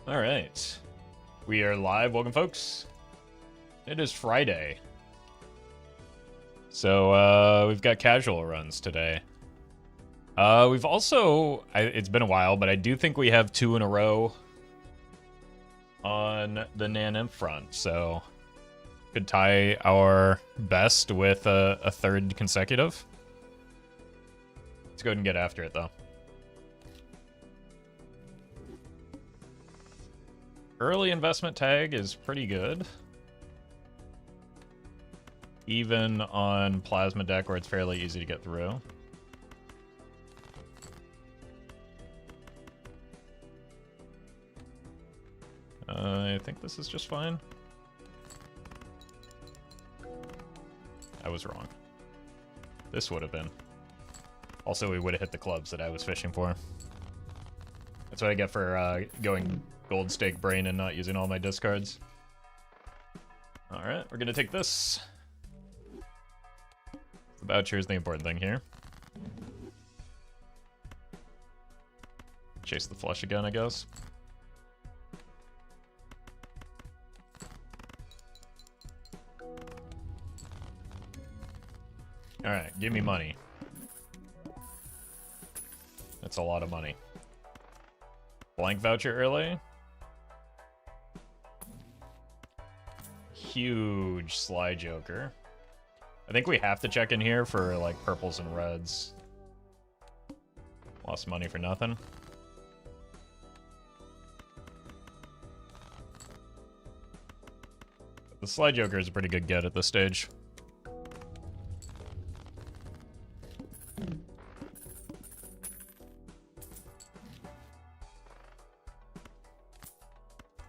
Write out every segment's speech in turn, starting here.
All right. We are live. Welcome, folks. It is Friday. So, we've got casual runs today. We've also... it's been a while, but I do think we have 2 in a row on the Nan front, so... could tie our best with a third consecutive. Let's go ahead and get after it, though. Early investment tag is pretty good. Even on Plasma deck where it's fairly easy to get through. I think this is just fine. I was wrong. This would have been. Also, we would have hit the clubs that I was fishing for. That's what I get for going gold stake brain and not using all my discards. Alright, we're gonna take this. The voucher is the important thing here. Chase the flush again, I guess. Alright, give me money. That's a lot of money. Blank voucher early. Huge Sly Joker. I think we have to check in here for like purples and reds. Lost money for nothing. The Sly Joker is a pretty good get at this stage.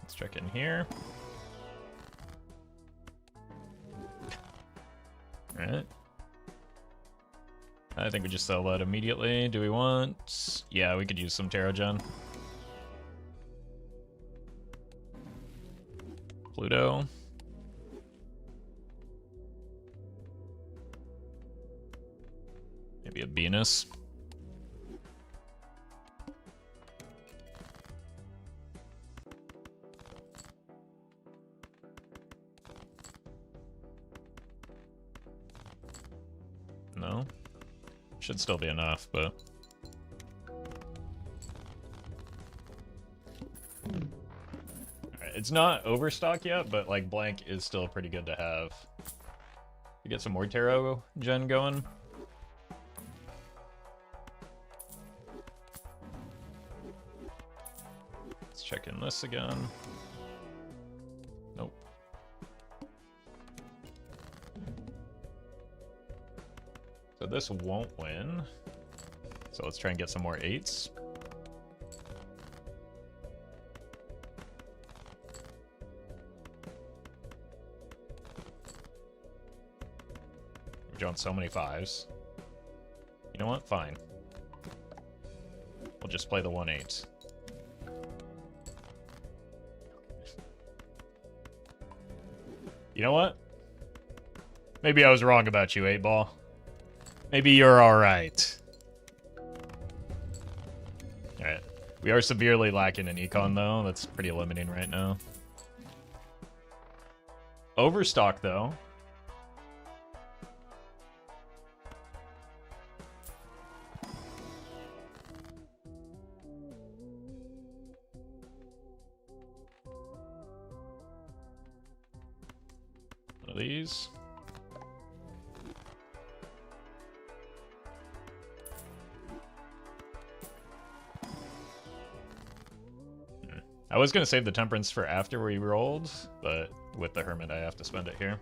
Let's check in here. Alright. I think we just sell that immediately. Do we want... yeah, we could use some Tarot Gen. Pluto. Maybe a Venus. No. Should still be enough, but... alright, it's not overstock yet, but like blank is still pretty good to have. To get some more Tarot Gen going. Let's check in this again. Nope. So this won't win. So let's try and get some more 8s. We're drawing so many 5s. You know what? Fine. We'll just play the 1/8. You know what? Maybe I was wrong about you, 8-ball. Maybe you're alright. Alright. We are severely lacking in econ, though. That's pretty limiting right now. Overstock, though. One of these. I was going to save the Temperance for after we rolled, but with the Hermit I have to spend it here.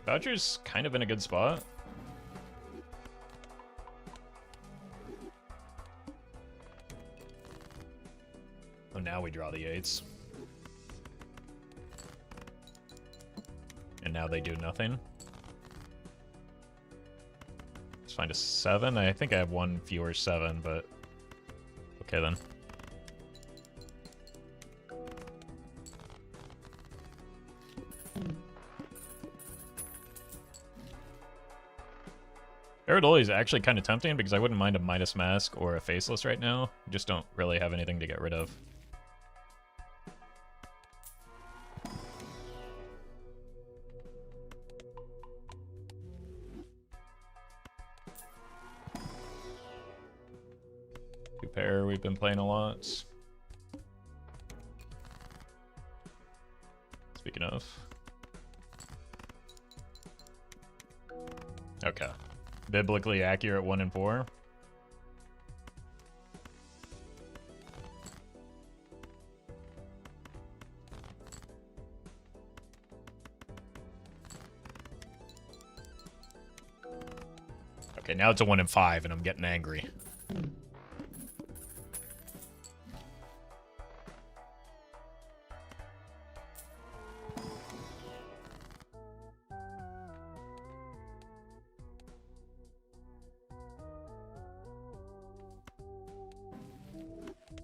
Voucher's kind of in a good spot. Oh, now we draw the 8s. And now they do nothing. Let's find a 7. I think I have one fewer 7, but okay then. Viability is actually kind of tempting because I wouldn't mind a Midas Mask or a Faceless right now. I just don't really have anything to get rid of. Two pair we've been playing a lot. Speaking of. Okay. Biblically accurate 1 and 4. Okay, now it's a 1 and 5, and I'm getting angry.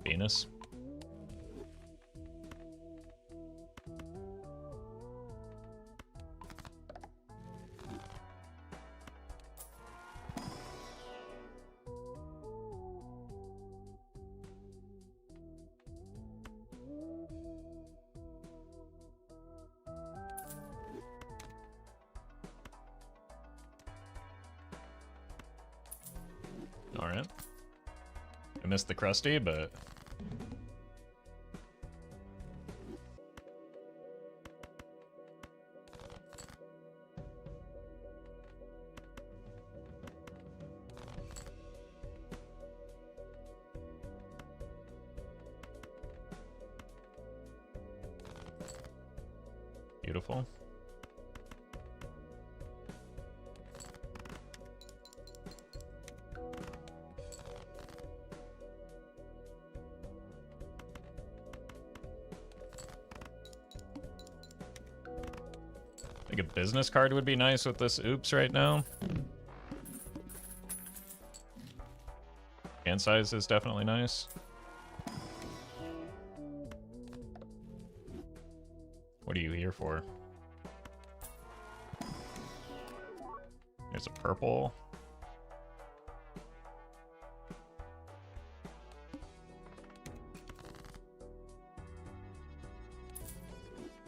Venus. All right. I missed the Krusty, but beautiful. I think a business card would be nice with this oops right now. Hand size is definitely nice. What are you here for? There's a purple.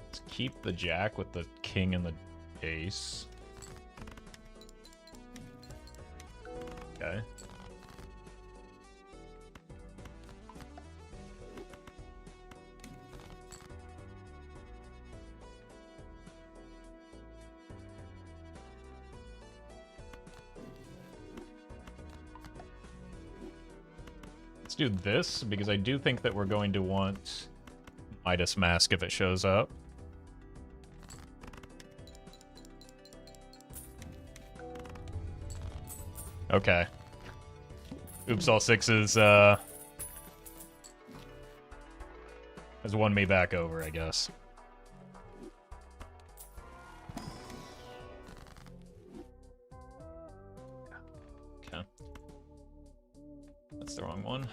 Let's keep the jack with the king and the ace. Okay. Let's do this, because I do think that we're going to want Midas Mask if it shows up. Okay. Oops, all sixes, has won me back over, I guess. Okay. That's the wrong one.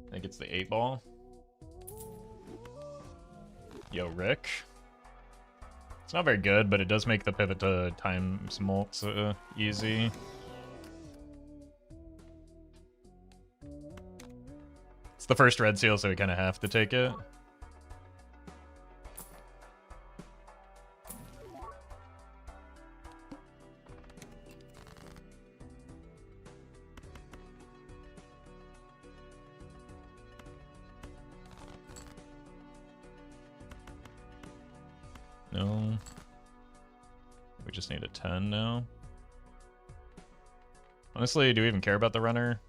I think it's the 8-ball. Yo, Rick. It's not very good, but it does make the pivot to times mults easy. It's the first red seal, so we kind of have to take it. No. We just need a 10 now. Honestly, do we even care about the runner?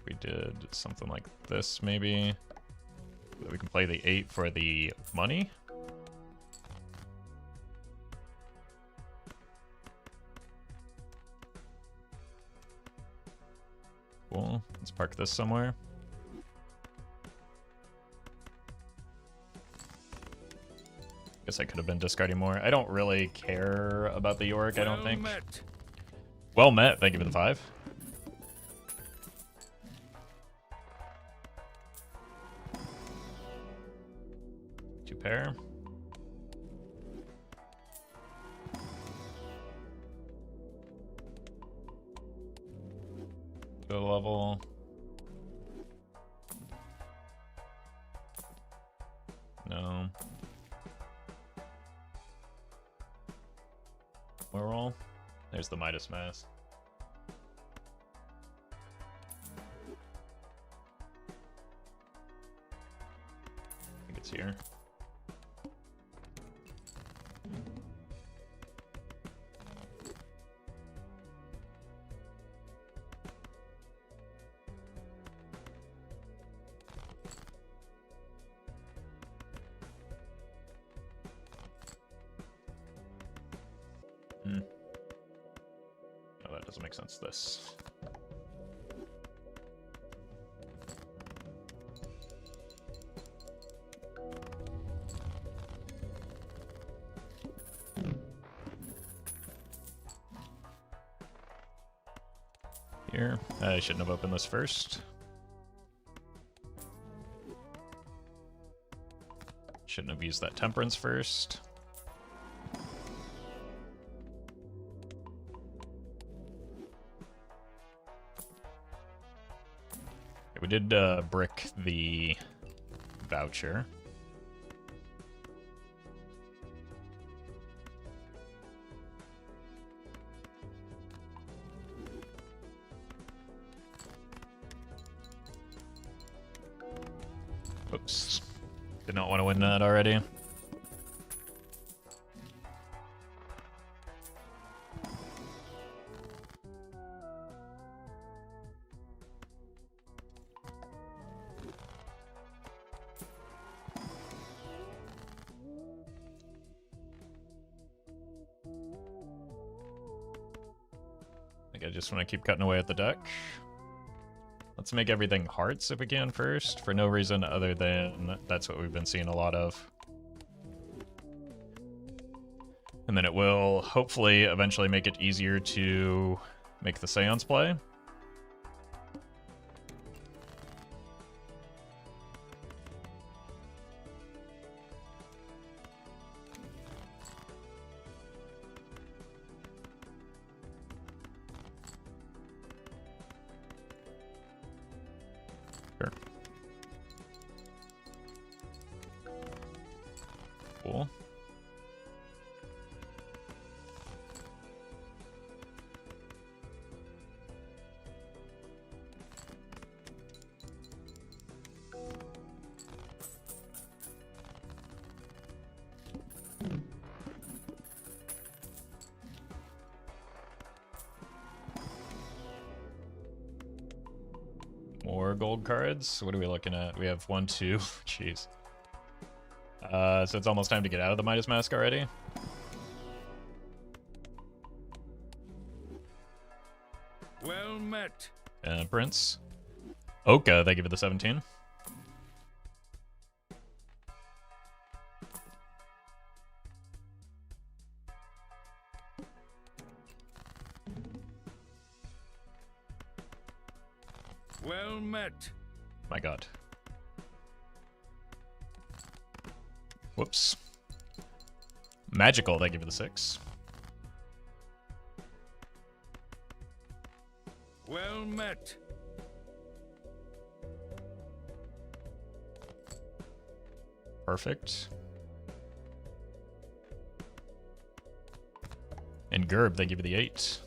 We did something like this, maybe. We can play the 8 for the money. Cool. Let's park this somewhere. Guess I could have been discarding more. I don't really care about the Yorick, I don't think. Well met. Thank you for the 5. Two pair. Go level. No. More roll. There's the Midas Mask. I think it's here. Oh, that doesn't make sense. This. Here. I shouldn't have opened this first. Shouldn't have used that temperance first. We did brick the voucher. Oops. Did not want to win that already. I just want to keep cutting away at the deck. Let's make everything hearts if we can first, for no reason other than that's what we've been seeing a lot of. And then it will hopefully eventually make it easier to make the Seance play. Sure. Cool. More gold cards. What are we looking at? We have 1, 2. Jeez. So it's almost time to get out of the Midas Mask already. Well met. Prince. Oka, thank you for the 17. Well met. My god. Whoops. Magical, thank you for the 6. Well met. Perfect. And Gerb, thank you for the 8.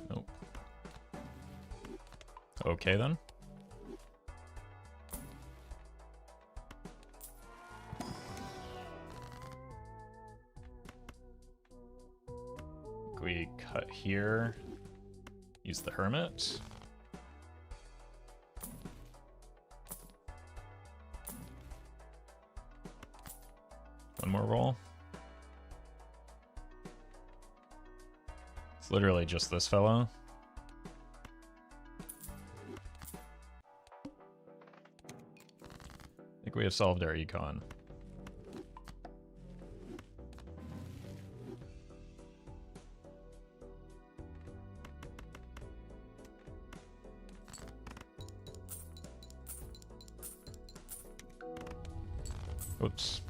Nope. Okay then. We cut here, use the Hermit. One more roll. It's literally just this fellow. I think we have solved our econ. Oops.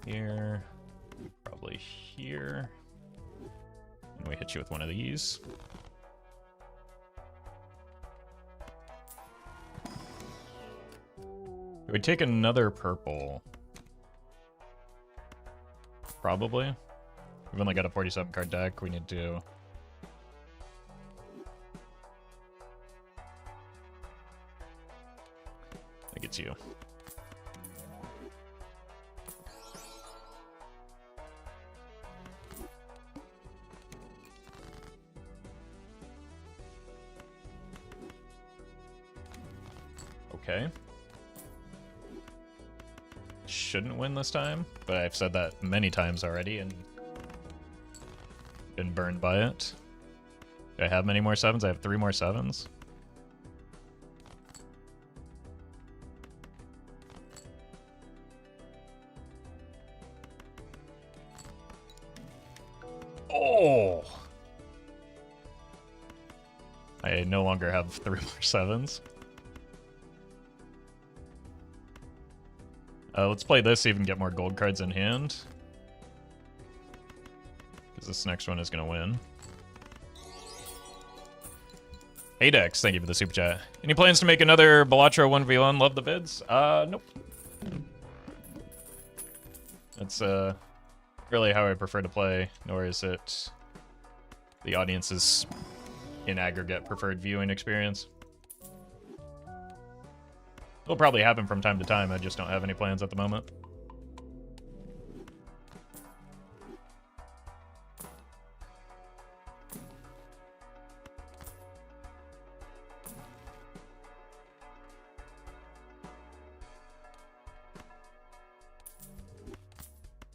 Here, probably here. And we hit you with one of these. It would take another purple. Probably. We've only got a 47 card deck. We need to... I think it's you. Okay. Shouldn't win this time, but I've said that many times already and been burned by it. Do I have many more 7s? I have 3 more 7s. Oh! I no longer have 3 more 7s. Let's play this, see if we can get more gold cards in hand. Because this next one is going to win. Hey Dex, thank you for the super chat. Any plans to make another Balatro 1v1? Love the vids? Nope. That's really how I prefer to play, nor is it the audience's in aggregate preferred viewing experience. It'll probably happen from time to time, I just don't have any plans at the moment.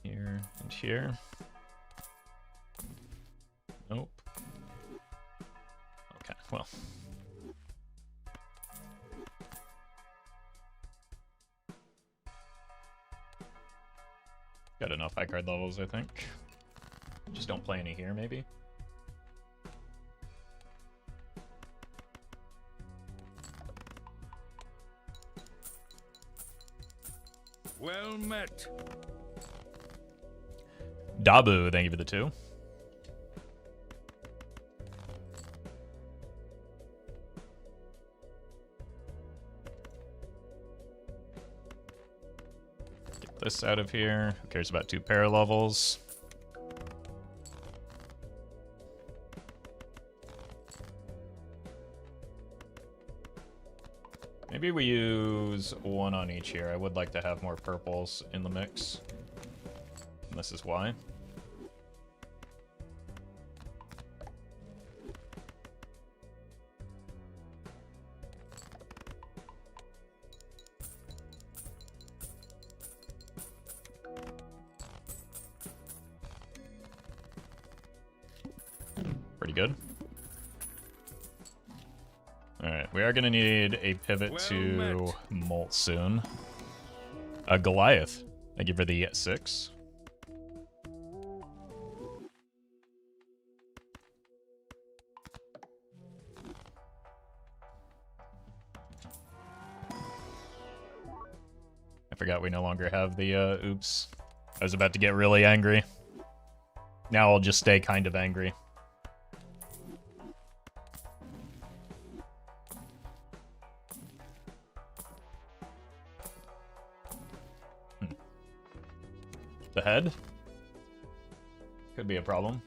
Here and here. Nope. Okay, well. Got enough high card levels, I think. Just don't play any here, maybe. Well met. Dabu, thank you for the 2. Get this out of here. Who cares about 2 para levels? Maybe we use 1 on each here. I would like to have more purples in the mix. And this is why. Pretty good. Alright, we are going to need a pivot to Molt soon. Goliath. Thank you for the 6. I forgot we no longer have the oops. I was about to get really angry. Now I'll just stay kind of angry. The head? Could be a problem.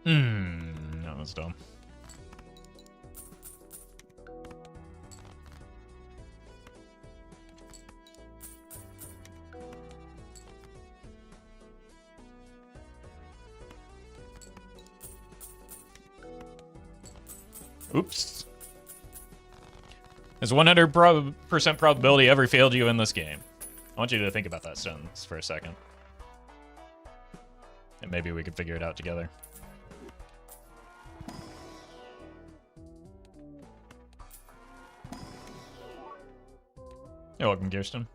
That was dumb. Oops. There's 100% probability ever failed you in this game. I want you to think about that sentence for a second. And maybe we could figure it out together. You're welcome, Kirsten.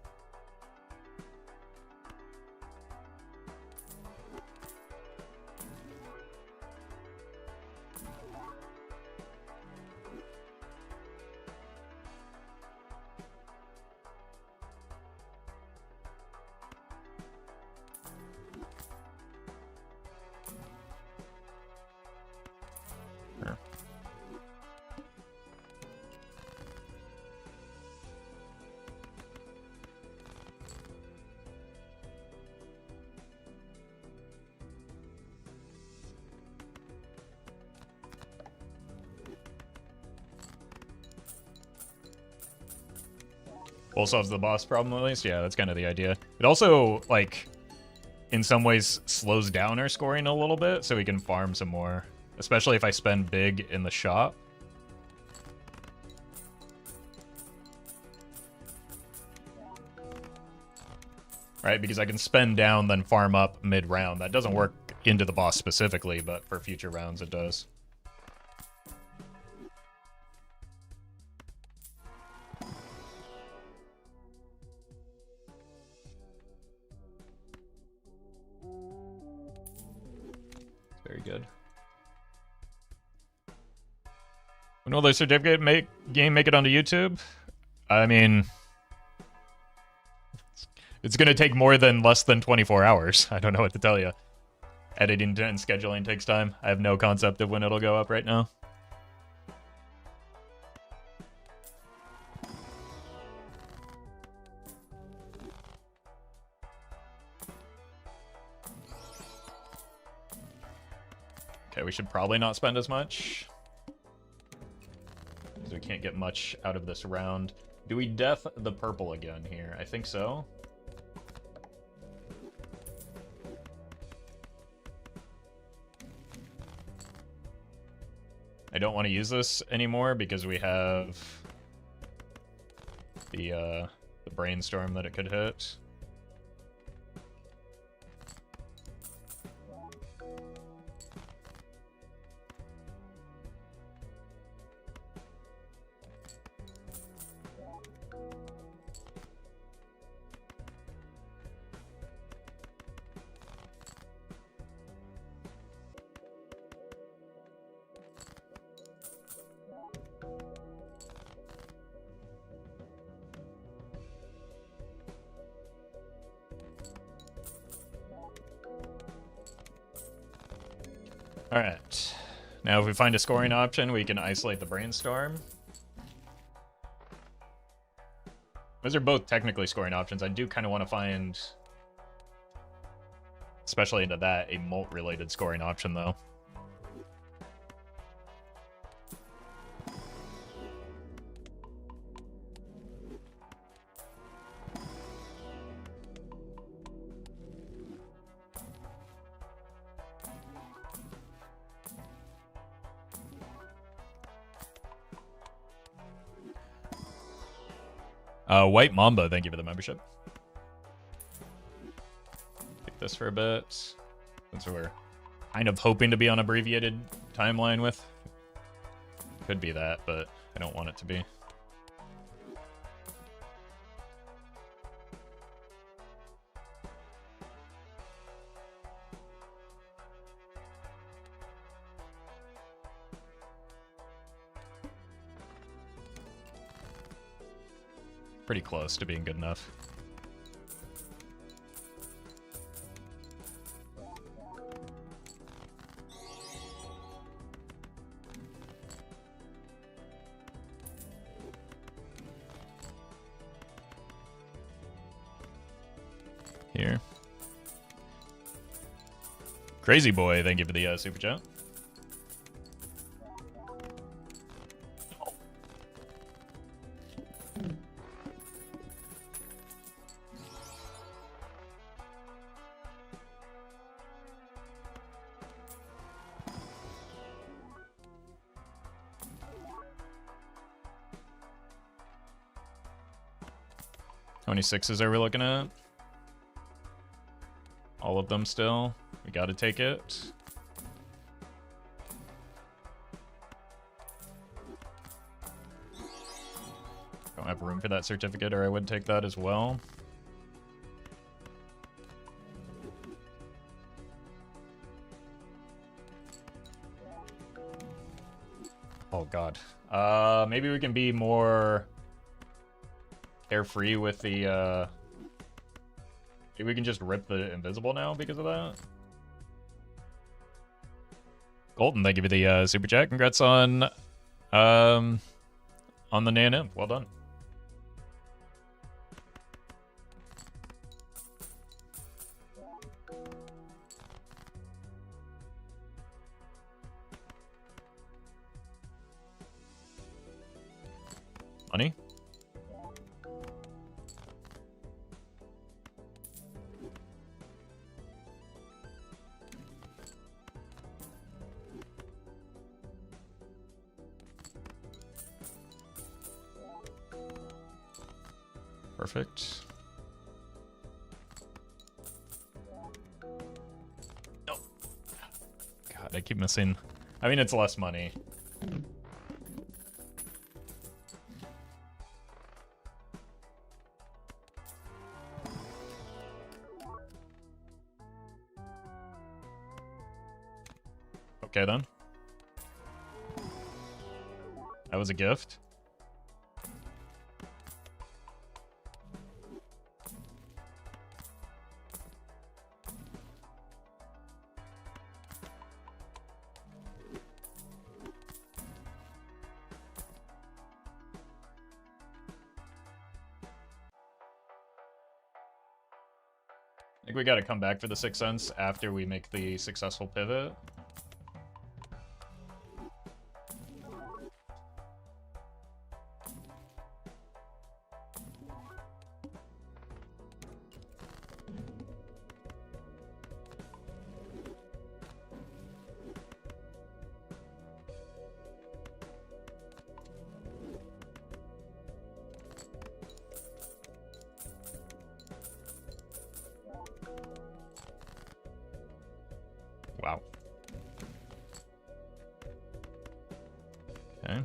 Will solves the boss problem at least? Yeah, that's kind of the idea. It also, like, in some ways slows down our scoring a little bit so we can farm some more. Especially if I spend big in the shop. Right, because I can spend down, then farm up mid-round. That doesn't work into the boss specifically, but for future rounds it does. Very good. When will the certificate game make it onto YouTube? I mean, it's going to take more than less than 24 hours. I don't know what to tell you. Editing and scheduling takes time. I have no concept of when it'll go up right now. Okay, we should probably not spend as much. Because we can't get much out of this round. Do we death the purple again here? I think so. I don't want to use this anymore because we have the brainstorm that it could hit. Alright. Now if we find a scoring option, we can isolate the brainstorm. Those are both technically scoring options. I do kind of want to find, especially into that, a molt-related scoring option, though. White Mamba, thank you for the membership. Take this for a bit. Since we're kind of hoping to be on abbreviated timeline with. Could be that, but I don't want it to be. Pretty close to being good enough. Here. Crazy Boy, thank you for the super chat. How many sixes are we looking at? All of them still. We gotta take it. Don't have room for that certificate, or I would take that as well. Oh god. Maybe we can be more carefree with the maybe we can just rip the invisible now because of that. Golden, thank you for the super chat. Congrats on the Nan. Well done. Money? Perfect. No. God, I keep missing. I mean, it's less money. Okay, then. That was a gift. I think we gotta come back for the 6 cents after we make the successful pivot. Wow. Okay.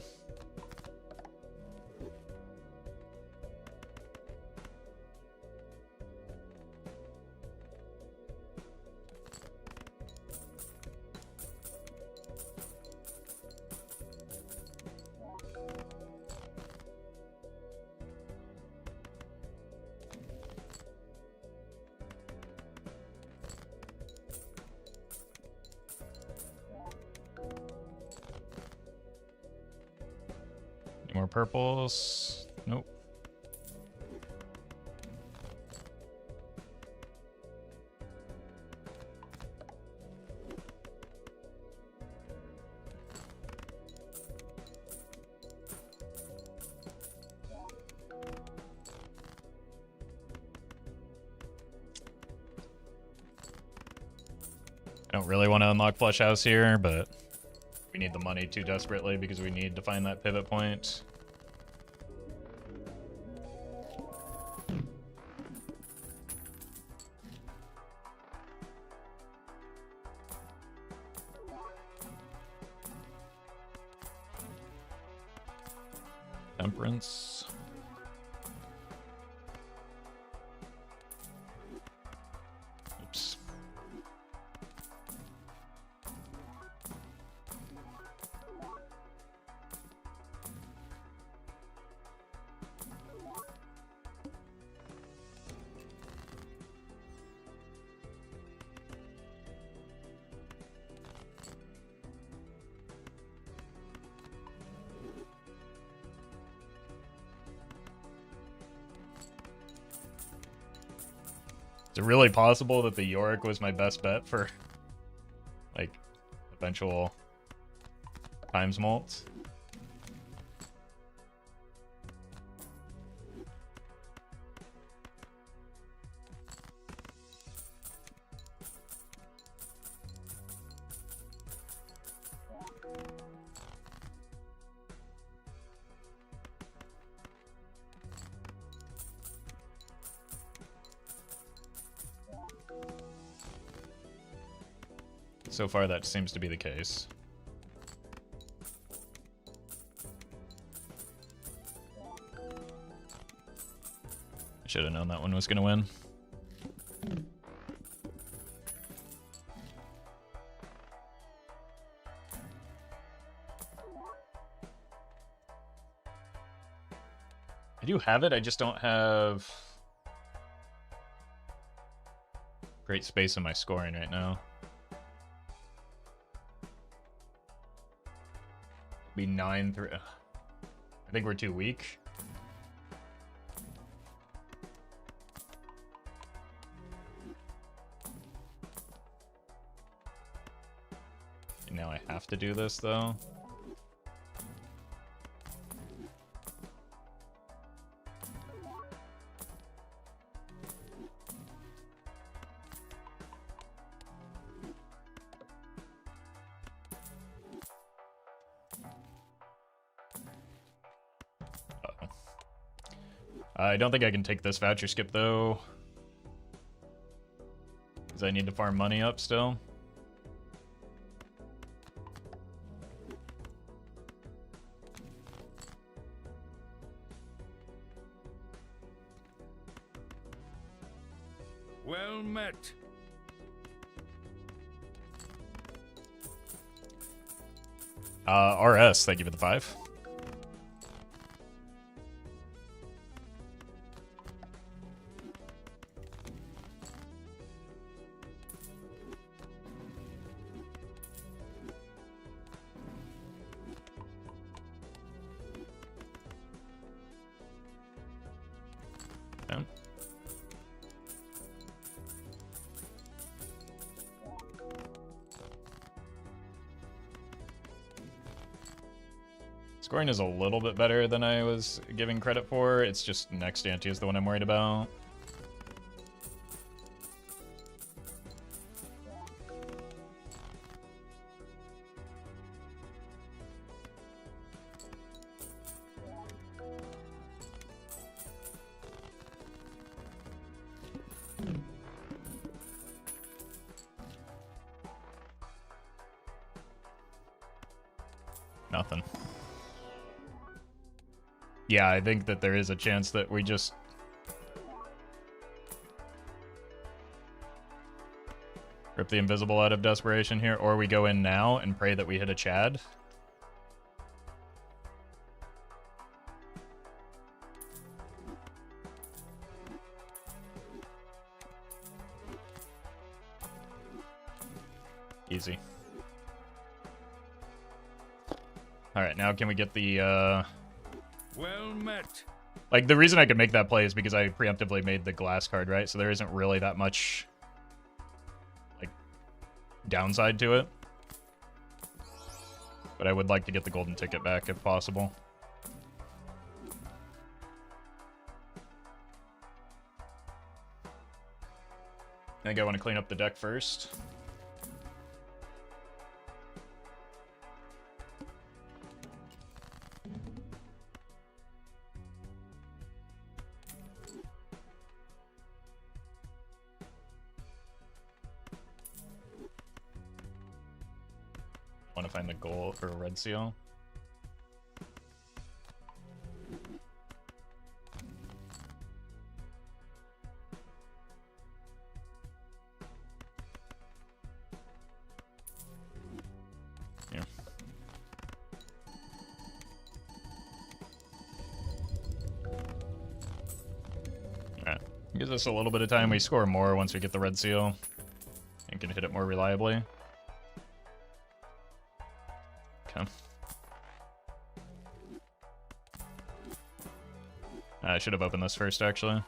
Any more purples? Nope. I don't really want to unlock Flush House here, but we need the money too desperately because we need to find that pivot point. Temperance. Oops. Is it really possible that the Yorick was my best bet for, like, eventual times mults? So far, that seems to be the case. I should have known that one was going to win. I do have it, I just don't have great space in my scoring right now. Be 9-3. I think we're too weak. And now I have to do this though. I don't think I can take this voucher skip though, because I need to farm money up still. Well met. RS, thank you for the 5. Down. Scoring is a little bit better than I was giving credit for. It's just next ante is the one I'm worried about. Nothing. Yeah, I think that there is a chance that we just rip the invisible out of desperation here, or we go in now and pray that we hit a Chad. Easy. Alright, now can we get the, Well met. Like, the reason I could make that play is because I preemptively made the glass card, right? So there isn't really that much, like, downside to it. But I would like to get the golden ticket back if possible. I think I want to clean up the deck first. Want to find the gold or red seal. Yeah. Alright. Gives us a little bit of time. We score more once we get the red seal and can hit it more reliably. Okay. I should have opened this first, actually.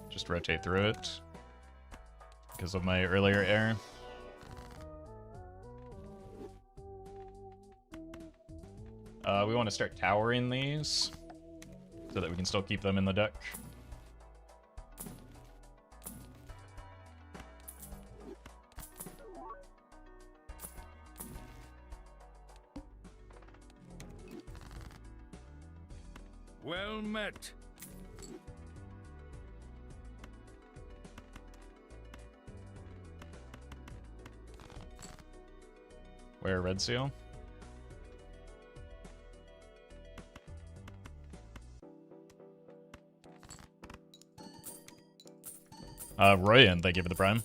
Just rotate through it because of my earlier error. We want to start towering these so that we can still keep them in the deck. Well met. Where red seal? Royan, thank you for the prime.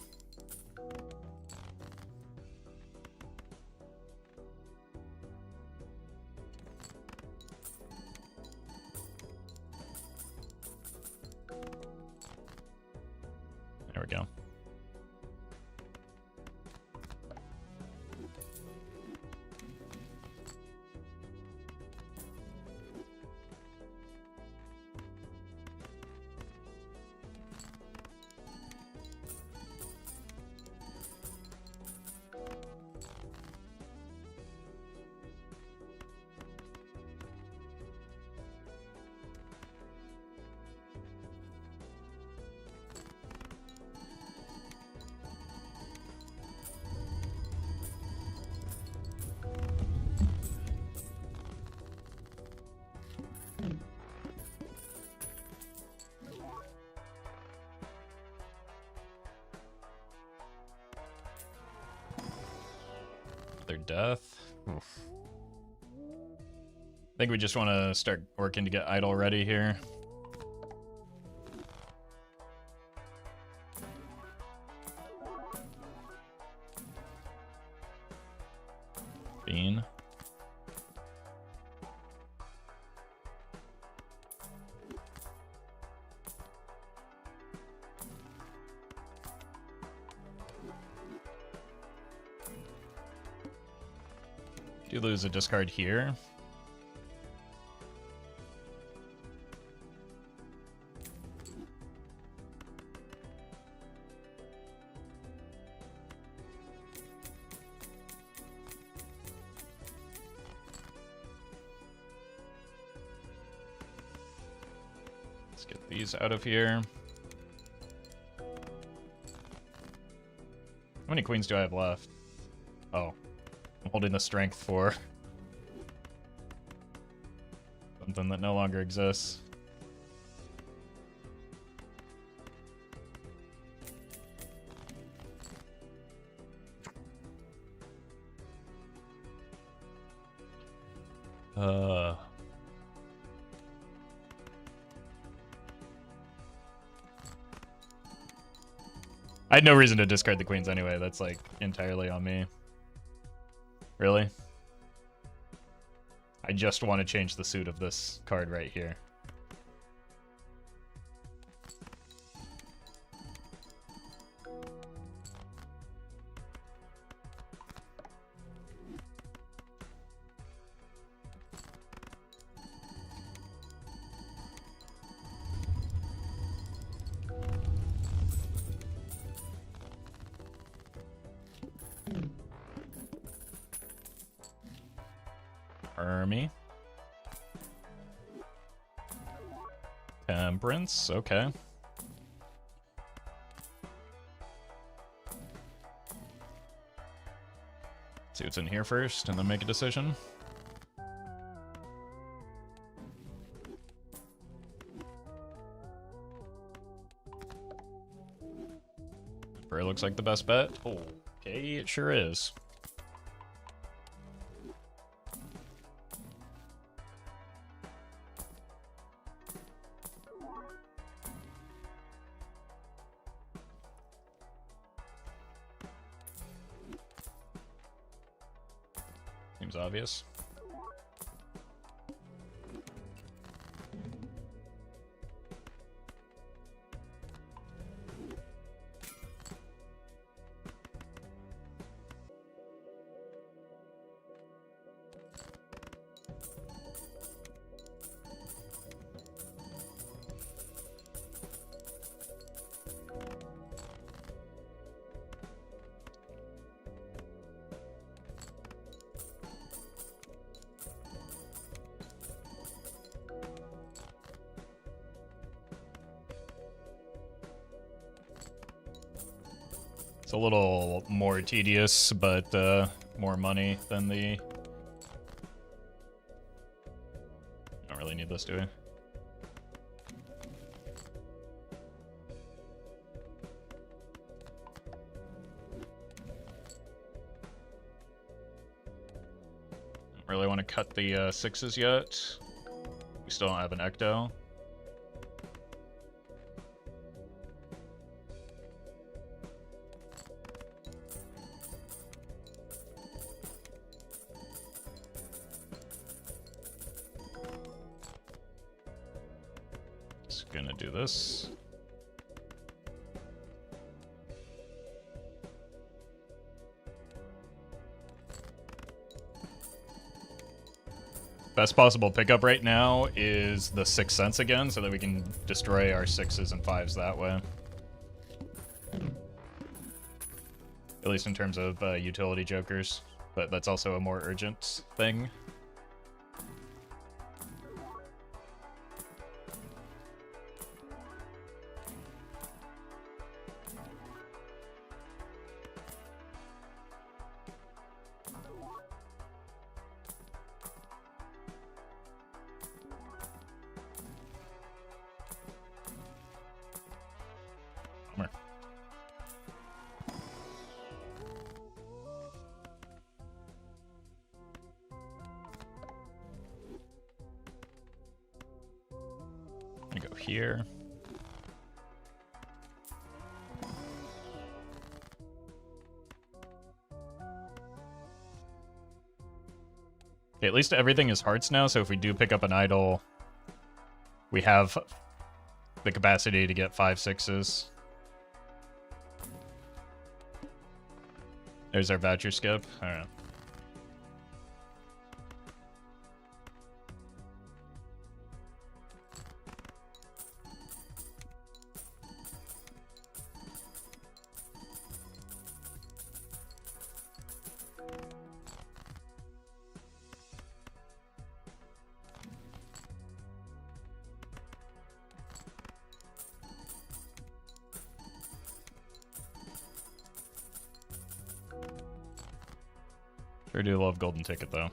There we go. Their death. Oof. I think we just want to start working to get idle ready here. Bean. Do lose a discard here. Let's get these out of here. How many queens do I have left? Oh. I'm holding the strength for something that no longer exists. I had no reason to discard the queens anyway. That's like entirely on me. Really? I just want to change the suit of this card right here. Army. Temperance, okay. See what's in here first, and then make a decision. Prayer looks like the best bet. Oh, okay, it sure is. Seems obvious. It's a little more tedious, but more money than the... Don't really need this, do we? really want to cut the 6s yet. We still don't have an ecto. Just gonna do this. Best possible pickup right now is the 6th Sense again, so that we can destroy our 6s and 5s that way. At least in terms of utility jokers, but that's also a more urgent thing. Bummer. I'm gonna go here. Okay, at least everything is hearts now, so if we do pick up an idol, we have the capacity to get 5 6s. There's our voucher skip. I don't know. Sure do love golden ticket though.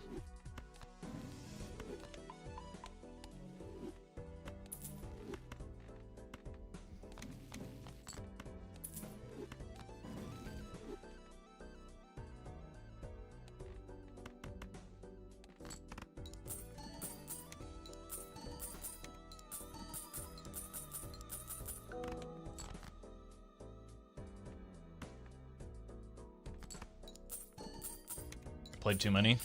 Played too many.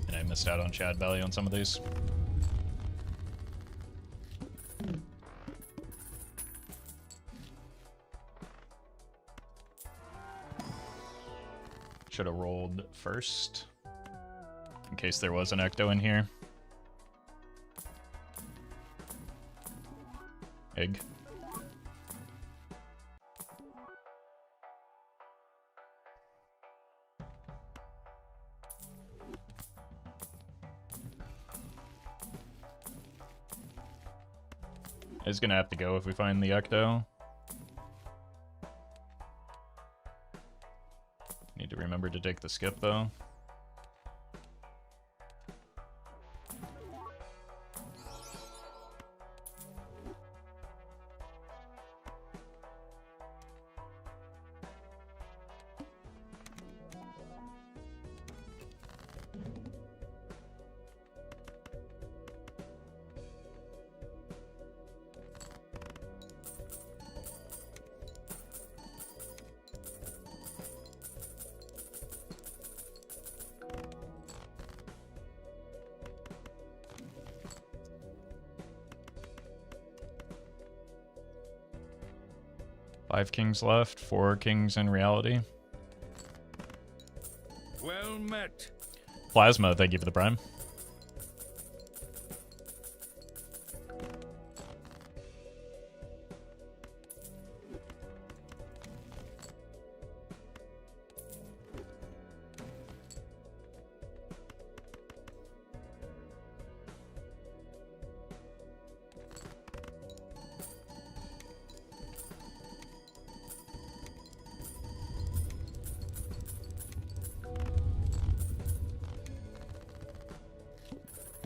And I missed out on Chad value on some of these. Should have rolled first, in case there was an ecto in here. Egg. It's gonna have to go if we find the ecto. Need to remember to take the skip though. Five kings left, 4 kings in reality. Well met. Plasma, thank you for the prime.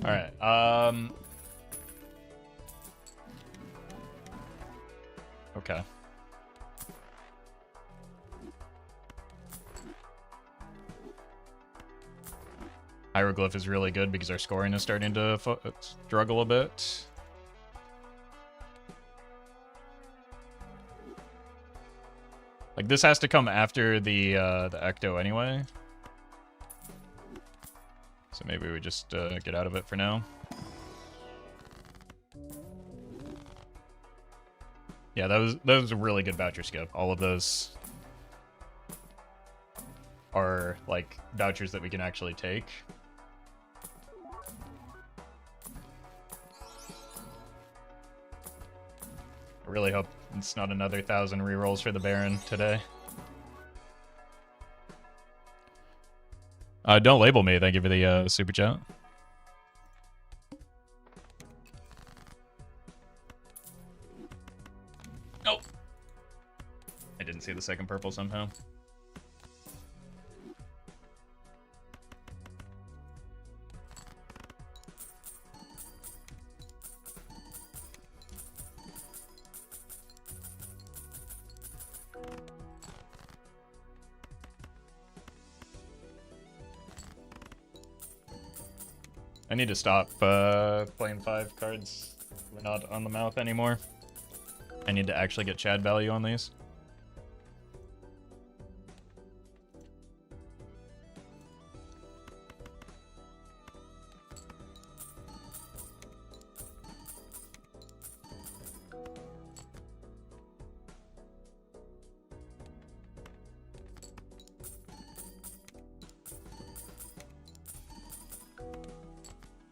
Alright, okay. Hieroglyph is really good because our scoring is starting to struggle a bit. Like, this has to come after the Ecto anyway. So maybe we just get out of it for now. Yeah, that was a really good voucher skip. All of those are, like, vouchers that we can actually take. I really hope it's not another 1,000 rerolls for the Baron today. Don't label me. Thank you for the super chat. Oh! I didn't see the second purple somehow. I need to stop playing 5 cards. We're not on the mouth anymore. I need to actually get Chad value on these.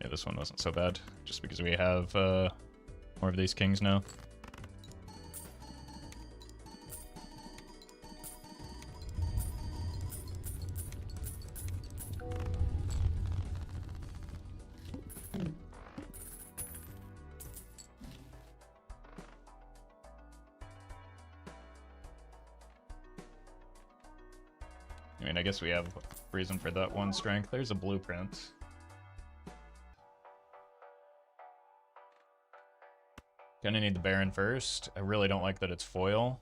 Yeah, this one wasn't so bad, just because we have more of these kings now. I mean, I guess we have reason for that one strength. There's a blueprint. Gonna need the Baron first. I really don't like that it's foil.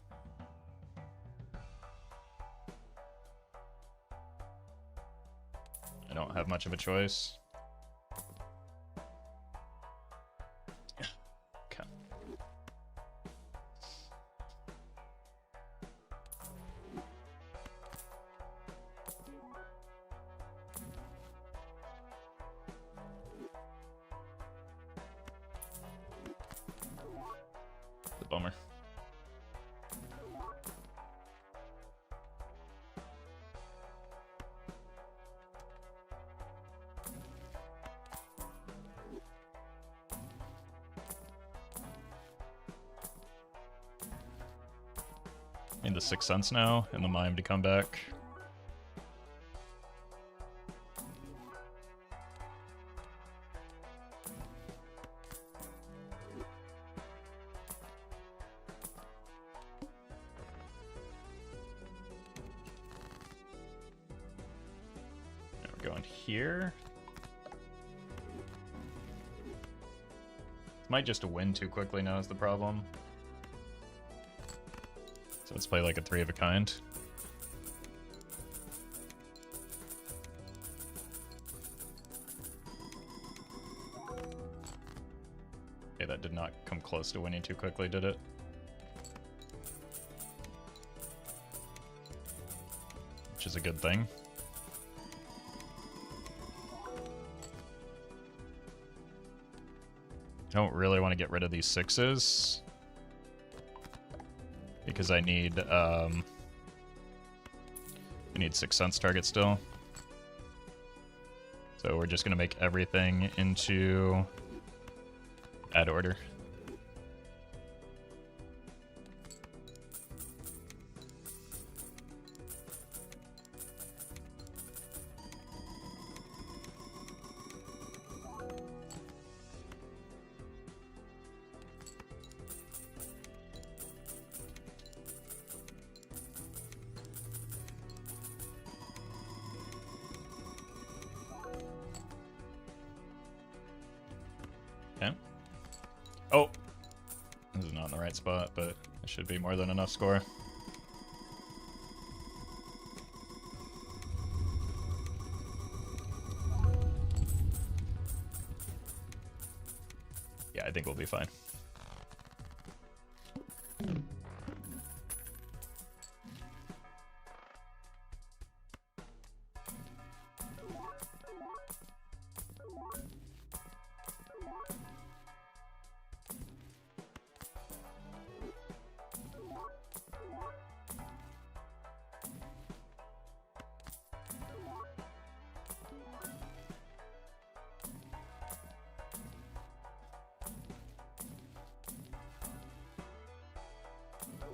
I don't have much of a choice. Okay. The bummer. Need the Sixth Sense now and the Mime to come back. Now we're going here. Might just win too quickly now is the problem. So let's play like a 3 of a kind. Okay, that did not come close to winning too quickly, did it? Which is a good thing. I don't really want to get rid of these 6s. Because I need Sixth Sense target still. So we're just gonna make everything into add order. Okay. Oh! This is not in the right spot, but That should be more than enough score. Yeah, I think we'll be fine.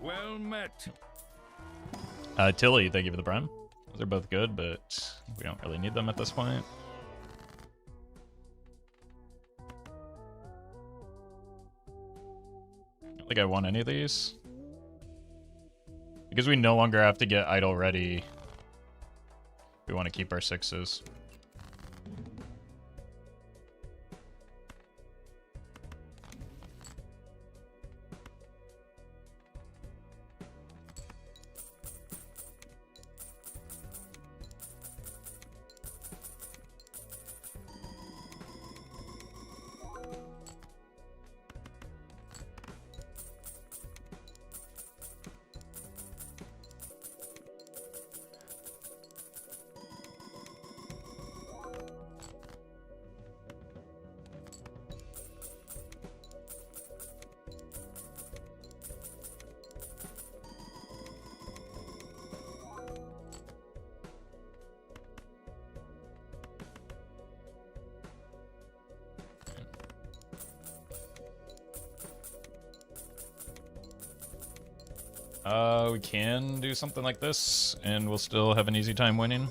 Well met. Tilly, thank you for the prime. Those are both good, but we don't really need them at this point. I don't think I want any of these. Because we no longer have to get idle ready. We want to keep our 6s. We can do something like this, and we'll still have an easy time winning.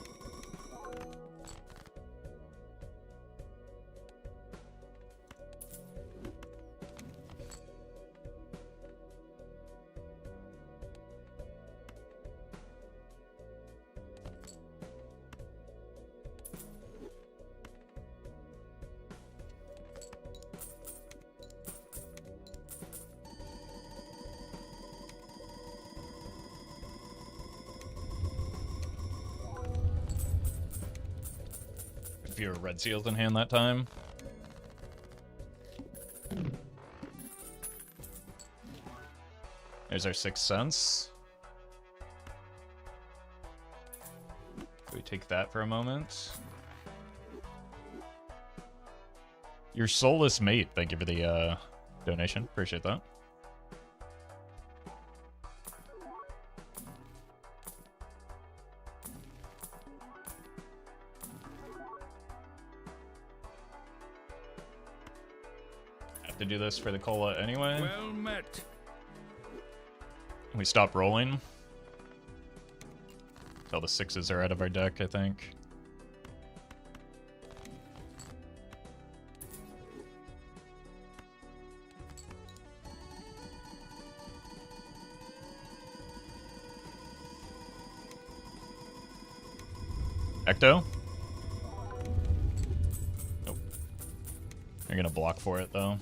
Fewer red seals in hand that time. There's our 6th sense. We take that for a moment. Your soulless mate, thank you for the donation. Appreciate that. To do this for the cola anyway. Well met. We stop rolling until the 6s are out of our deck, I think. Ecto? Nope. You're gonna block for it though.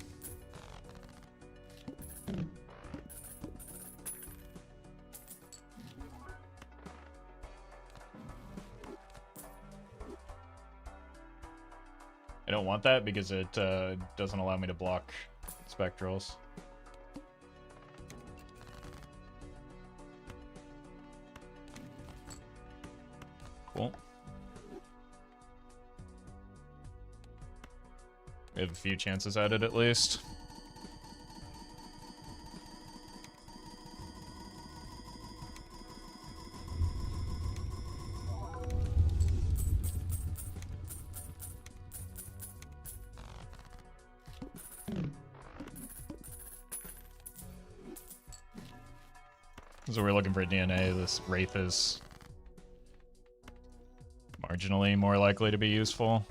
I don't want that because it doesn't allow me to block spectrals. Cool. We have a few chances at it at least. So we're looking for DNA. This Wraith is marginally more likely to be useful.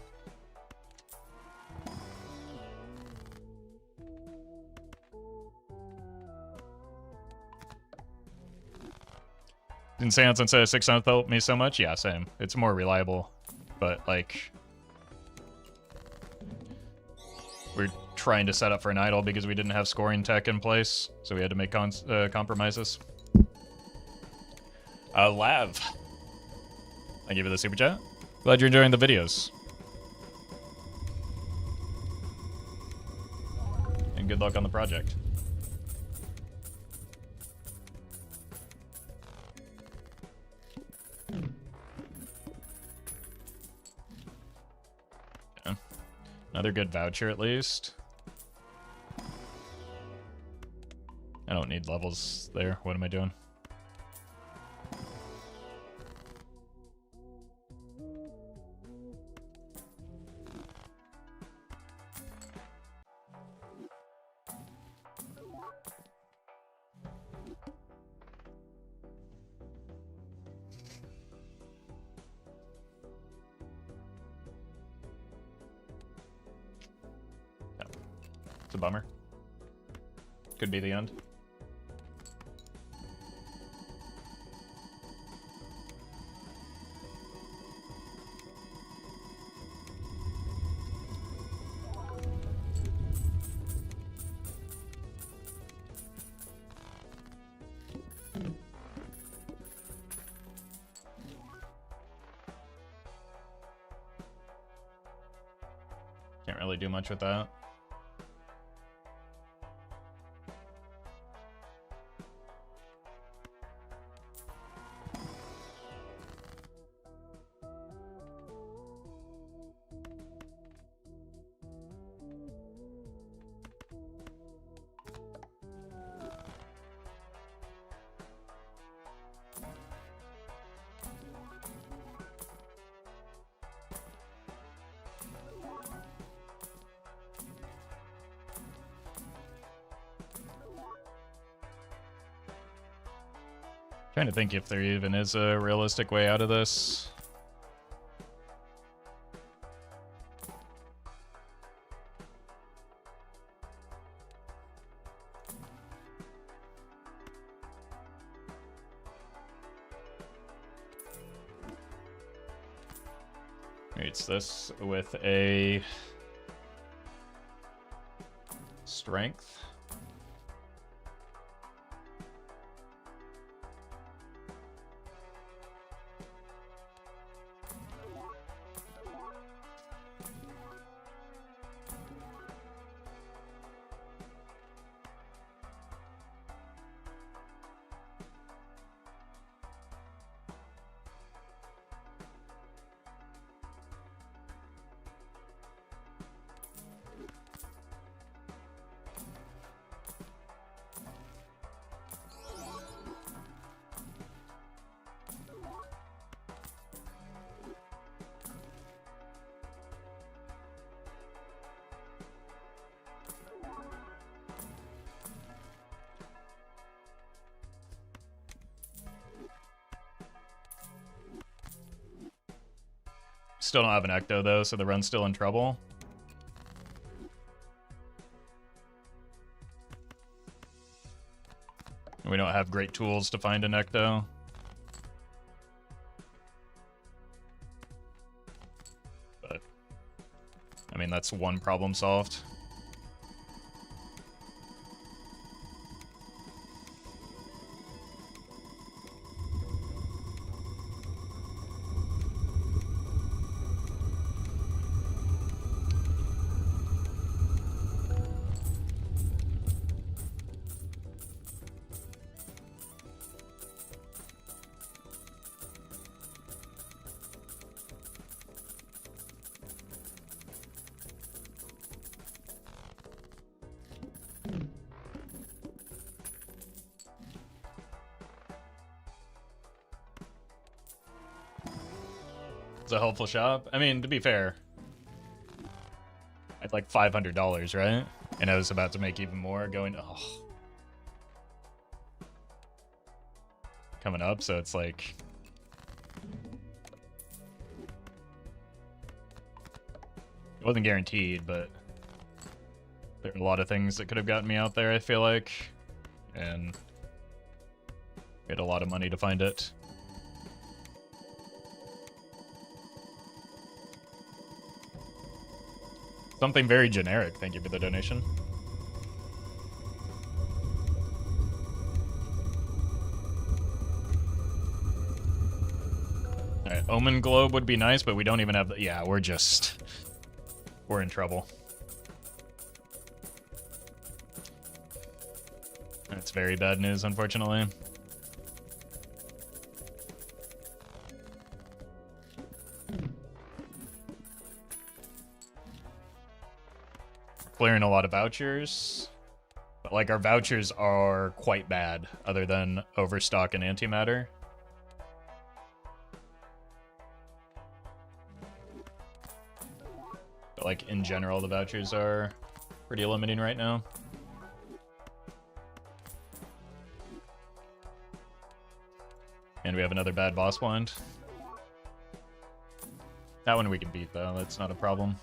Didn't Seance instead of 6 Sense help me so much? Yeah, same. It's more reliable, but like we're trying to set up for an idle because we didn't have scoring tech in place, so we had to make compromises. Lav, I give you the super chat. Glad you're enjoying the videos. And good luck on the project. Yeah. Another good voucher at least. I don't need levels there. What am I doing? It's a bummer. Could be the end. Can't really do much with that. Trying to think if there even is a realistic way out of this. It's this with a strength. Still don't have an Ecto though, so the run's still in trouble. We don't have great tools to find an Ecto. But, I mean, that's one problem solved. It's a helpful shop. I mean, to be fair, I'd like $500, right? And I was about to make even more going, oh. Coming up, so it's like... It wasn't guaranteed, but there are a lot of things that could have gotten me out there, I feel like. And we had a lot of money to find it. Something very generic. Thank you for the donation. Alright, Omen Globe would be nice, but we don't even have the... Yeah, we're just... We're in trouble. That's very bad news, unfortunately. Clearing a lot of vouchers. But, like, our vouchers are quite bad, other than Overstock and Antimatter. But, like, in general, the vouchers are pretty limiting right now. And we have another bad boss blind. That one we can beat, though. That's not a problem.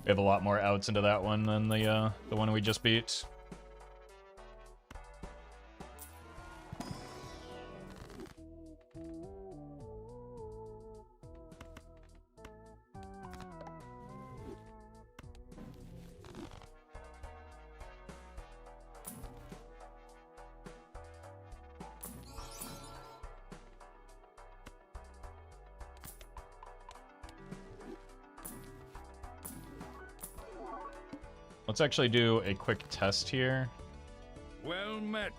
We have a lot more outs into that one than the one we just beat. Let's actually do a quick test here. Well met.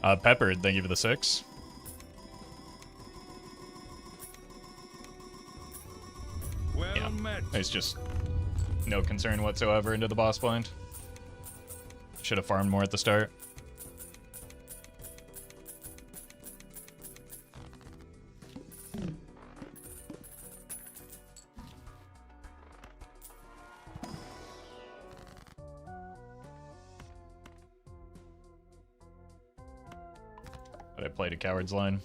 Peppered, thank you for the 6. Well met. It's just no concern whatsoever into the boss blind. Should have farmed more at the start. But I played a coward's line.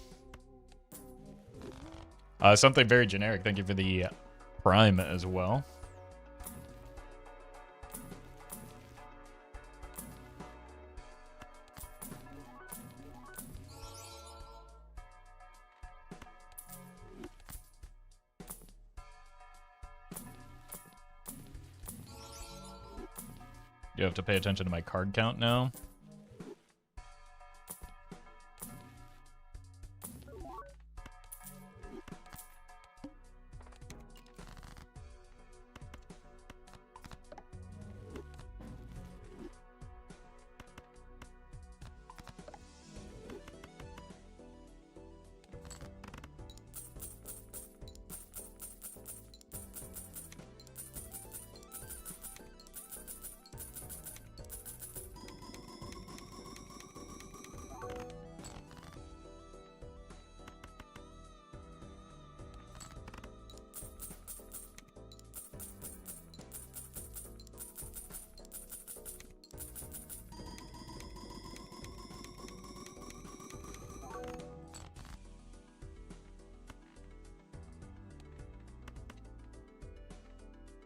Something very generic. Thank you for the prime as well. You have to pay attention to my card count now.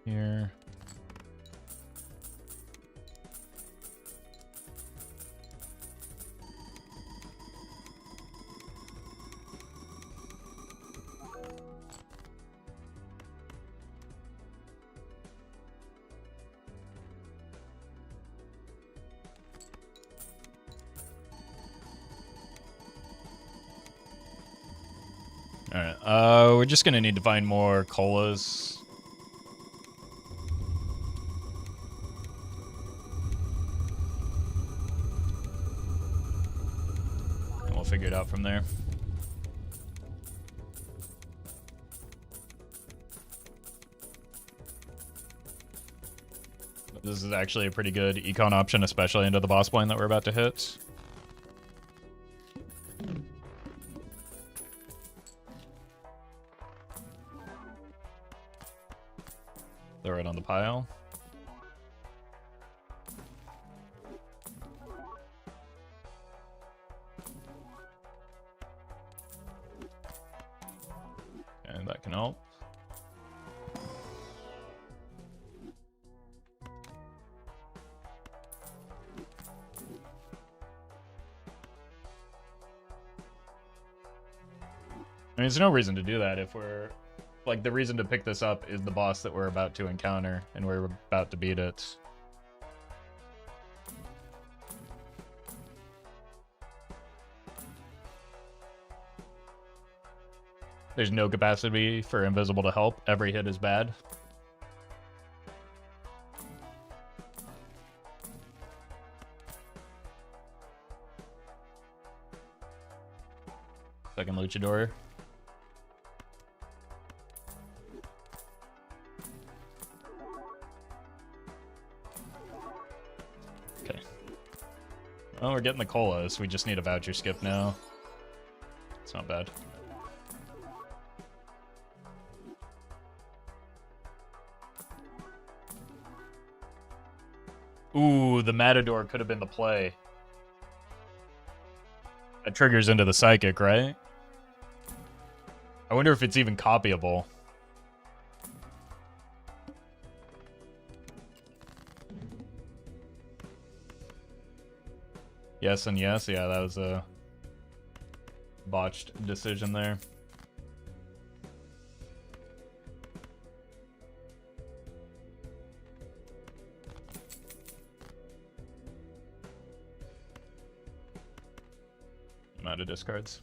Here. Alright, we're just gonna need to find more colas. And we'll figure it out from there. This is actually a pretty good econ option, especially into the boss blind that we're about to hit. Throw it on the pile. And that can help. I mean, there's no reason to do that if we're... Like, the reason to pick this up is the boss that we're about to encounter, and we're about to beat it. There's no capacity for invisible to help. Every hit is bad. Second luchador. Okay. Well, we're getting the colas. We just need a voucher skip now. It's not bad. Ooh, the Matador could have been the play. That triggers into the Psychic, right? I wonder if it's even copyable. Yes and yes. Yeah, that was a botched decision there. I'm out of discards.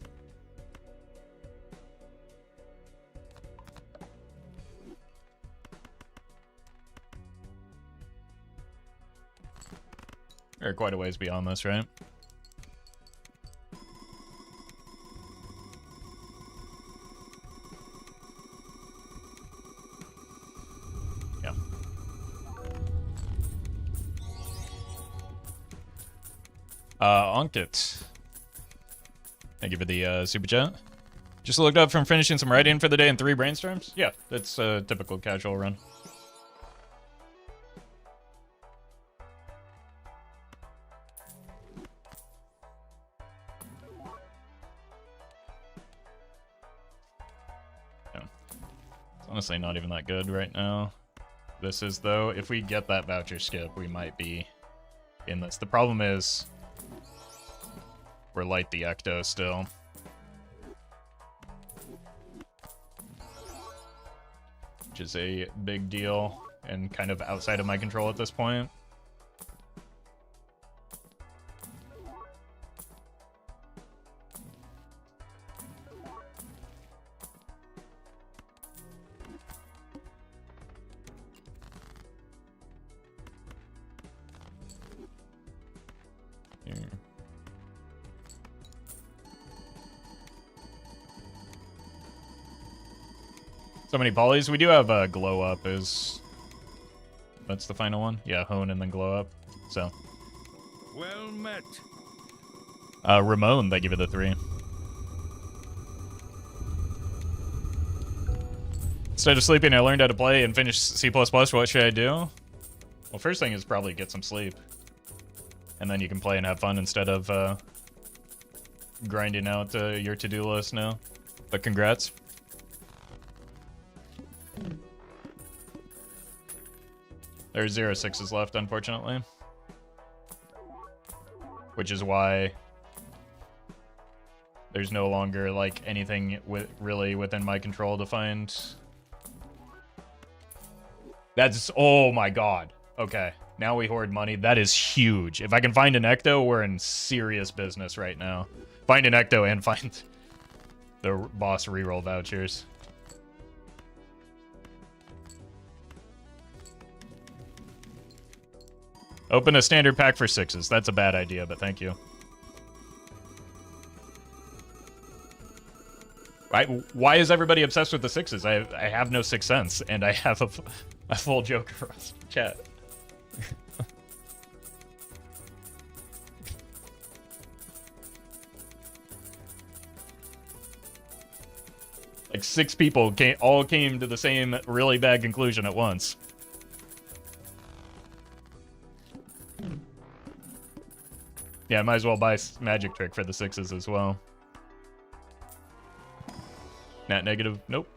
We're quite a ways beyond this, right? Yeah. Onkit. Thank you for the super chat. Just looked up from finishing some writing for the day and 3 brainstorms. Yeah, that's a typical casual run. Yeah. It's honestly not even that good right now. This is, though, if we get that voucher skip, we might be in this. The problem is we're light the Ecto still. Which is a big deal and kind of outside of my control at this point. Here. So many polys. We do have a glow up. That's the final one? Yeah, hone and then glow up. So. Well met. Ramon, thank you for the 3. Instead of sleeping, I learned how to play and finish C++. What should I do? Well, first thing is probably get some sleep. And then you can play and have fun instead of grinding out your to-do list now. But congrats. There's 0 6s left, unfortunately. Which is why there's no longer, like, anything really within my control to find. That's... Oh my god. Okay. Now we hoard money. That is huge. If I can find an Ecto, we're in serious business right now. Find an Ecto and find the boss reroll vouchers. Open a standard pack for 6s. That's a bad idea, but thank you. Why is everybody obsessed with the 6s? I have no 6th sense, and I have a full Joker chat. Like 6 people all came to the same really bad conclusion at once. Yeah, I might as well buy Magic Trick for the 6s as well. Nat negative, nope.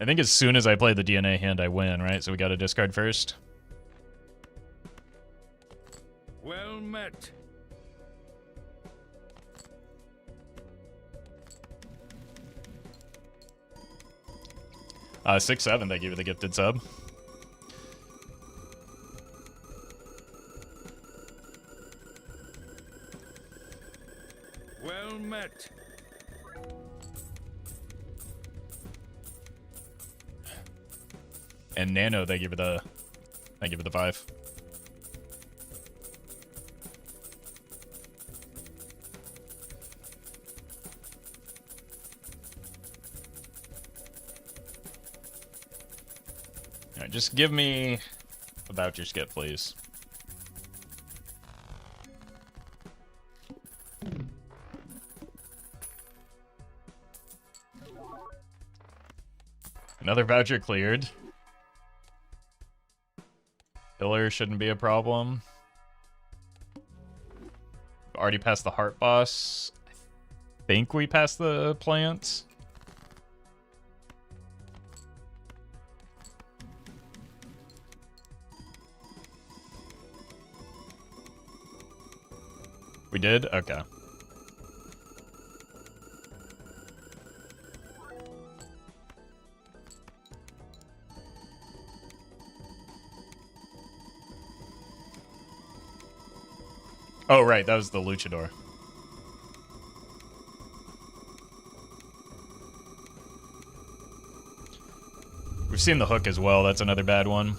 I think as soon as I play the DNA hand, I win, right? So we got to discard first. Well Well met. 6-7, thank you for the gifted sub. Well met. And Nano, thank you for the 5. All right, just give me a voucher skip, please. Another voucher cleared. Pillar shouldn't be a problem. Already passed the heart boss. I think we passed the plants. We did? Okay. Oh, right, that was the luchador. We've seen the hook as well. That's another bad one.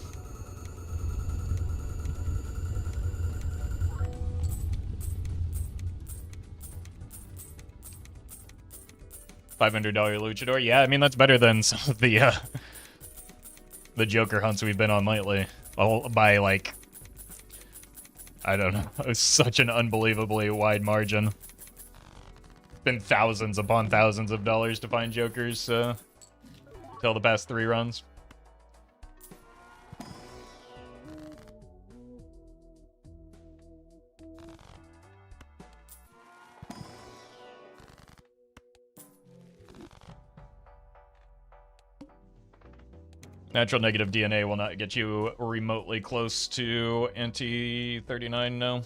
$500 luchador. Yeah, I mean that's better than some of the Joker hunts we've been on lately. By like, I don't know, it was such an unbelievably wide margin. Been thousands upon thousands of dollars to find Jokers till the past 3 runs. Natural negative DNA will not get you remotely close to anti-39, no.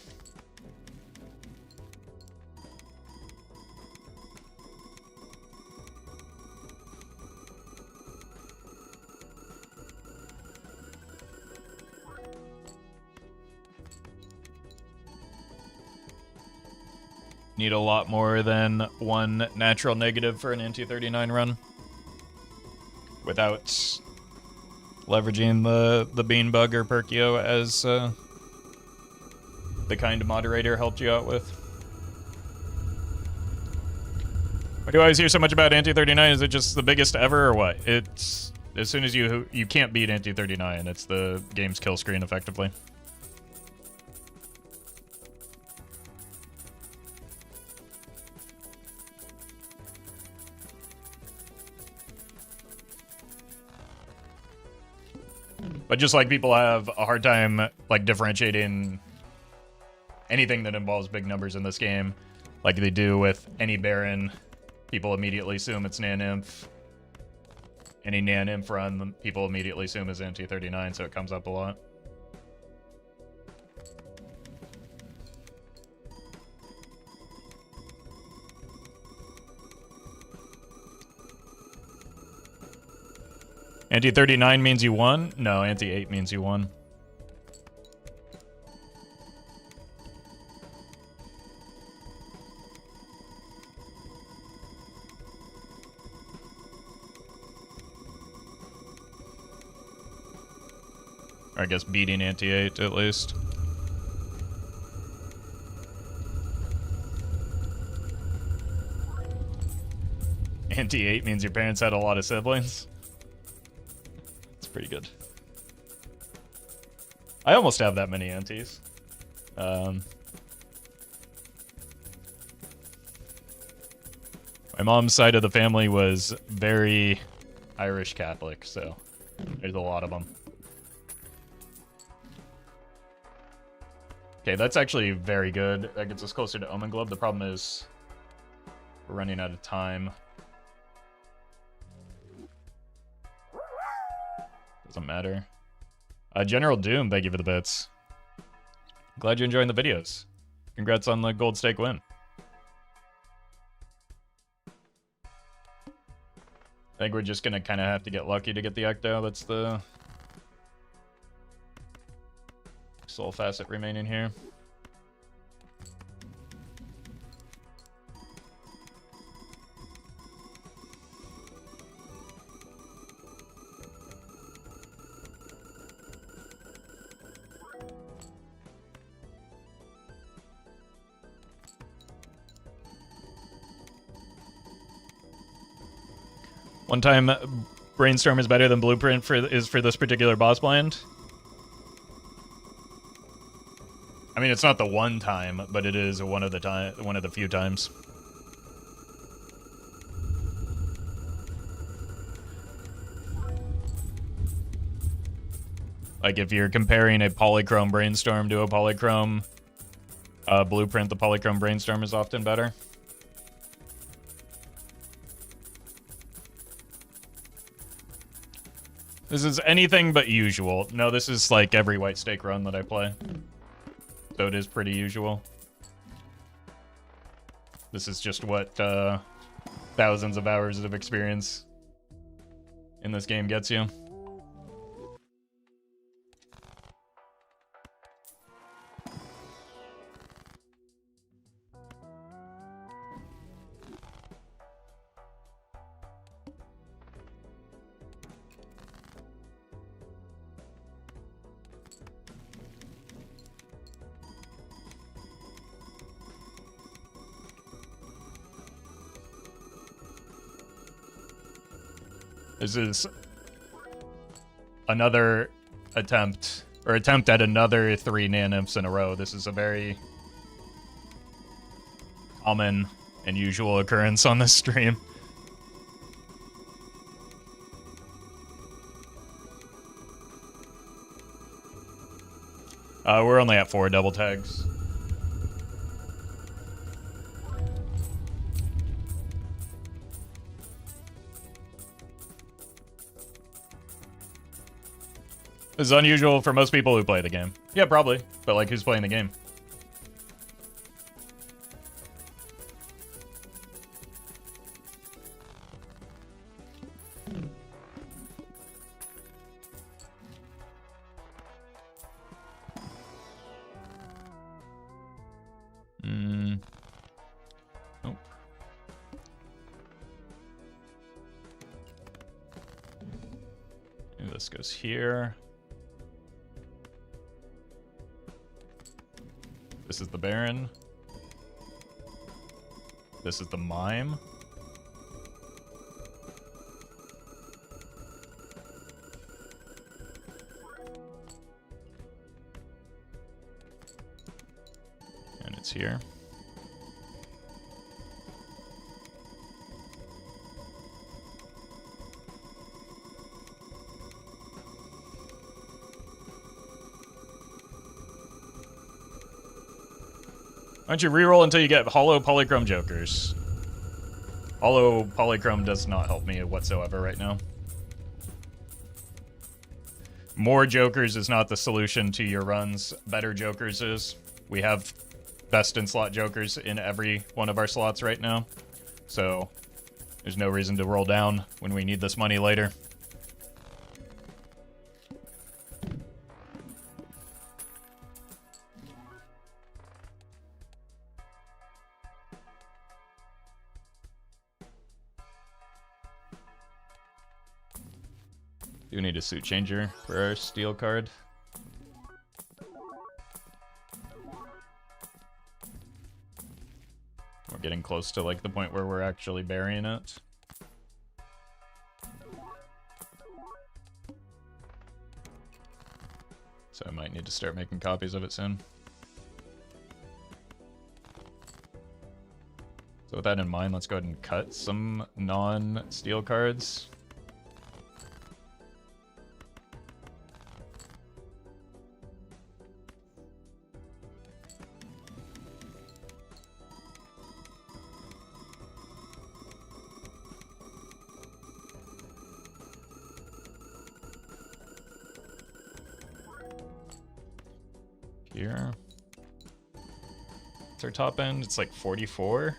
Need a lot more than 1 natural negative for an anti-39 run. Without leveraging the Beanbug or Perkio as the kind moderator helped you out with. Why do I always hear so much about anti-39? Is it just the biggest ever or what? It's as soon as you can't beat anti-39, it's the game's kill screen effectively. But just like people have a hard time like differentiating anything that involves big numbers in this game, like they do with any Baron, people immediately assume it's Nan-Inf. Any Nan-Inf run, people immediately assume is anti-39, so it comes up a lot. Anti-39 means you won? No, anti-8 means you won. Or I guess beating anti-8 at least. Anti-8 means your parents had a lot of siblings. Pretty good. I almost have that many aunties. My mom's side of the family was very Irish Catholic, so there's a lot of them. Okay, that's actually very good. That gets us closer to Omen Globe. The problem is we're running out of time. Doesn't matter. General Doom, thank you for the bits. Glad you're enjoying the videos. Congrats on the gold stake win. I think we're just gonna kind of have to get lucky to get the Ecto. That's the sole facet remaining here. One time, Brainstorm is better than Blueprint for this particular boss blind. I mean, it's not the one time, but it is one of the few times. Like if you're comparing a Polychrome Brainstorm to a Polychrome Blueprint, the Polychrome Brainstorm is often better. This is anything but usual. No, this is like every white stake run that I play. So it is pretty usual. This is just what thousands of hours of experience in this game gets you. This is another attempt at another 3 Nanimps in a row. This is a very common and usual occurrence on this stream. We're only at 4 double tags. This is unusual for most people who play the game. Yeah, probably. But, like, who's playing the game? Nope. Maybe this goes here. This is the Baron. This is the Mime. And it's here. Why don't you reroll until you get hollow Polychrome Jokers? Hollow Polychrome does not help me whatsoever right now. More Jokers is not the solution to your runs. Better Jokers is. We have best in slot Jokers in every one of our slots right now. So there's no reason to roll down when we need this money later. Do need a suit changer for our steel card. We're getting close to like the point where we're actually burying it. So I might need to start making copies of it soon. So with that in mind, let's go ahead and cut some non-steel cards. Here. What's our top end? It's like 44.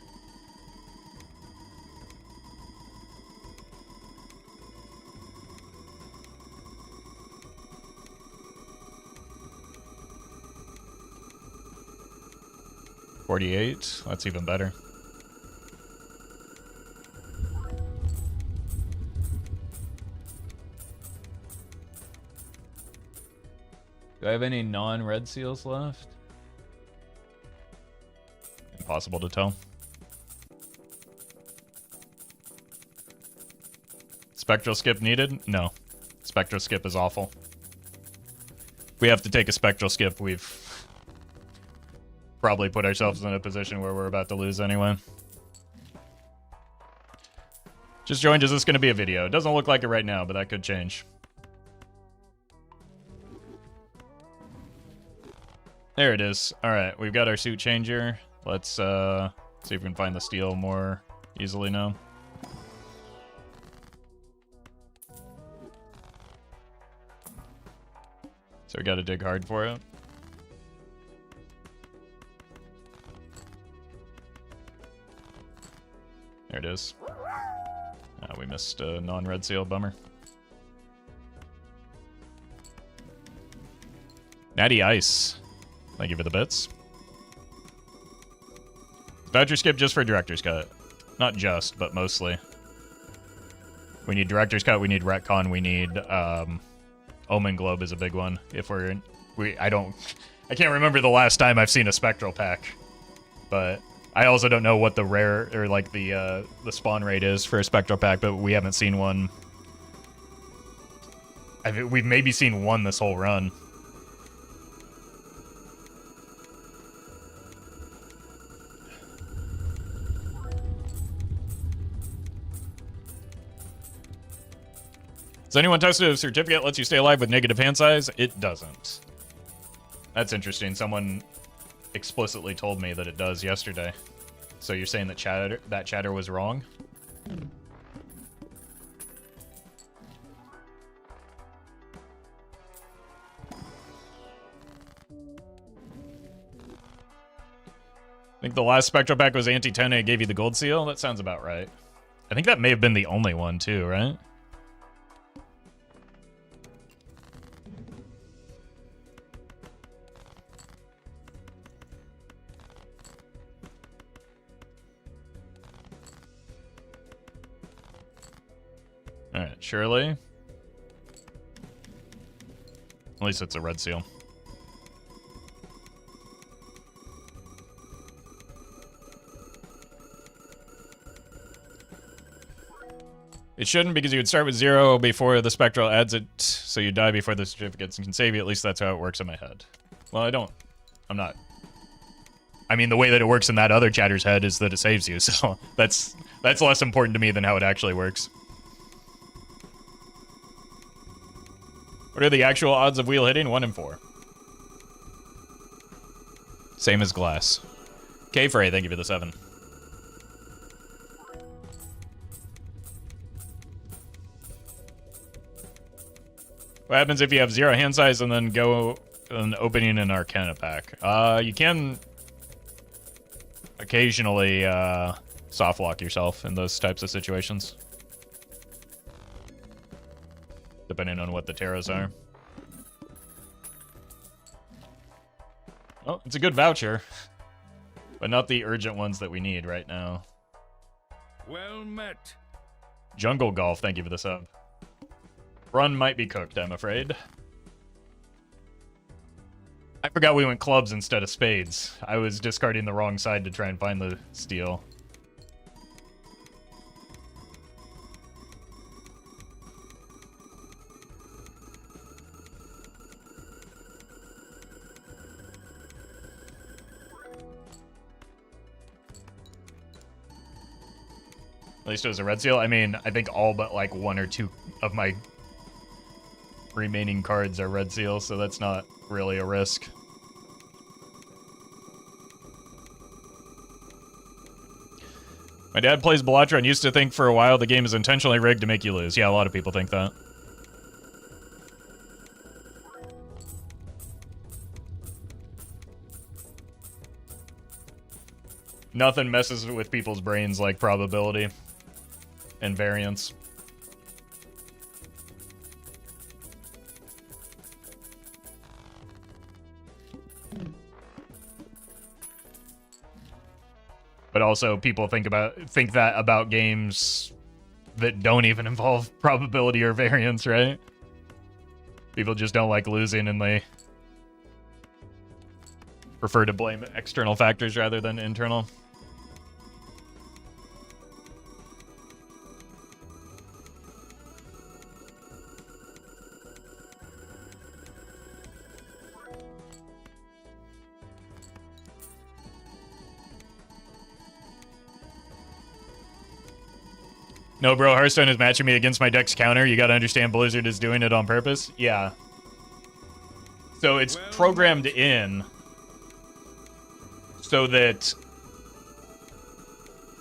$48. That's even better. Do I have any non-red seals left? Impossible to tell. Spectral skip needed? No. Spectral skip is awful. If we have to take a spectral skip, we've probably put ourselves in a position where we're about to lose anyway. Just joined. Is this going to be a video? It doesn't look like it right now, but that could change. There it is. Alright, we've got our suit changer. Let's see if we can find the steel more easily now. So we gotta dig hard for it. There it is. We missed a non-red seal, bummer. Natty Ice. Thank you for the bits. Voucher skip just for director's cut. Not just, but mostly. We need director's cut, we need retcon, we need Omen Globe is a big one. If we're in, I can't remember the last time I've seen a spectral pack. But I also don't know what the rare or like the spawn rate is for a spectral pack, but we haven't seen one. We've maybe seen one this whole run. Does anyone tested if a certificate lets you stay alive with negative hand size? It doesn't. That's interesting. Someone explicitly told me that it does yesterday. So you're saying that chatter was wrong? I think the last Spectral pack was anti-10 and it gave you the gold seal? That sounds about right. I think that may have been the only one too, right? Alright, surely. At least it's a red seal. It shouldn't, because you would start with 0 before the spectral adds it, so you die before the certificates can save you. At least that's how it works in my head. Well, I'm not. I mean, the way that it works in that other chatter's head is that it saves you, so that's less important to me than how it actually works. What are the actual odds of wheel hitting? 1 in 4. Same as glass. K-Fray, thank you for the 7. What happens if you have 0 hand size and then go an opening an Arcana pack? You can occasionally soft lock yourself in those types of situations, depending on what the tarots are. Well, it's a good voucher, but not the urgent ones that we need right now. Well met. Jungle Golf, thank you for the sub. Run might be cooked, I'm afraid. I forgot we went clubs instead of spades. I was discarding the wrong side to try and find the steel. At least it was a red seal. I mean, I think all but like 1 or 2 of my remaining cards are red seals, so that's not really a risk. My dad plays Bellatra and used to think for a while the game is intentionally rigged to make you lose. Yeah, a lot of people think that. Nothing messes with people's brains like probability and variance. But also people think that about games that don't even involve probability or variance, right? People just don't like losing and they prefer to blame external factors rather than internal. No, bro, Hearthstone is matching me against my deck's counter. You gotta understand Blizzard is doing it on purpose. Yeah. So it's programmed in so that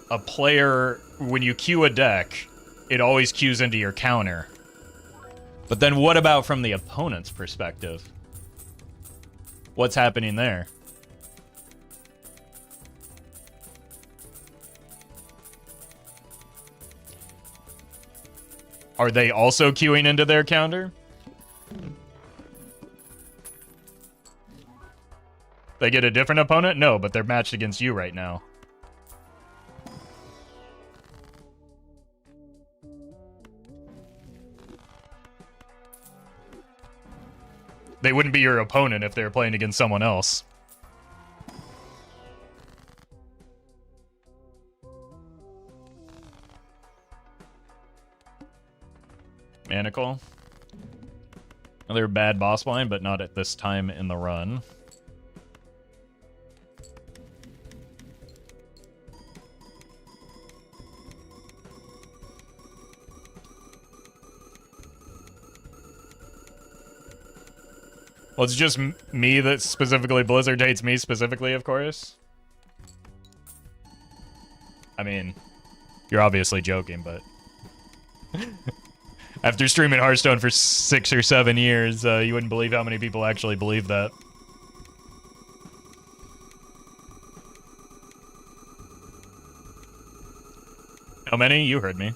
a player, when you queue a deck, it always queues into your counter. But then what about from the opponent's perspective? What's happening there? Are they also queuing into their counter? They get a different opponent? No, but they're matched against you right now. They wouldn't be your opponent if they were playing against someone else. Manacle. Another bad boss line, but not at this time in the run. Well, it's just me that specifically Blizzard hates me specifically, of course. I mean, you're obviously joking, but... After streaming Hearthstone for 6 or 7 years, you wouldn't believe how many people actually believe that. How many? You heard me.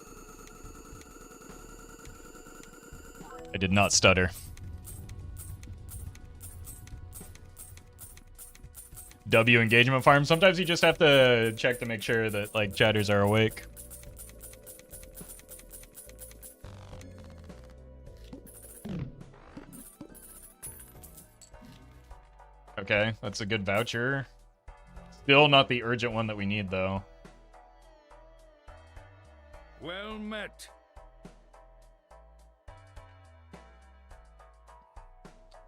I did not stutter. W engagement farm. Sometimes you just have to check to make sure that, like, chatters are awake. Okay, that's a good voucher. Still not the urgent one that we need, though. Well met.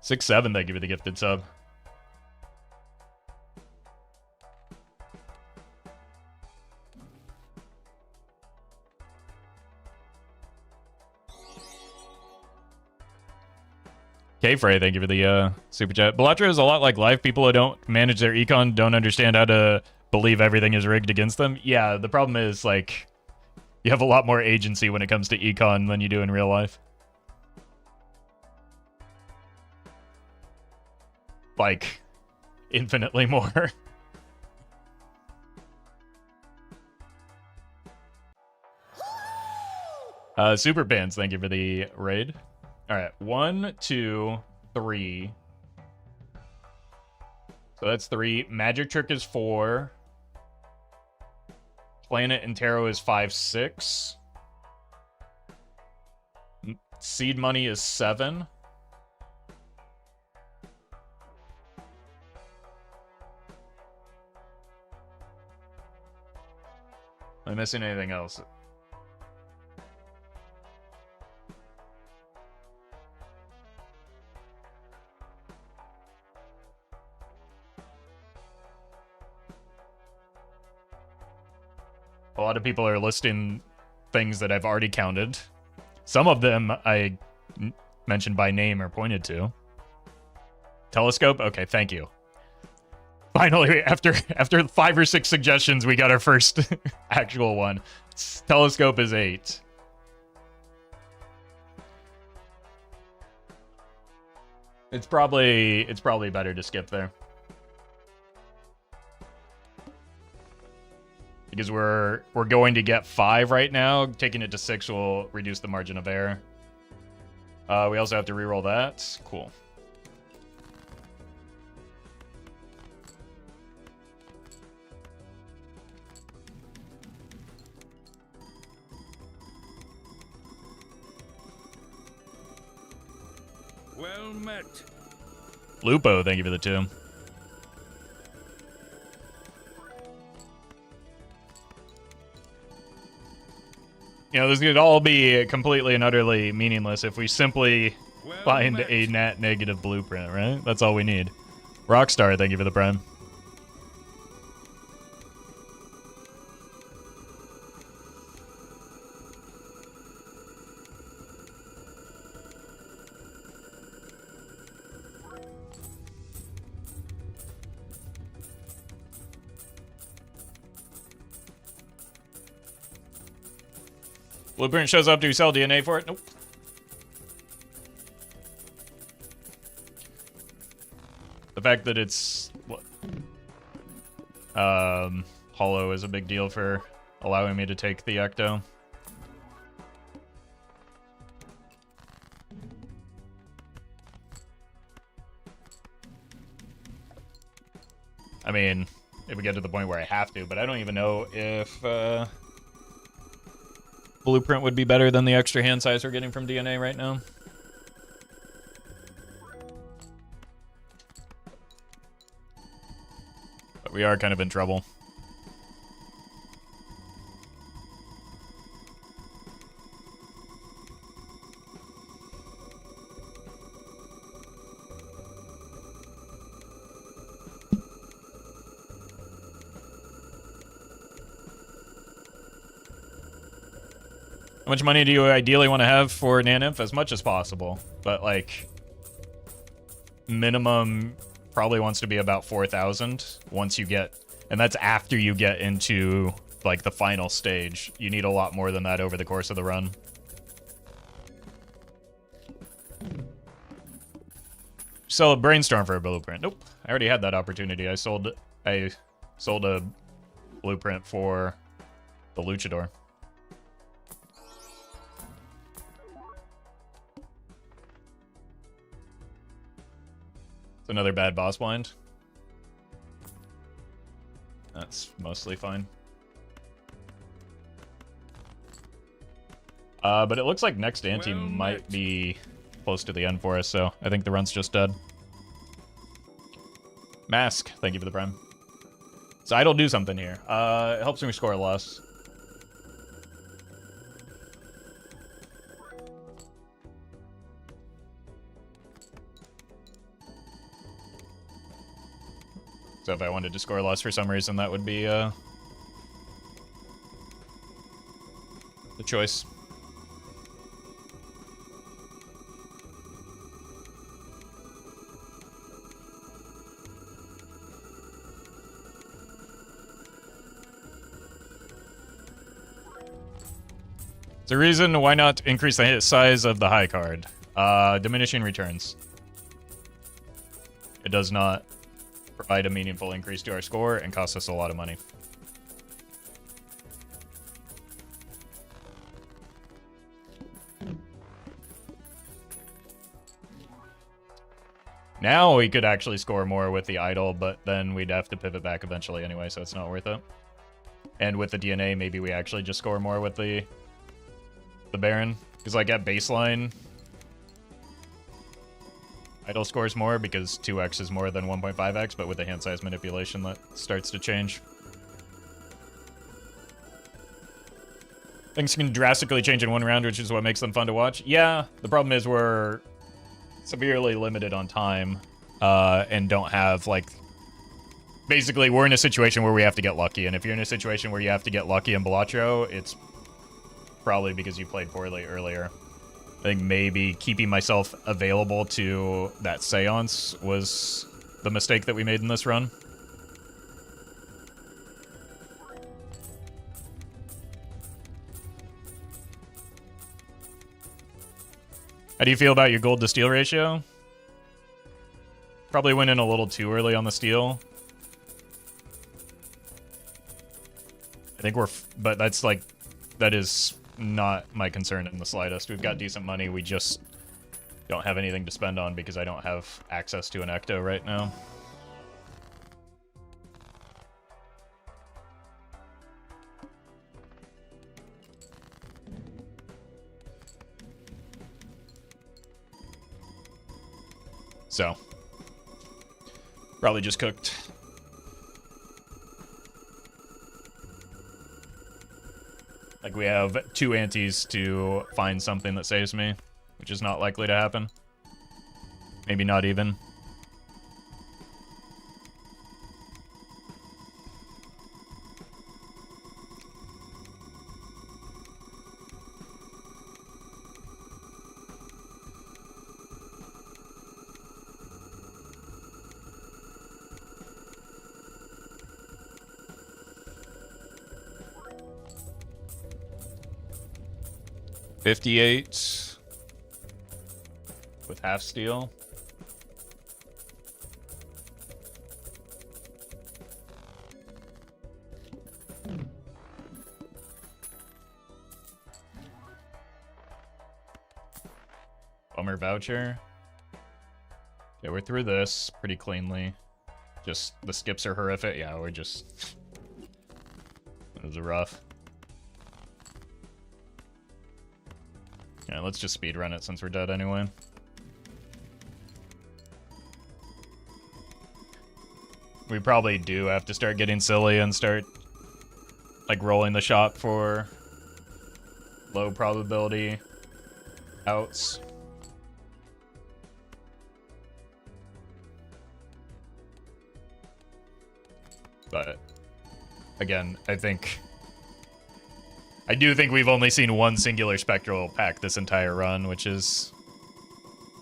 6-7, they give you the gifted sub. K-Frey, thank you for the super chat. Balatro is a lot like life. People who don't manage their econ don't understand how to believe everything is rigged against them. Yeah, the problem is, like, you have a lot more agency when it comes to econ than you do in real life. Like, infinitely more. Super Pants, thank you for the raid. All right, 1, 2, 3. So that's 3. Magic Trick is 4. Planet and Tarot is 5, 6. Seed Money is 7. Am I missing anything else? A lot of people are listing things that I've already counted. Some of them I mentioned by name or pointed to. Telescope? Okay, thank you. Finally, after 5 or 6 suggestions, we got our first actual one. Telescope is 8. It's probably better to skip there. because we're going to get 5 right now. Taking it to 6 will reduce the margin of error. We also have to reroll that. Cool. Well met. Lupo, thank you for the 2. You know, this could all be completely and utterly meaningless if we simply find a net negative blueprint, right? That's all we need. Rockstar, thank you for the prime. Blueprint shows up. Do you sell DNA for it? Nope. The fact that it's hollow is a big deal for allowing me to take the ecto. I mean, if we get to the point where I have to, but I don't even know if Blueprint would be better than the extra hand size we're getting from DNA right now. But we are kind of in trouble. How much money do you ideally want to have for Naninf? As much as possible. But, like, minimum probably wants to be about 4,000 once you get... And that's after you get into, like, the final stage. You need a lot more than that over the course of the run. Sell a brainstorm for a blueprint. Nope. I already had that opportunity. I sold a blueprint for the Luchador. Another bad boss blind. That's mostly fine. But it looks like next ante might be close to the end for us, so I think the run's just dead. Mask, thank you for the prime. So Idle do something here. It helps me score less. So if I wanted to score less for some reason, that would be the choice. The reason why not increase the hit size of the high card? Diminishing returns. It does not provide a meaningful increase to our score and costs us a lot of money. Now we could actually score more with the idol, but then we'd have to pivot back eventually anyway, so it's not worth it. And with the DNA, maybe we actually just score more with the Baron. Because like at baseline, idol scores more because 2x is more than 1.5x, but with the hand size manipulation, that starts to change. Things can drastically change in one round, which is what makes them fun to watch. Yeah, the problem is we're severely limited on time and don't have, like... Basically, we're in a situation where we have to get lucky, and if you're in a situation where you have to get lucky in Balatro, it's probably because you played poorly earlier. I think maybe keeping myself available to that seance was the mistake that we made in this run. How do you feel about your gold to steel ratio? Probably went in a little too early on the steel. I think but that's like, that is not my concern in the slightest. We've got decent money, we just don't have anything to spend on because I don't have access to an Ecto right now. So, probably just cooked. Like, we have 2 antes to find something that saves me, which is not likely to happen. Maybe not even. $58 with half steel. Bummer voucher. Okay, we're through this pretty cleanly. Just, the skips are horrific. Yeah, we're just... It was rough. Yeah, let's just speedrun it since we're dead anyway. We probably do have to start getting silly and start, like, rolling the shot for low probability outs. But, again, I do think we've only seen one singular spectral pack this entire run, which is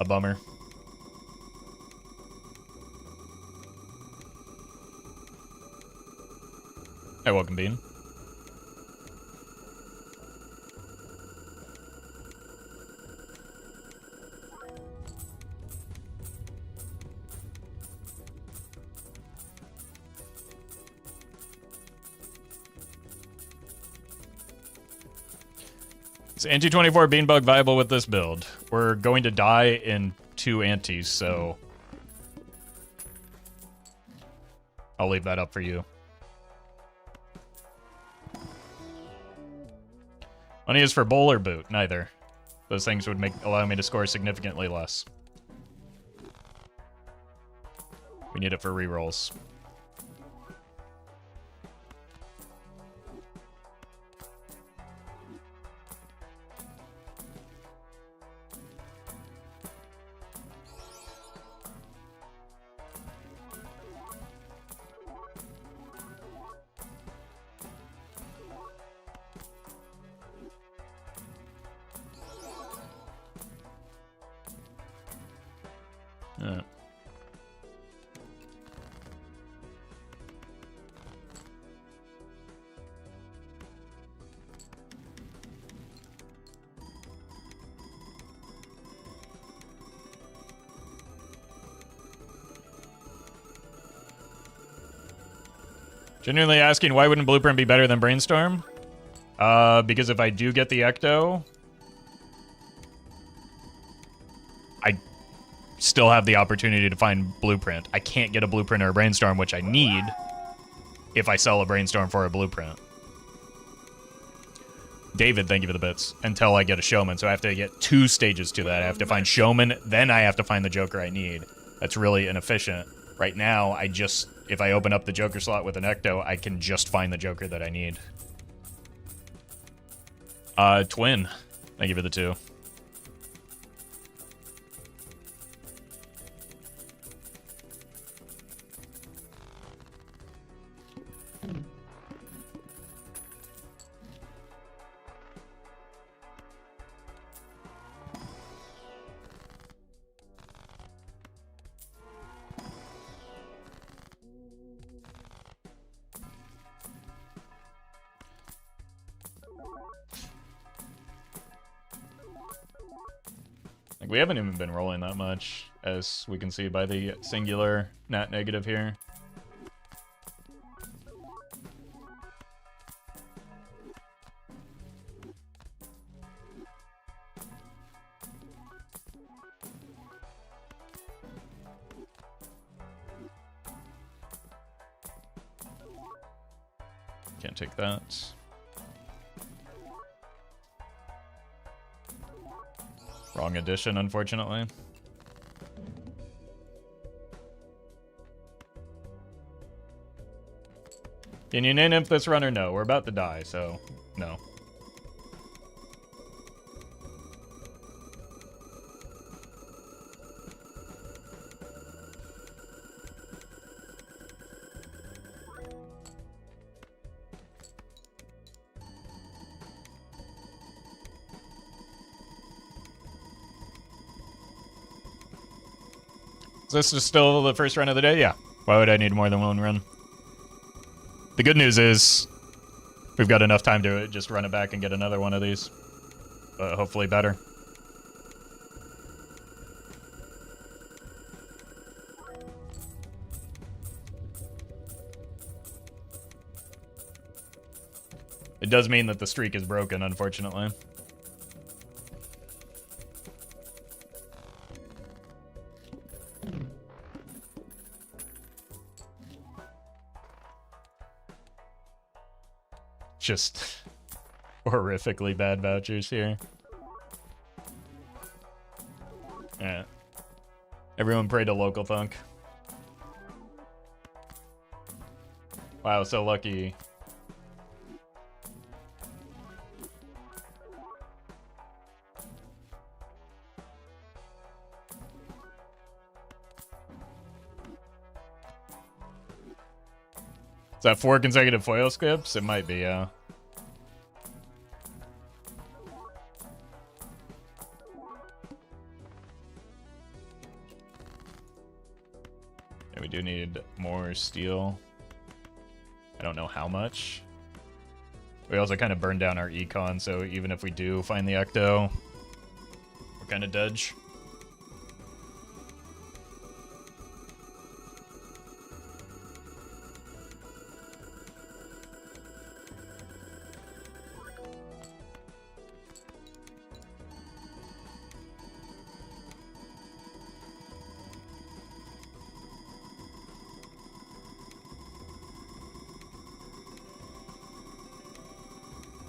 a bummer. Hey, welcome, Bean. Is Anti-24 Beanbug viable with this build? We're going to die in 2 antis, so I'll leave that up for you. Money is for bowl or boot? Neither. Those things would allow me to score significantly less. We need it for rerolls. Yeah. Genuinely asking, why wouldn't Blueprint be better than Brainstorm? Because if I do get the Ecto, I still have the opportunity to find Blueprint. I can't get a Blueprint or a Brainstorm, which I need if I sell a Brainstorm for a Blueprint. David, thank you for the bits. Until I get a Showman, so I have to get 2 stages to that. I have to find Showman, then I have to find the Joker I need. That's really inefficient. Right now, if I open up the Joker slot with an Ecto, I can just find the Joker that I need. Twin, thank you for the 2. Like, we haven't even been rolling that much, as we can see by the singular nat negative here. Can't take that. Wrong addition, unfortunately. Can you name this runner? No, we're about to die, so no. Is this just still the first run of the day? Yeah. Why would I need more than one run? The good news is we've got enough time to just run it back and get another one of these. But hopefully better. It does mean that the streak is broken, unfortunately. Just horrifically bad vouchers here. Yeah. Everyone pray to local thunk. Wow, so lucky. Is that 4 consecutive foil skips? It might be, yeah. And we do need more steel. I don't know how much. We also kind of burned down our econ, so even if we do find the ecto, we're kind of dudge.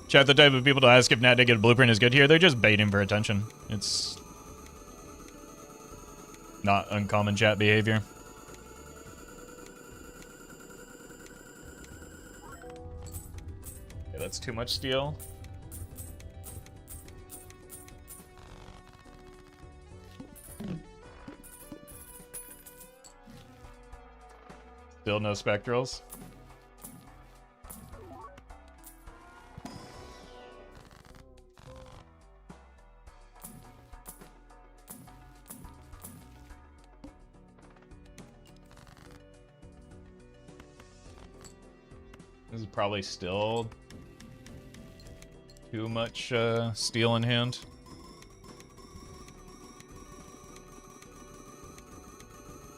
Chat, the type of people to ask if Nat Naked Blueprint is good here, they're just baiting for attention. It's not uncommon chat behavior. Okay, that's too much steel. Still no spectrals. This is probably still too much steel in hand.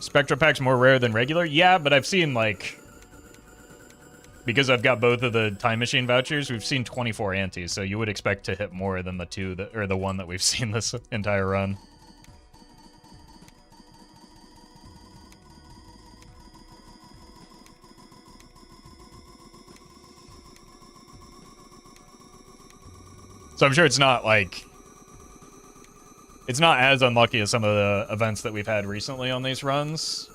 Spectra Pack's more rare than regular? Yeah, but I've seen, like... Because I've got both of the Time Machine vouchers, we've seen 24 antis, so you would expect to hit more than the two that, or the one that we've seen this entire run. So I'm sure it's not, like... It's not as unlucky as some of the events that we've had recently on these runs.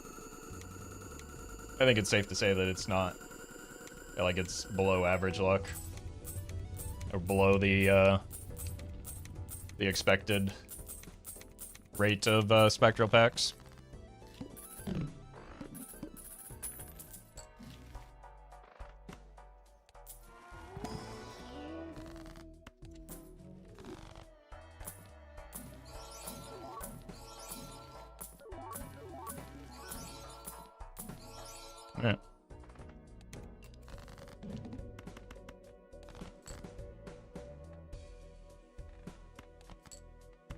I think it's safe to say that it's not... like, it's below average luck. Or below the expected rate of spectral packs. Yeah.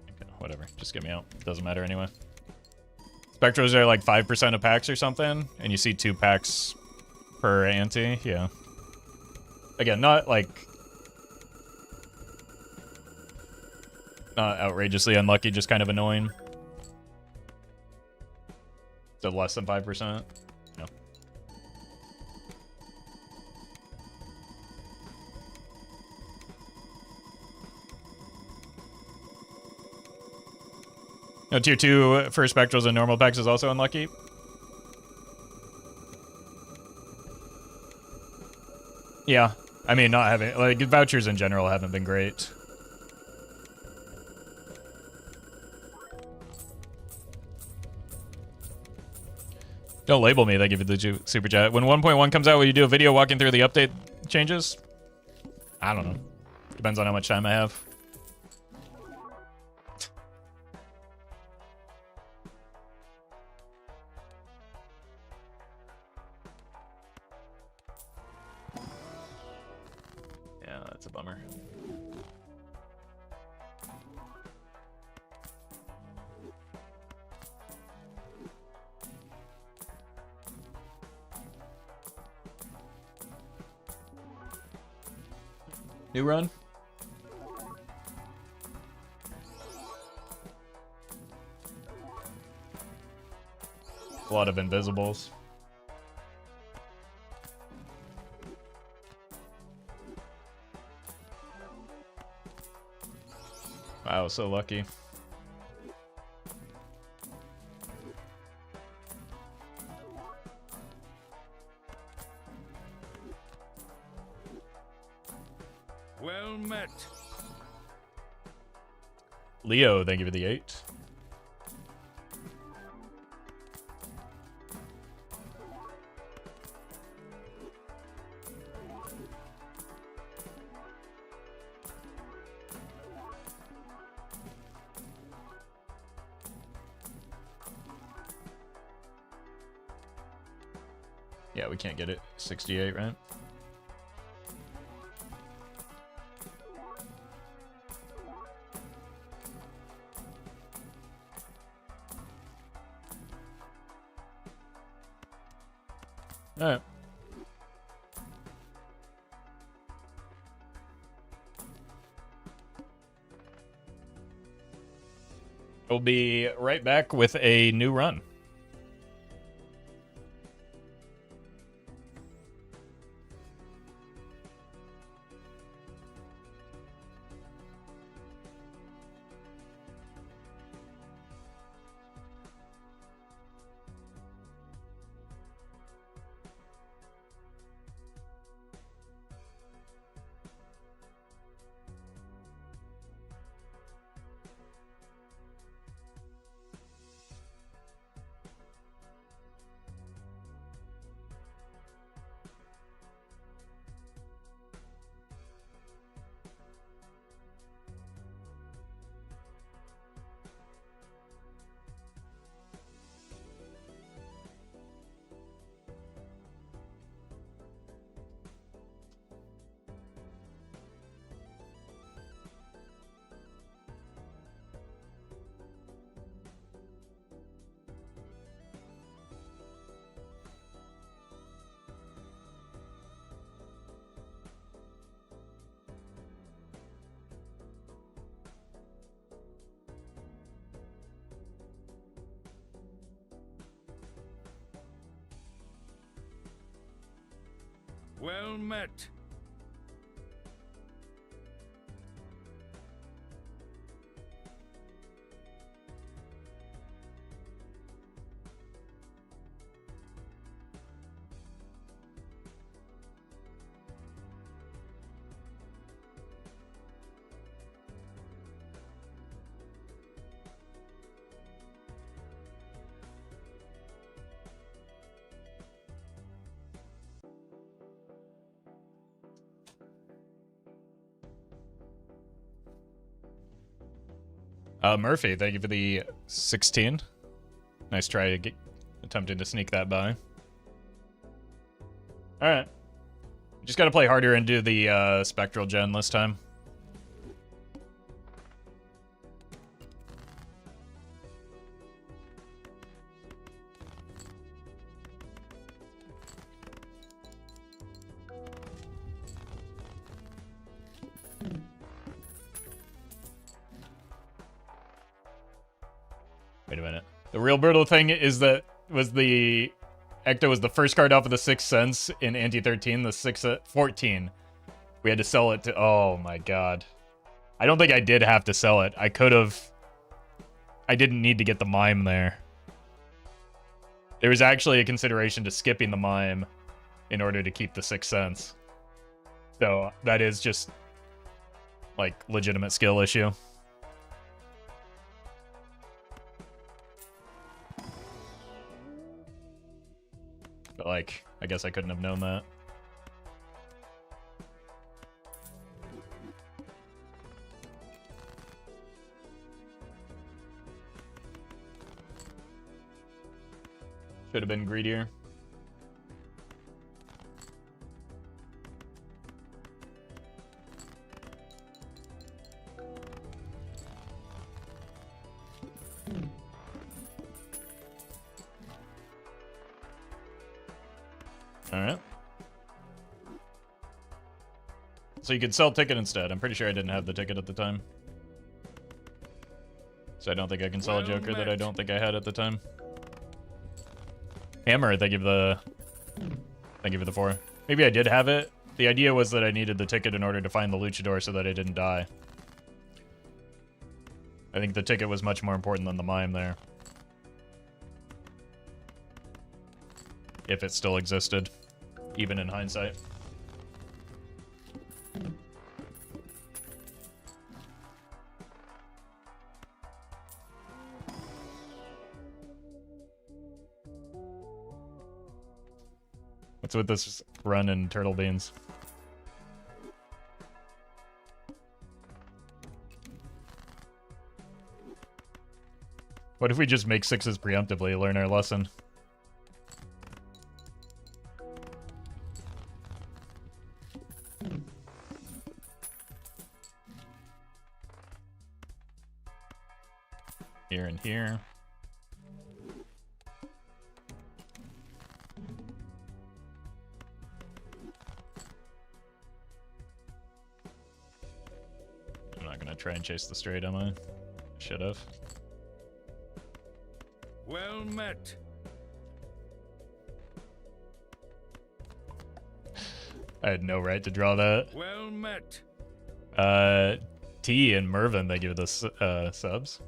Okay, whatever. Just get me out. Doesn't matter anyway. Spectros are like 5% of packs or something, and you see 2 packs per ante. Yeah. Again, not like... not outrageously unlucky, just kind of annoying. So less than 5%? No. No, tier 2 for spectrals and normal packs is also unlucky. Yeah, I mean, not having, like, vouchers in general haven't been great. Don't label me, they give you the super chat. When 1.1 comes out, will you do a video walking through the update changes? I don't know. Depends on how much time I have. Yeah, that's a bummer. New run? A lot of invisibles. Wow, so lucky. Well met. Leo, thank you for the 8. Yeah, we can't get it. 68, right? Alright. We'll be right back with a new run. Well met. Murphy, thank you for the 16. Nice try attempting to sneak that by. Alright. Just gotta play harder and do the spectral gen this time. Wait a minute. The real brutal thing is that the Ecto was the first card off of the 6th Sense in Anti 13, the 14. We had to sell it to, oh my god. I don't think I did have to sell it. I could have I didn't need to get the mime there. There was actually a consideration to skipping the mime in order to keep the Sixth Sense. So that is just, like, legitimate skill issue. But, like, I guess I couldn't have known that. Should have been greedier. Alright. So you could sell ticket instead. I'm pretty sure I didn't have the ticket at the time. So I don't think I can sell a Joker that I don't think I had at the time. Hammer, thank you for the 4. Maybe I did have it. The idea was that I needed the ticket in order to find the luchador so that I didn't die. I think the ticket was much more important than the mime there. If it still existed, even in hindsight. What's with this run in Turtle Beans? What if we just make 6s preemptively, learn our lesson? Here and here. I'm not gonna try and chase the straight, am I? Should have. Well met. I had no right to draw that. Well met. T and Mervin, they give us subs.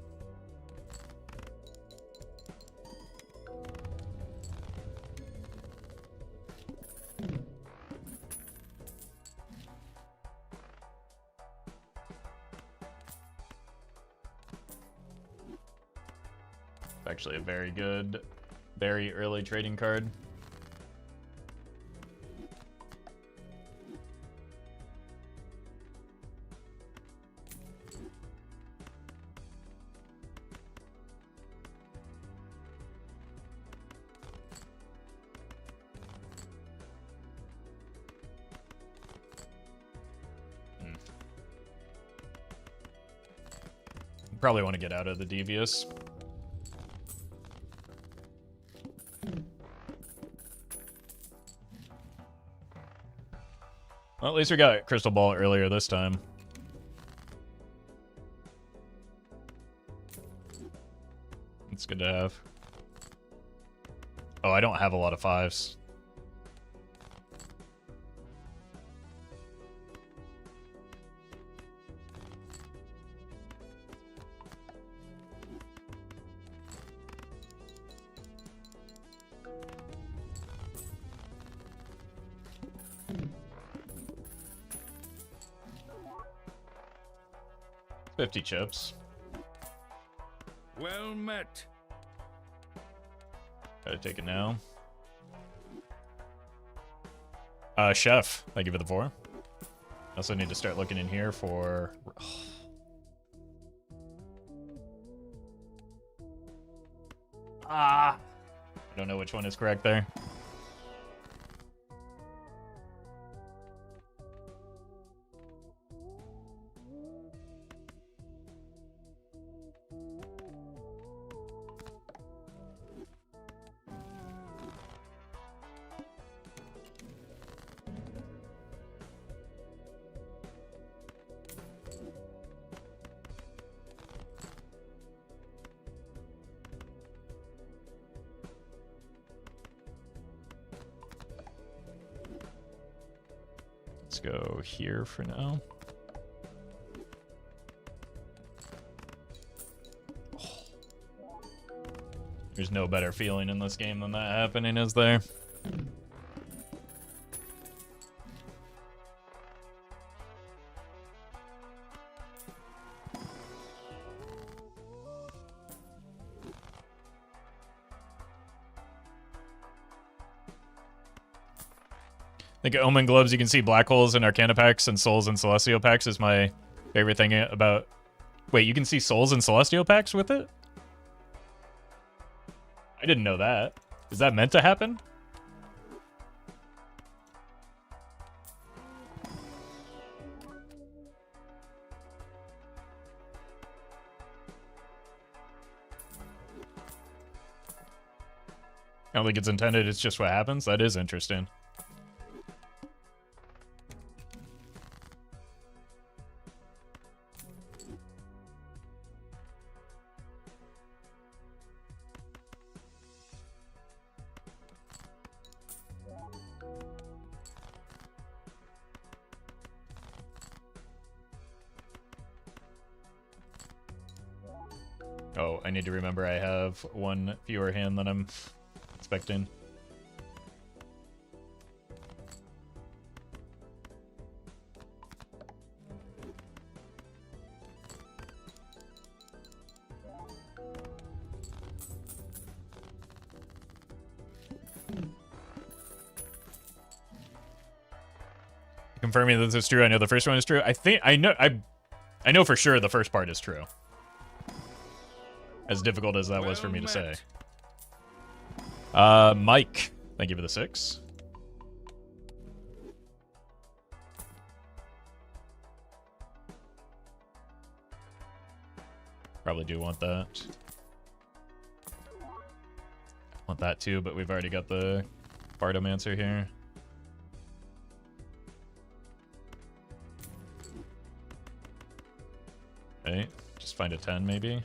Actually a very good, very early trading card. Probably want to get out of the devious. Well, at least we got Crystal Ball earlier this time. It's good to have. Oh, I don't have a lot of 5s. $50 chips. Well met. Gotta take it now. Chef, thank you for the 4. I also need to start looking in here for... I don't know which one is correct there. Let's go here for now. There's no better feeling in this game than that happening, is there? I think Omen Globes, you can see black holes in Arcana packs and souls and Celestial packs is my favorite thing about... Wait, you can see souls and Celestial packs with it? I didn't know that. Is that meant to happen? I don't think it's intended, it's just what happens. That is interesting. Oh, I need to remember I have one fewer hand than I'm expecting. Confirming that this is true. I know the first one is true. I know for sure the first part is true. As difficult as that was for me to say. Mike, thank you for the 6. Probably do want that. Want that too, but we've already got the Bardomancer here. Okay, just find a 10 maybe.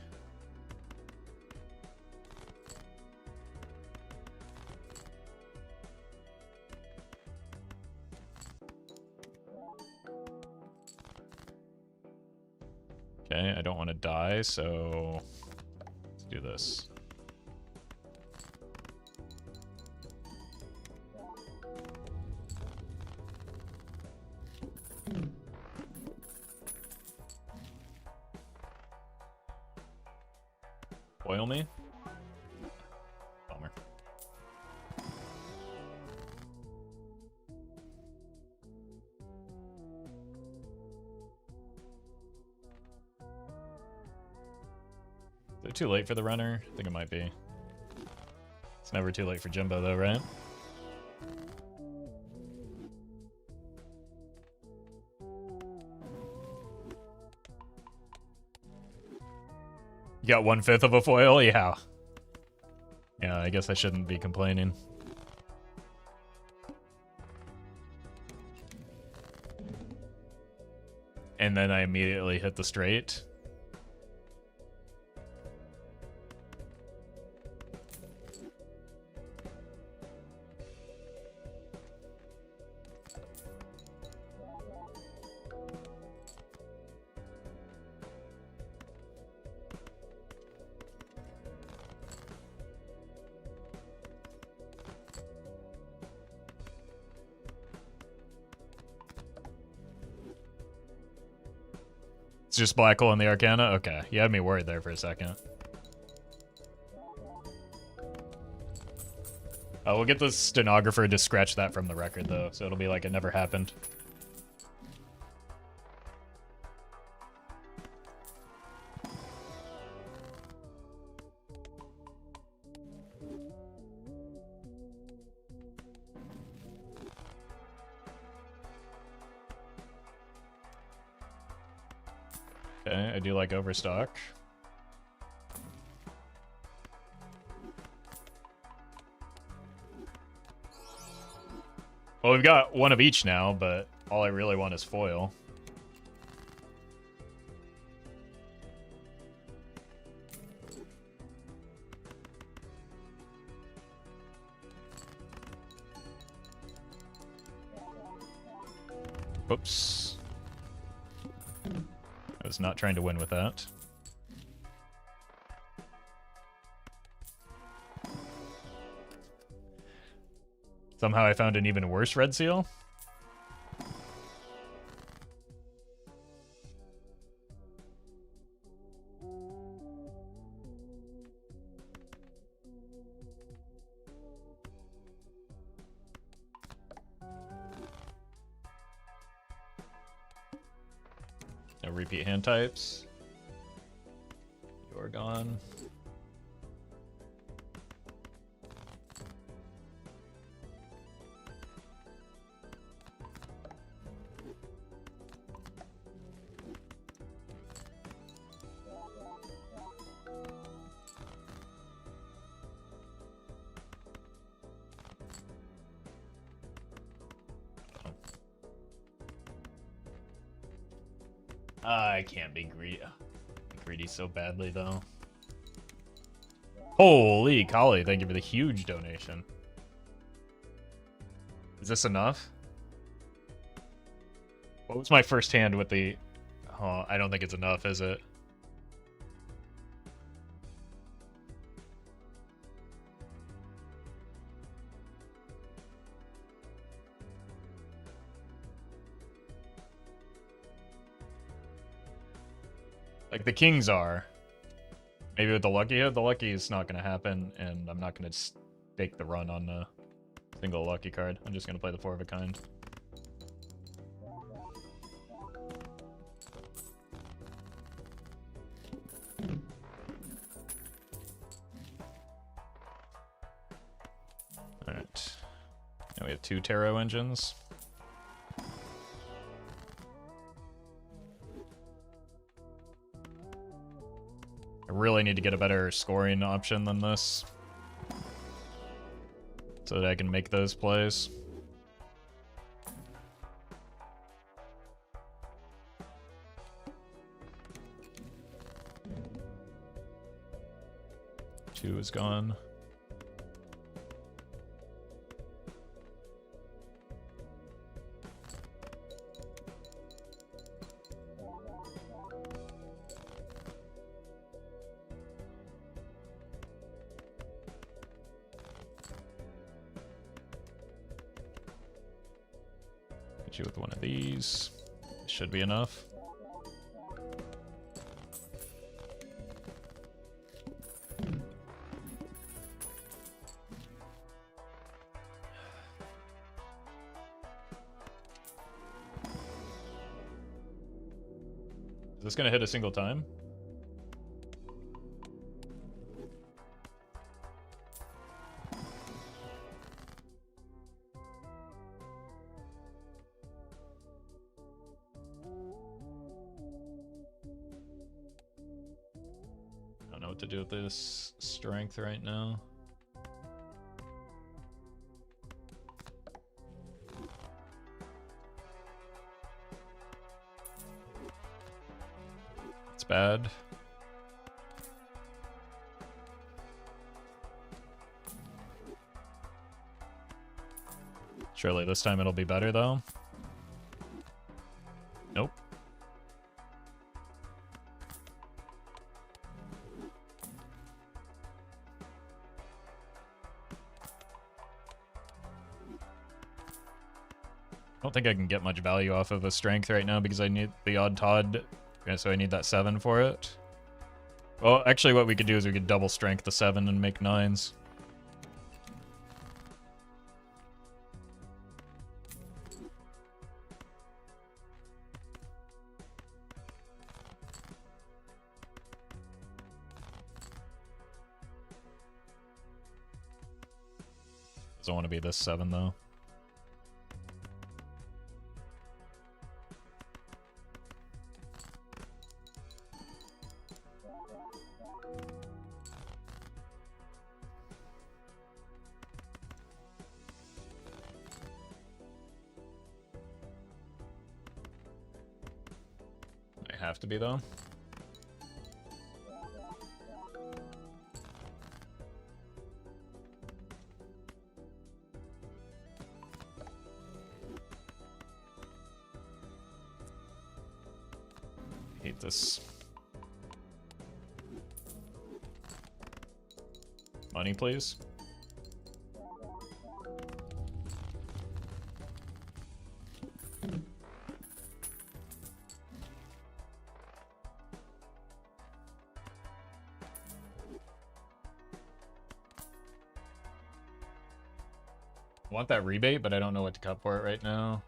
Okay, I don't want to die, so let's do this. Foil me? Bummer. Is it too late for the runner? I think it might be. It's never too late for Jimbo though, right? You got 1/5 of a foil? Yeah. Yeah, I guess I shouldn't be complaining. And then I immediately hit the straight. It's just black hole in the Arcana? Okay. You had me worried there for a second. We'll get the stenographer to scratch that from the record, though, so it'll be like it never happened. Okay, I do like Overstock. Well, we've got one of each now, but all I really want is foil. Whoops. I was not trying to win with that. Somehow I found an even worse red seal. No repeat hand types. You're gone. I can't be greedy so badly though. Holy collie, thank you for the huge donation. Is this enough? What was my first hand with the... Oh, I don't think it's enough, is it? Like the kings are. Maybe with the lucky hit, the lucky is not going to happen, and I'm not going to stake the run on a single lucky card. I'm just going to play the 4 of a kind. Alright. Now we have 2 tarot engines. I really need to get a better scoring option than this so that I can make those plays. Two is gone. Hit you with one of these. Should be enough. Is this gonna hit a single time? I don't know what to do with this strength right now. It's bad. Surely this time it'll be better though. Nope. I don't think I can get much value off of a strength right now because I need the odd Todd. Okay, so I need that 7 for it. Well, actually what we could do is we could double strength the 7 and make 9s. Doesn't want to be this 7 though. Might have to be though. Hate this. Money, please. want that rebate, but I don't know what to cut for it right now.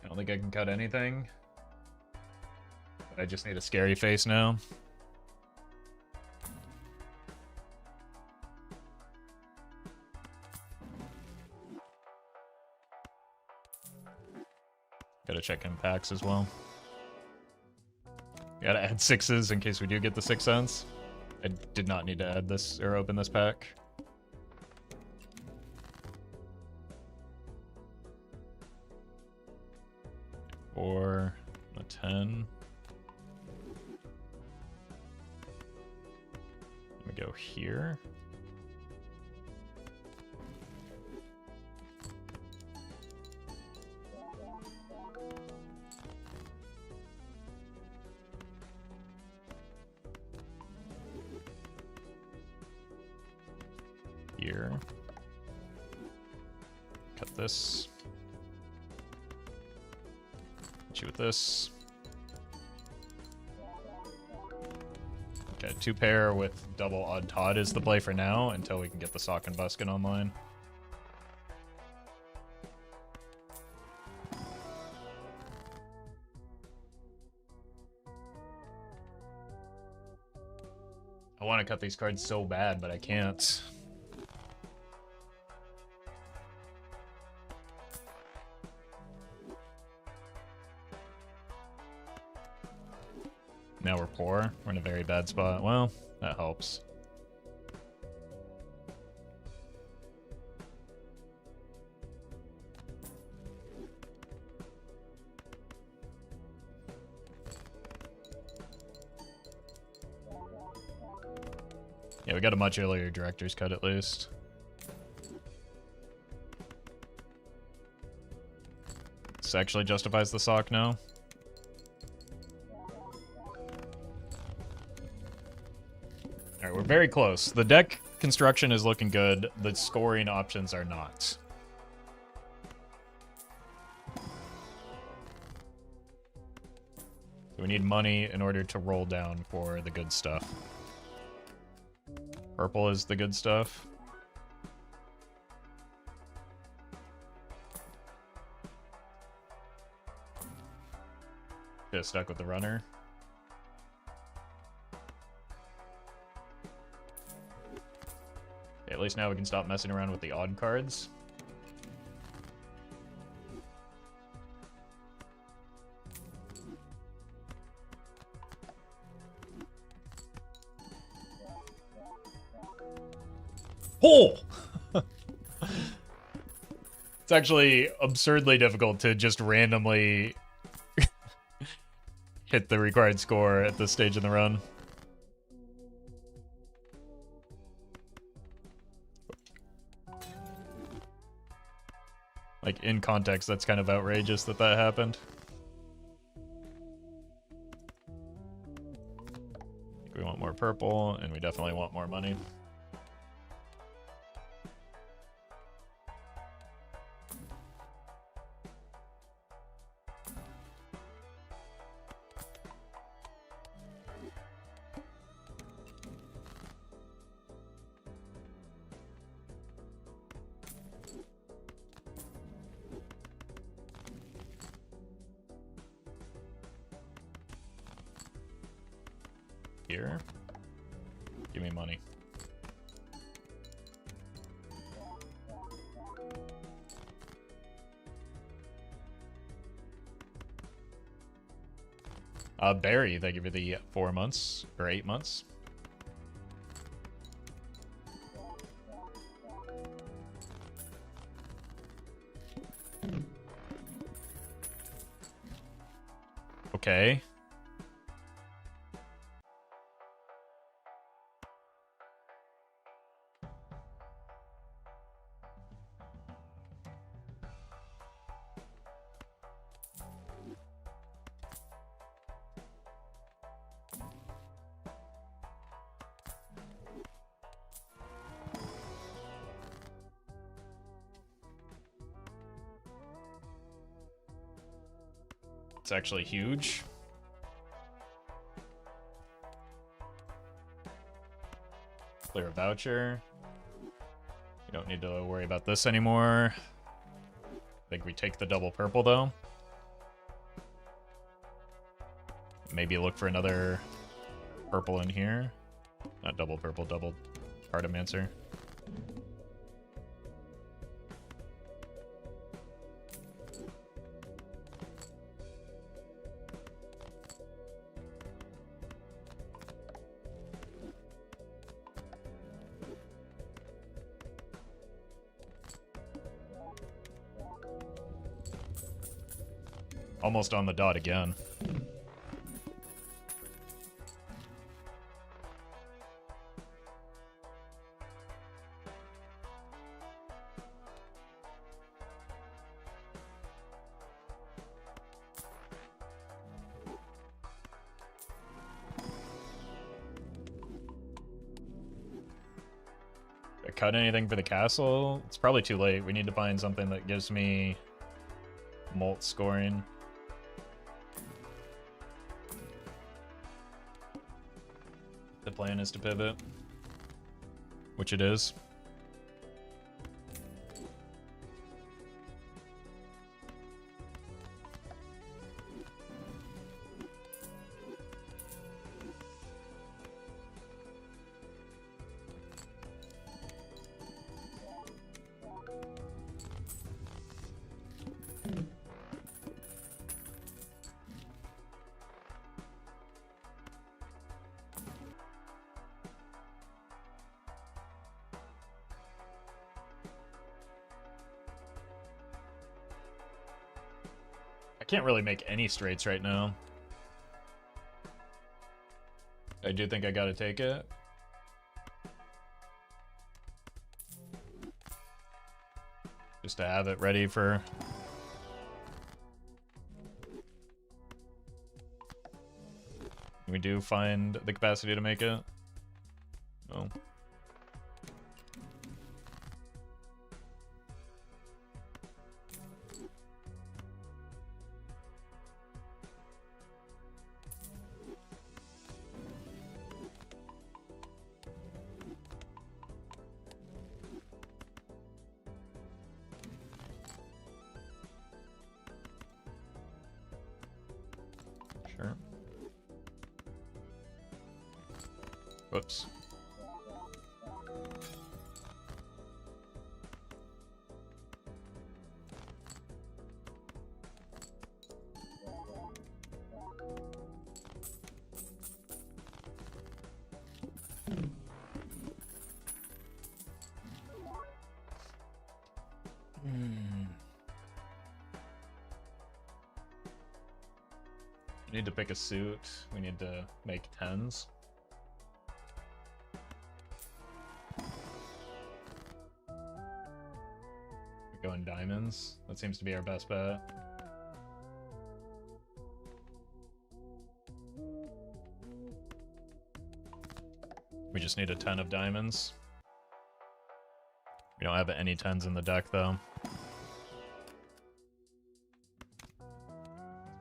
I don't think I can cut anything. But I just need a scary face now. Gotta check impacts as well. Gotta add 6s in case we do get the 6 cents. I did not need to add this or open this pack. Or a 10. Let me go here. Here. Cut this. Hit you with this. Okay, 2 pair with double odd Todd is the play for now until we can get the Sock and Buskin online. I want to cut these cards so bad, but I can't. Now we're poor. We're in a very bad spot. Well, that helps. Yeah, we got a much earlier director's cut at least. This actually justifies the sock now. Alright, we're very close. The deck construction is looking good. The scoring options are not. We need money in order to roll down for the good stuff. Purple is the good stuff. Just stuck with the runner. Okay, at least now we can stop messing around with the odd cards. Oh! It's actually absurdly difficult to just randomly hit the required score at this stage in the run. Like, in context, that's kind of outrageous that that happened. We want more purple, and we definitely want more money. Here. Give me money. Barry, thank you for the 4 months, or 8 months. Okay. It's actually huge. Clear a voucher. We don't need to worry about this anymore. I think we take the double purple though. Maybe look for another purple in here. Not double purple, double Cartomancer. Almost on the dot again. Cut anything for the castle? It's probably too late. We need to find something that gives me molt scoring. The plan is to pivot, which it is. I can't really make any straights right now. I do think I gotta take it. Just to have it ready for... We do find the capacity to make it. Oh. Sure. Whoops. We need to pick a suit. We need to make 10s. We go in diamonds. That seems to be our best bet. We just need a 10 of diamonds. We don't have any 10s in the deck though.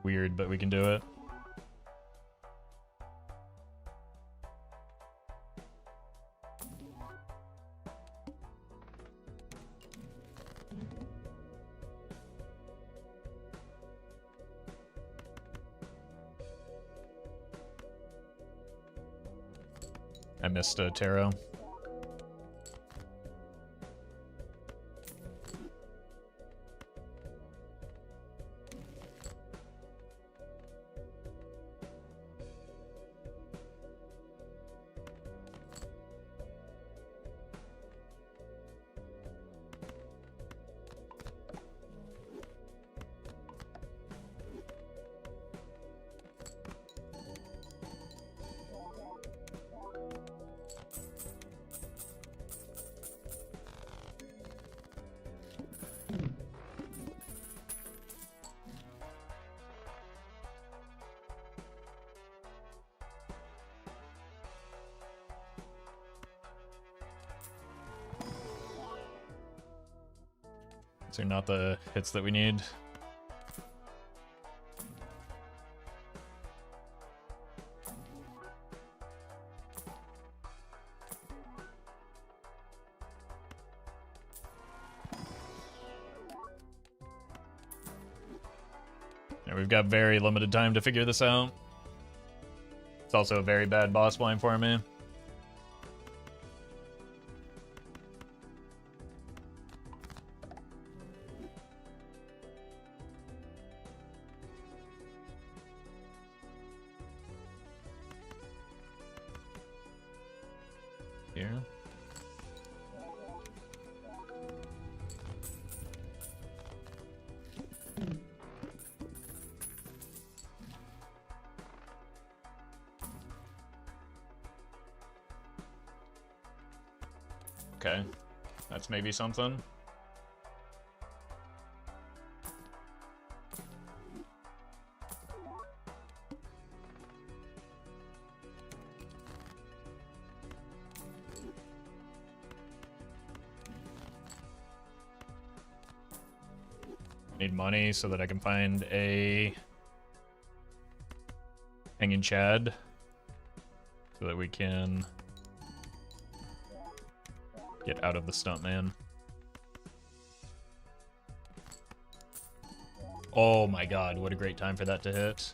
Weird, but we can do it. I missed a tarot. These are not the hits that we need. Yeah, we've got very limited time to figure this out. It's also a very bad boss blind for me. Here. Okay, that's maybe something. Need money so that I can find a hanging Chad so that we can get out of the stuntman. Oh my god, what a great time for that to hit.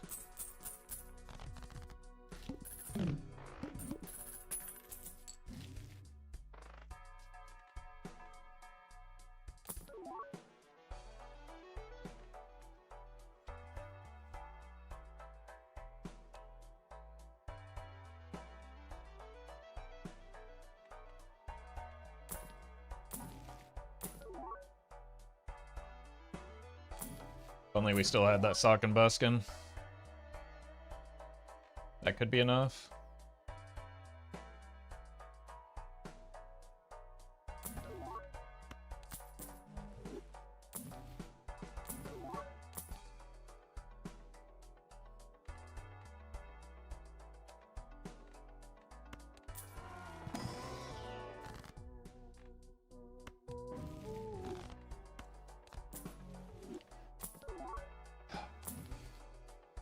If only we still had that sock and buskin. That could be enough.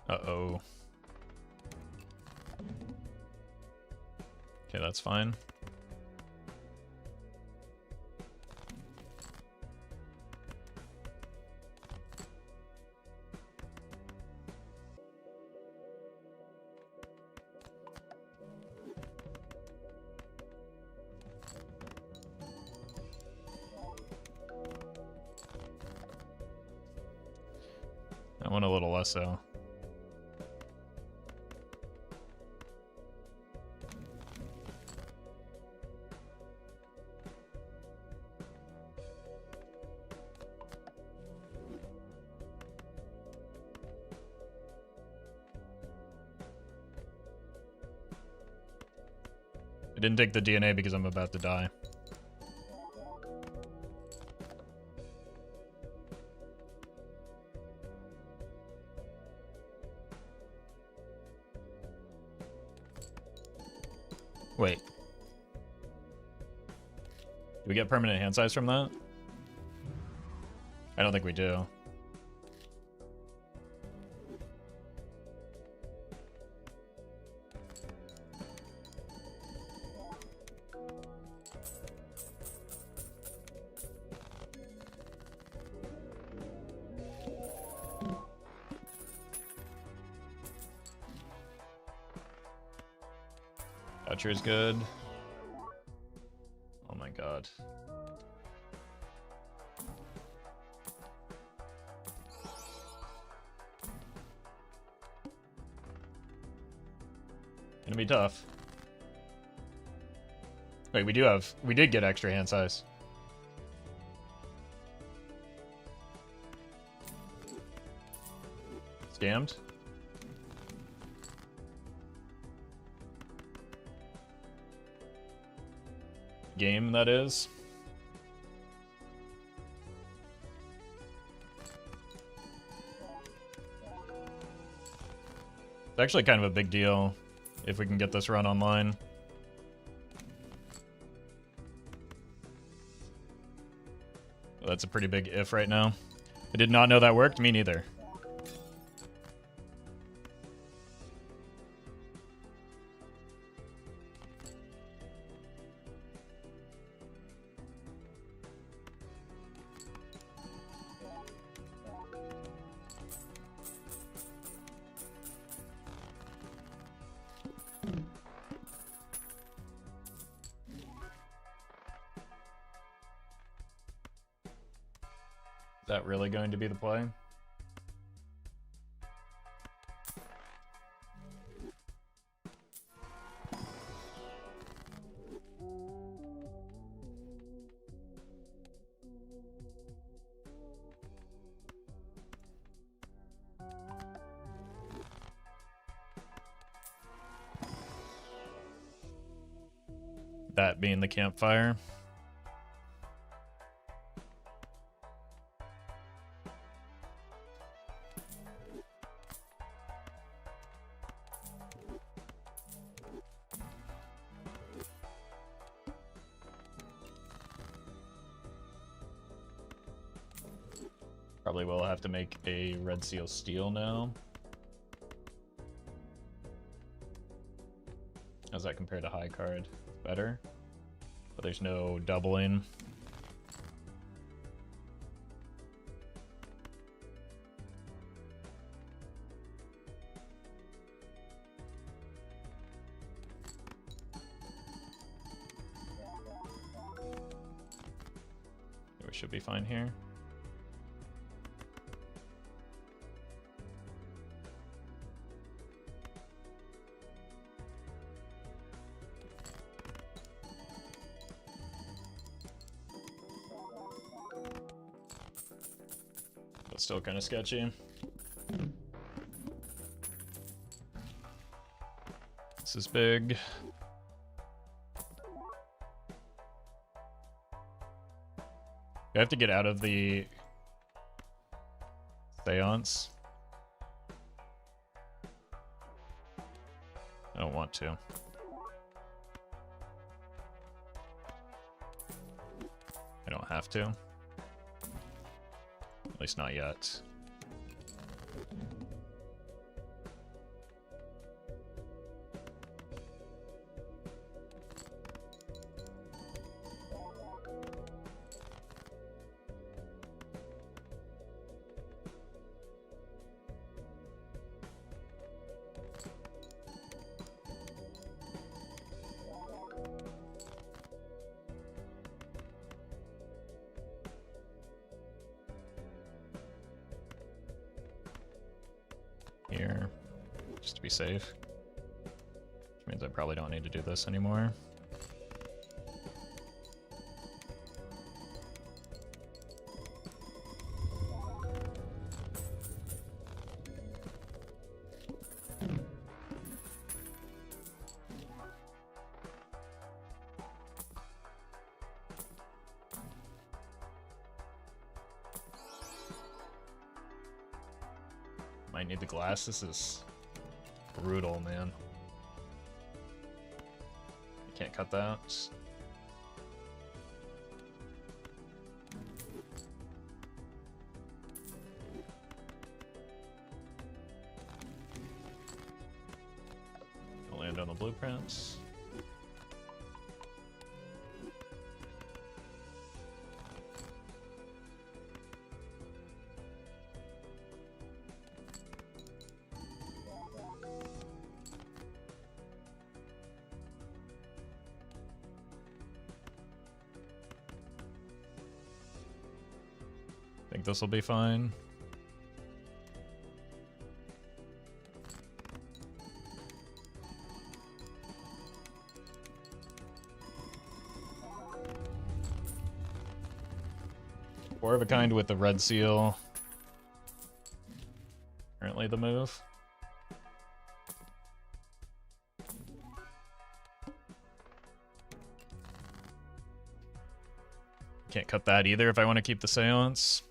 Uh-oh. Okay, that's fine. I want a little less so. I didn't take the DNA because I'm about to die. Wait. Do we get permanent hand size from that? I don't think we do. Toucher is good. Oh my god. Gonna be tough. Wait, we did get extra hand size. Scammed? Game, that is. It's actually kind of a big deal if we can get this run online. That's a pretty big if right now. I did not know that worked. Me neither. that really going to be the play? That being the campfire. Probably will have to make a red seal steel now. How's that compare to high card? Better, but there's no doubling. We should be fine here. But still kind of sketchy. This is big. I have to get out of the seance. I don't want to. I don't have to. At least not yet. Here, just to be safe. Which means I probably don't need to do this anymore. Might need the glass. This is brutal, man. I can't cut that. I'll land on the blueprints. Think this will be fine. Four of a kind with the red seal. Currently the move. Can't cut that either if I want to keep the seance.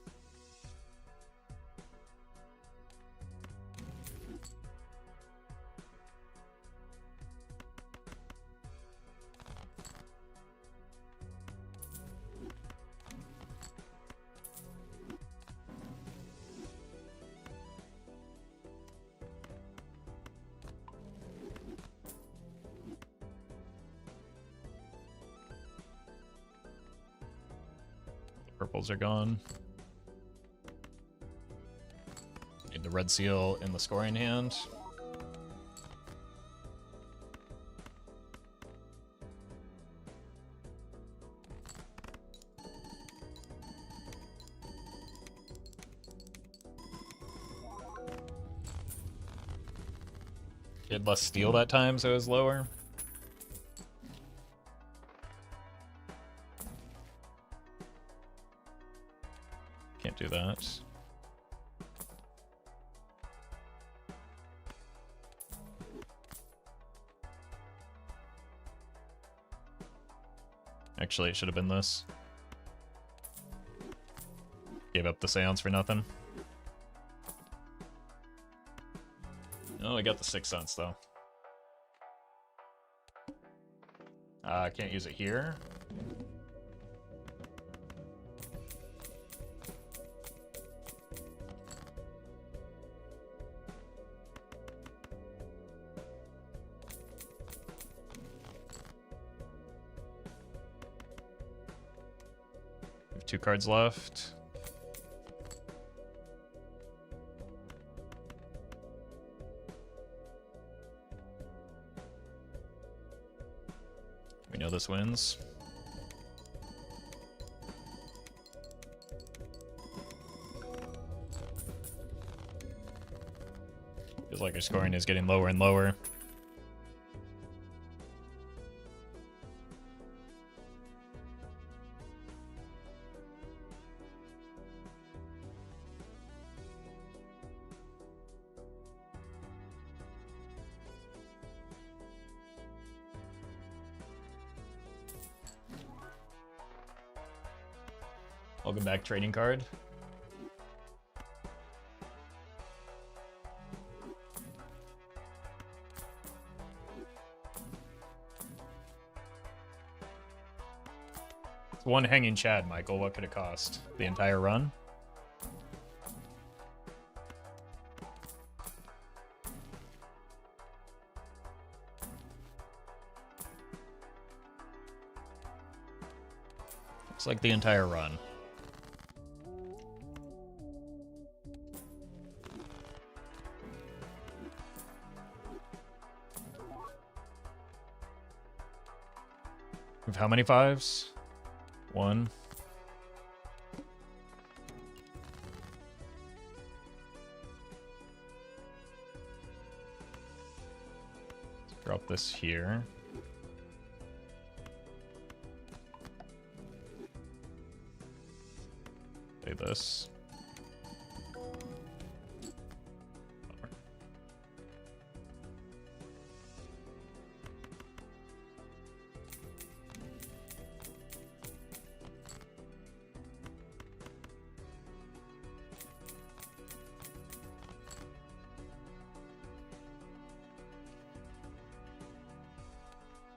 Purples are gone. Need the red seal in the scoring hand. He had less steel that time, so it was lower. Can't do that. Actually, it should have been this. Gave up the seance for nothing. Oh, I got the 6 cents though. I can't use it here. We have 2 cards left. We know this wins. Feels like our scoring is getting lower and lower. Welcome back, trading card. It's 1 hanging Chad, Michael. What could it cost? The entire run? Looks like the entire run. We have how many 5s? 1. Let's drop this here. Play this.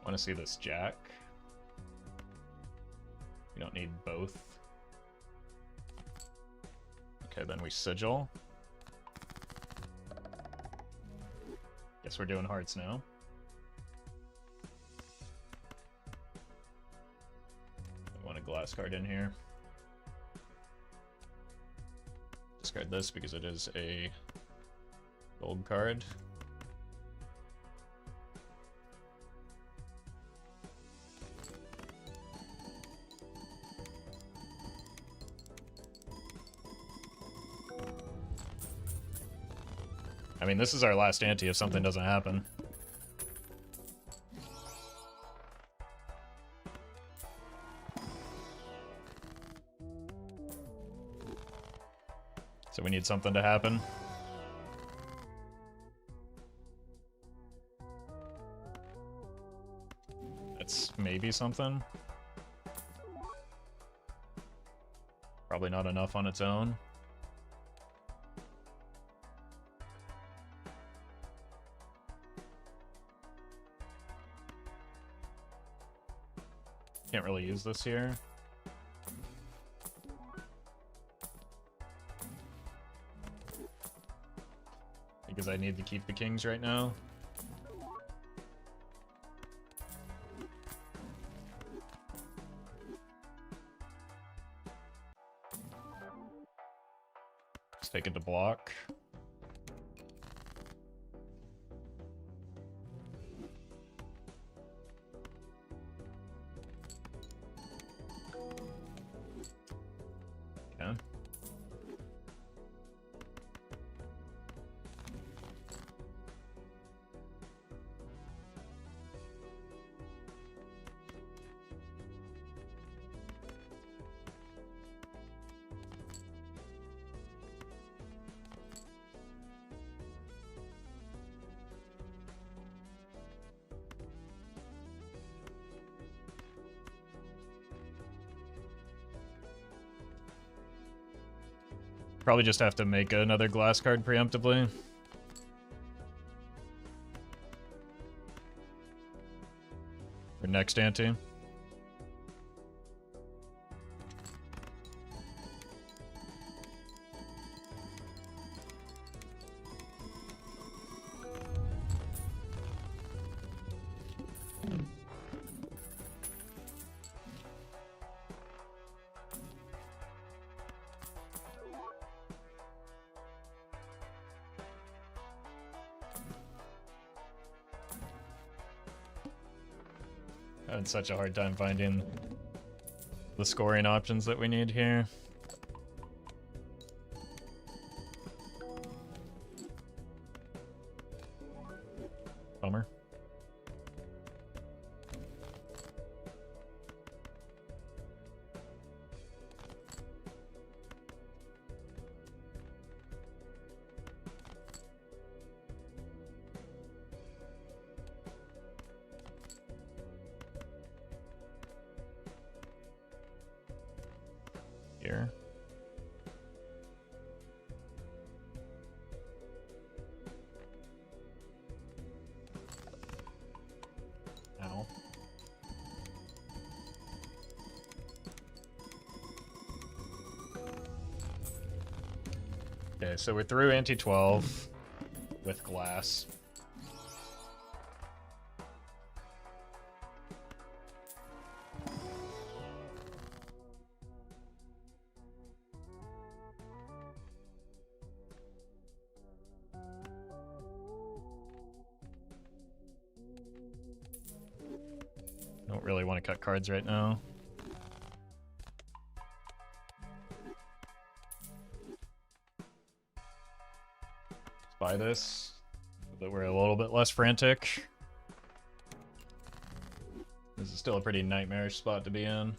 Want to see this jack? We don't need both. Okay, then we sigil. Guess we're doing hearts now. I want a glass card in here. Discard this because it is a gold card. I mean, this is our last ante if something doesn't happen. So we need something to happen. That's maybe something. Probably not enough on its own. Can't really use this here. Because I need to keep the kings right now. Let's take it to block. Okay. Probably just have to make another glass card preemptively. For next ante. Having such a hard time finding the scoring options that we need here. Bummer. Here. Ow. Okay, so we're through ante 12 with glass. Don't really want to cut cards right now. Let's buy this so that we're a little bit less frantic. This is still a pretty nightmarish spot to be in.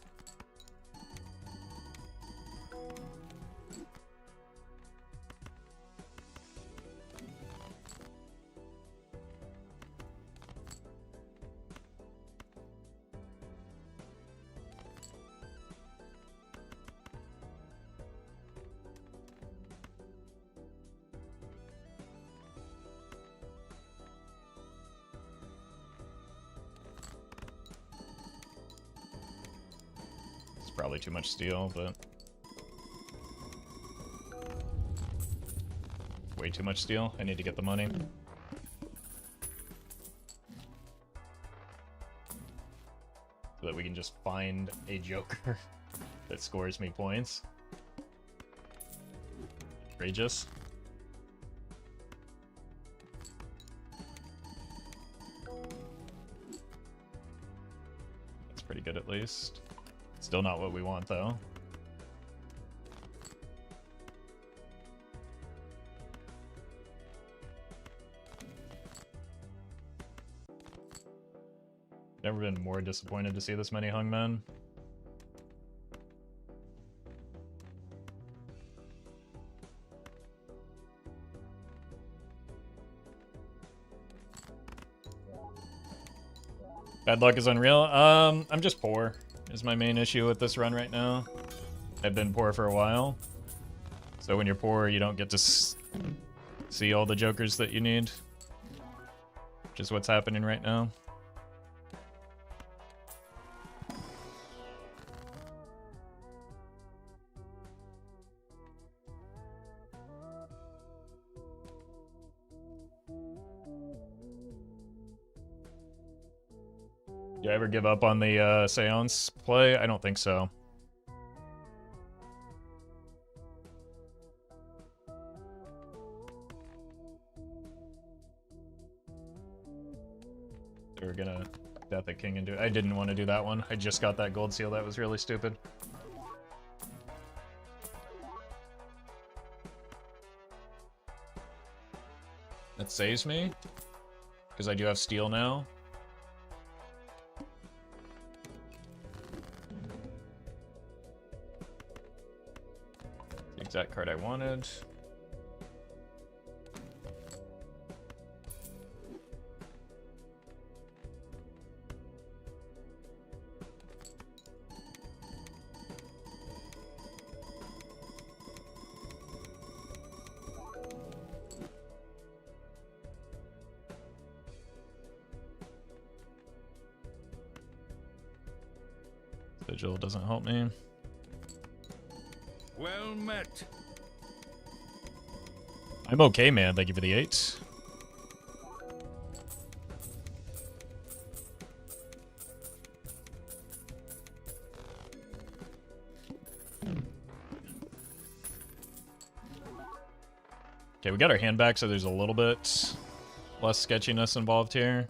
Probably too much steel, but way too much steel. I need to get the money. So that we can just find a joker that scores me points. Outrageous. That's pretty good at least. Still not what we want, though. Never been more disappointed to see this many hungmen. Bad luck is unreal. I'm just poor. Is my main issue with this run right now. I've been poor for a while. So when you're poor, you don't get to see all the jokers that you need. Which is what's happening right now. Do I ever give up on the seance play? I don't think so. We were gonna Death the King and do it. I didn't want to do that one. I just got that gold seal. That was really stupid. That saves me because I do have steel now. The exact card I wanted. Vigil doesn't help me. Well met. I'm okay, man. Thank you for the 8. Okay, we got our hand back, so there's a little bit less sketchiness involved here.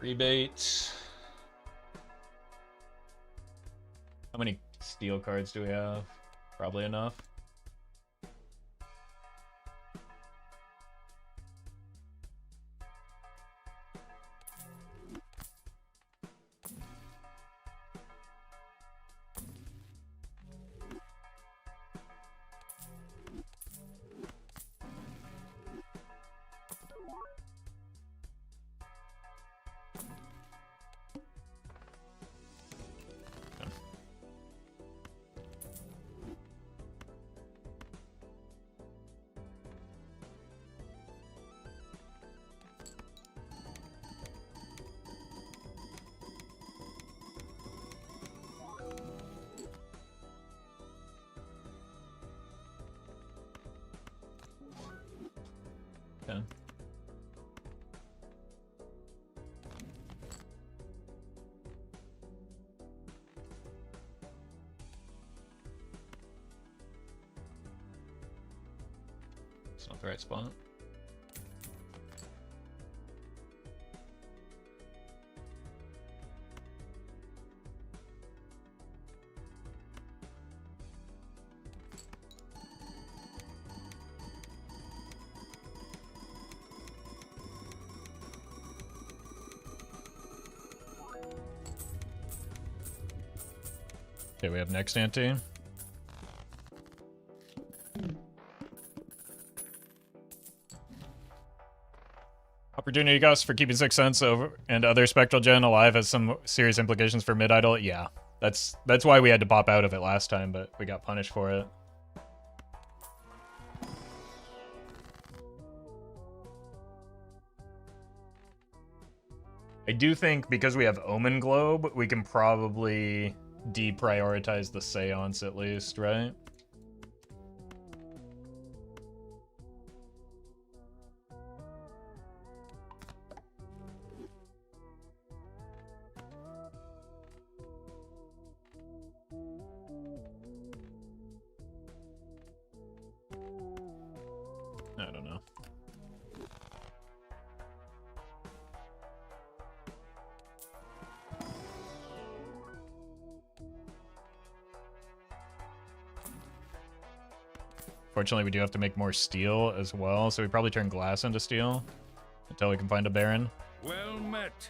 Rebate. How many steel cards do we have? Probably enough. Okay. It's not the right spot. Okay, we have next ante. Opportunity cost for keeping 6 cents over and other spectral gen alive has some serious implications for mid idle. Yeah, that's why we had to pop out of it last time, but we got punished for it. I do think because we have Omen Globe, we can probably deprioritize the Seance at least, right? I don't know. Fortunately, we do have to make more steel as well, so we probably turn glass into steel until we can find a Baron. Well met.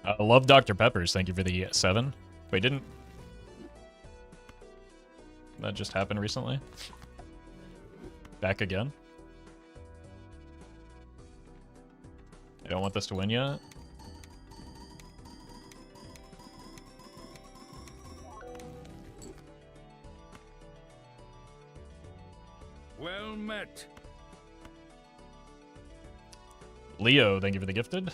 I love Dr. Peppers. Thank you for the 7. Wait, didn't that just happen recently? Back again? I don't want this to win yet. Well met. Leo, thank you for the gifted.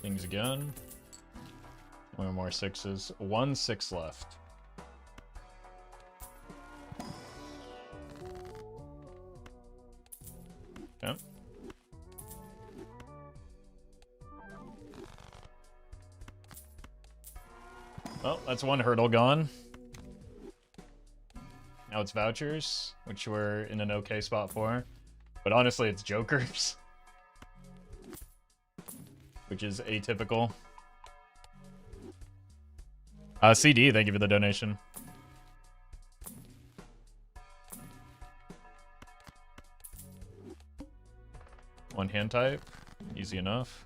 Things again. One more 6s. 1 6 left. Okay. Well, that's one hurdle gone. Now Now it's vouchers, which we're in an okay spot for. But honestly, it's jokers. Which is atypical. CD, thank you for the donation. One hand type, easy enough.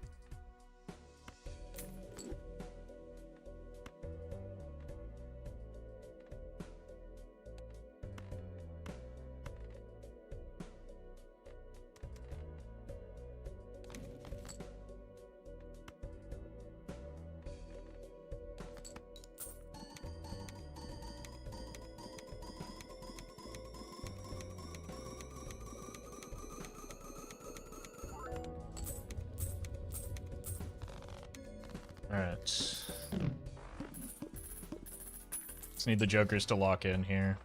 Alright. Just need the jokers to lock in here.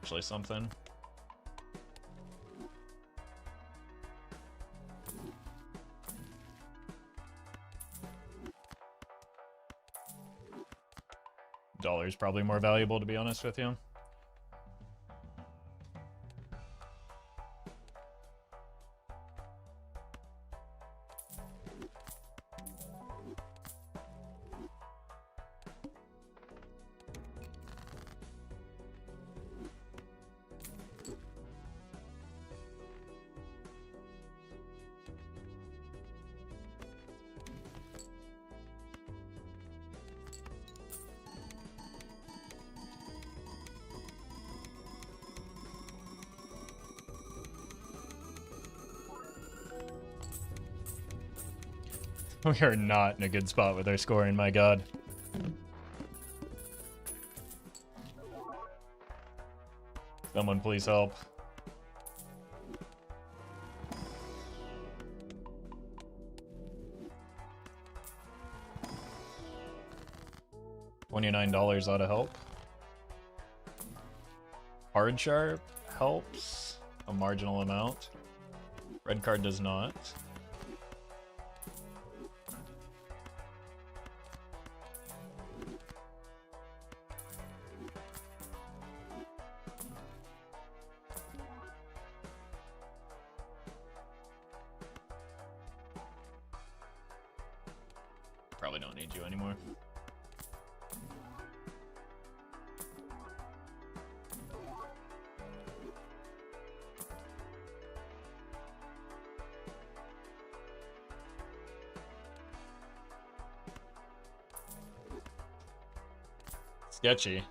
Actually something. Dollar's probably more valuable, to be honest with you. We are not in a good spot with our scoring, my god. Someone please help. $29 ought to help. Hard sharp helps a marginal amount. Red card does not. Probably don't need you anymore. Sketchy.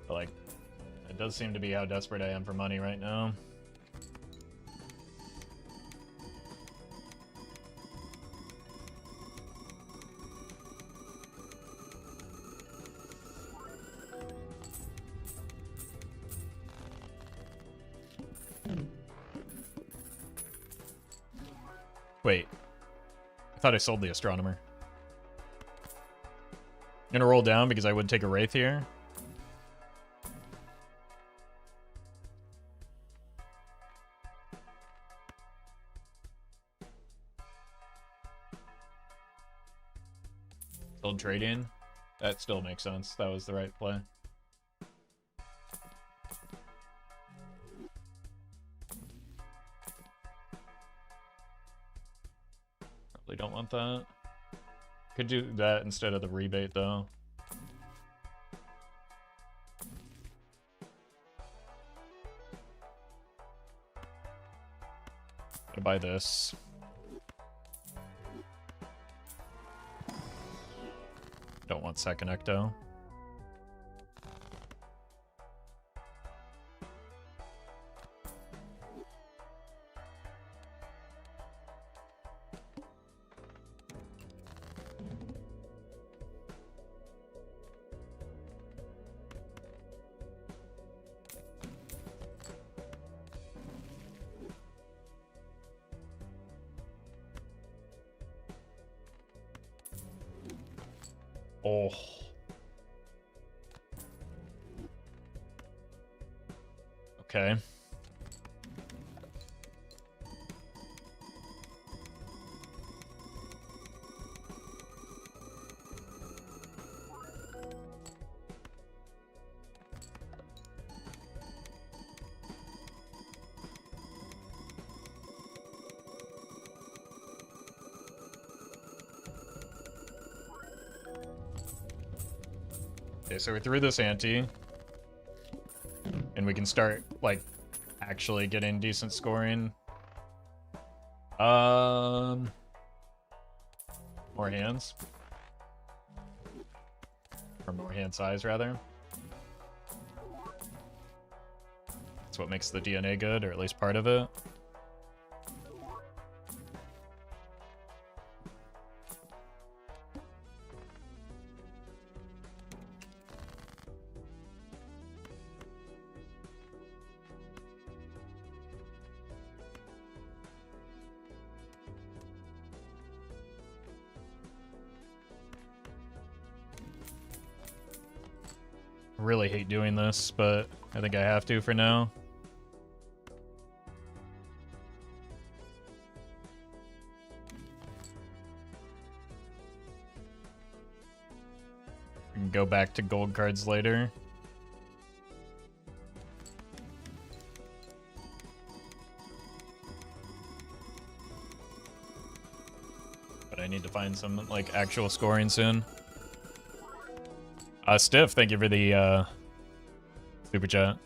But like, it does seem to be how desperate I am for money right now. Wait, I thought I sold the astronomer. I'm gonna roll down because I would take a wraith here. Sold trade-in. That still makes sense. That was the right play. Probably don't want that. Could do that instead of the rebate though. Gotta buy this. Don't want second ecto. Oh. Okay. Okay, so we're through this ante. And we can start, like, actually getting decent scoring. More hands. Or more hand size, rather. That's what makes the DNA good, or at least part of it. Really hate doing this, but I think I have to for now. We can go back to gold cards later. But I need to find some, like, actual scoring soon. Stiff, thank you for the super chat.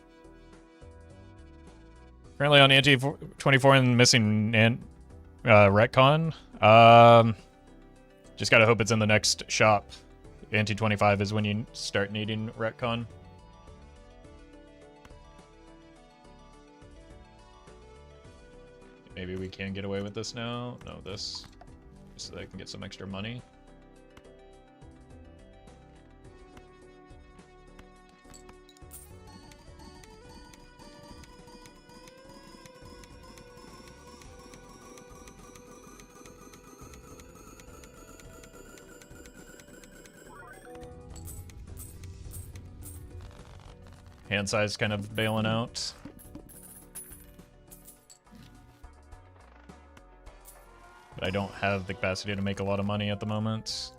Currently on Ante 24 and missing retcon. Just gotta hope it's in the next shop. Ante 25 is when you start needing retcon. Maybe we can get away with this now. No, this. Just so that I can get some extra money. Hand size kind of bailing out. But I don't have the capacity to make a lot of money at the moment.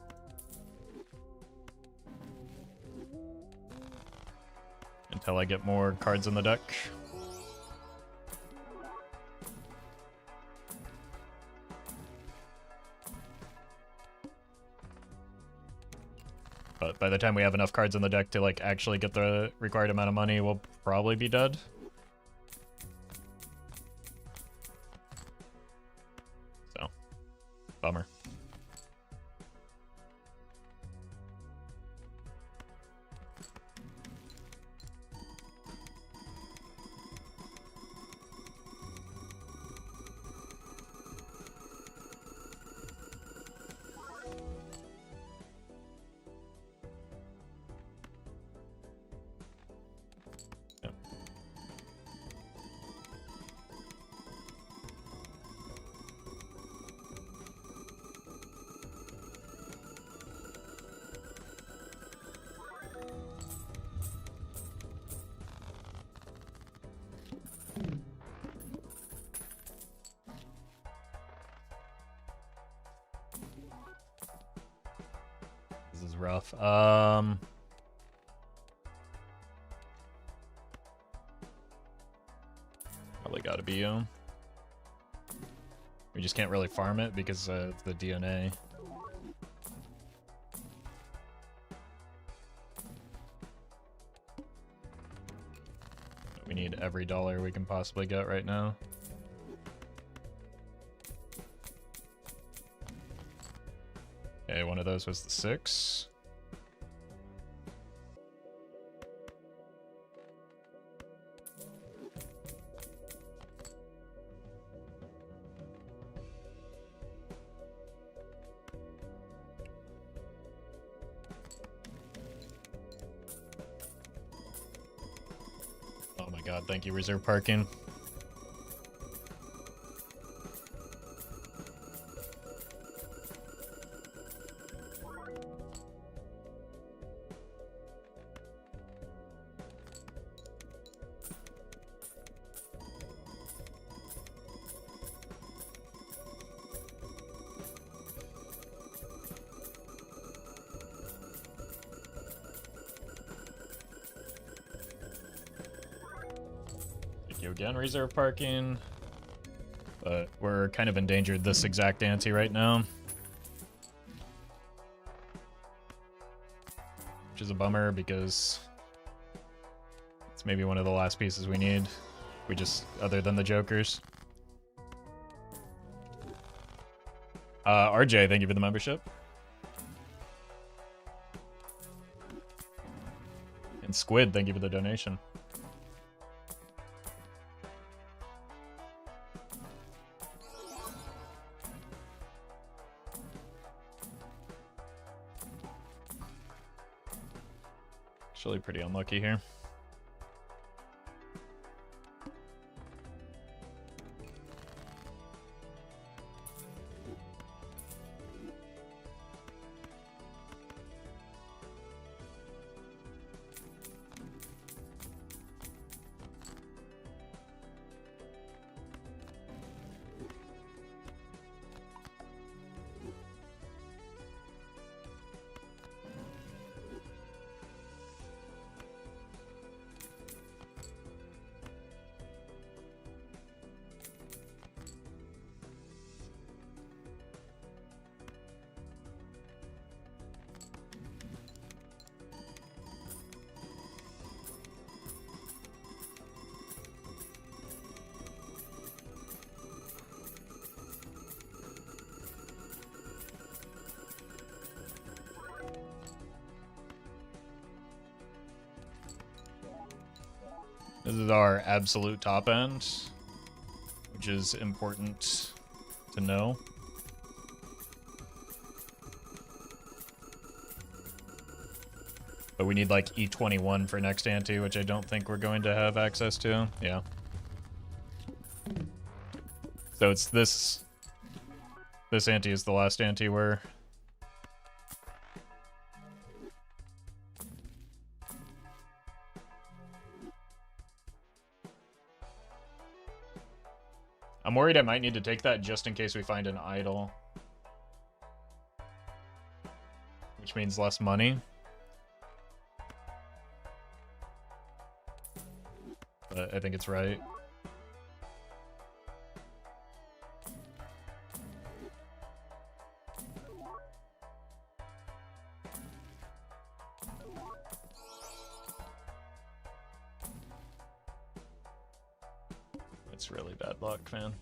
Until I get more cards in the deck. But by the time we have enough cards in the deck to, like, actually get the required amount of money, we'll probably be dead. So, bummer. This is rough. Probably gotta be you. We just can't really farm it because of the DNA. We need every dollar we can possibly get right now. Okay, one of those was the 6. Oh my god, thank you, reserve parking. You again, reserve parking. But we're kind of endangered this exact ante right now. Which is a bummer because it's maybe one of the last pieces we need. We just, other than the jokers. RJ, thank you for the membership. And Squid, thank you for the donation. Actually pretty unlucky here. This is our absolute top end, which is important to know. But we need like E21 for next ante, which I don't think we're going to have access to. Yeah. So it's this ante is the last ante where I'm worried I might need to take that just in case we find an idol. Which means less money. But I think it's right. It's really bad luck, man.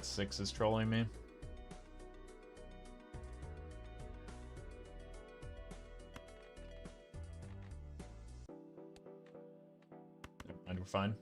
Six is trolling me. Never mind, we're fine.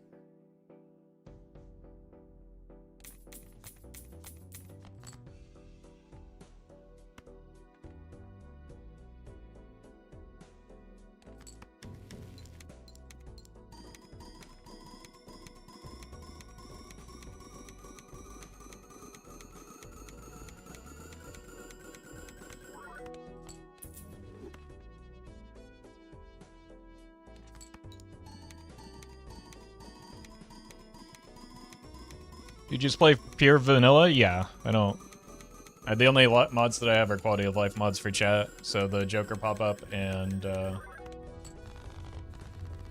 You just play pure vanilla? Yeah, I don't. The only mods that I have are quality of life mods for chat, so the Joker pop-up and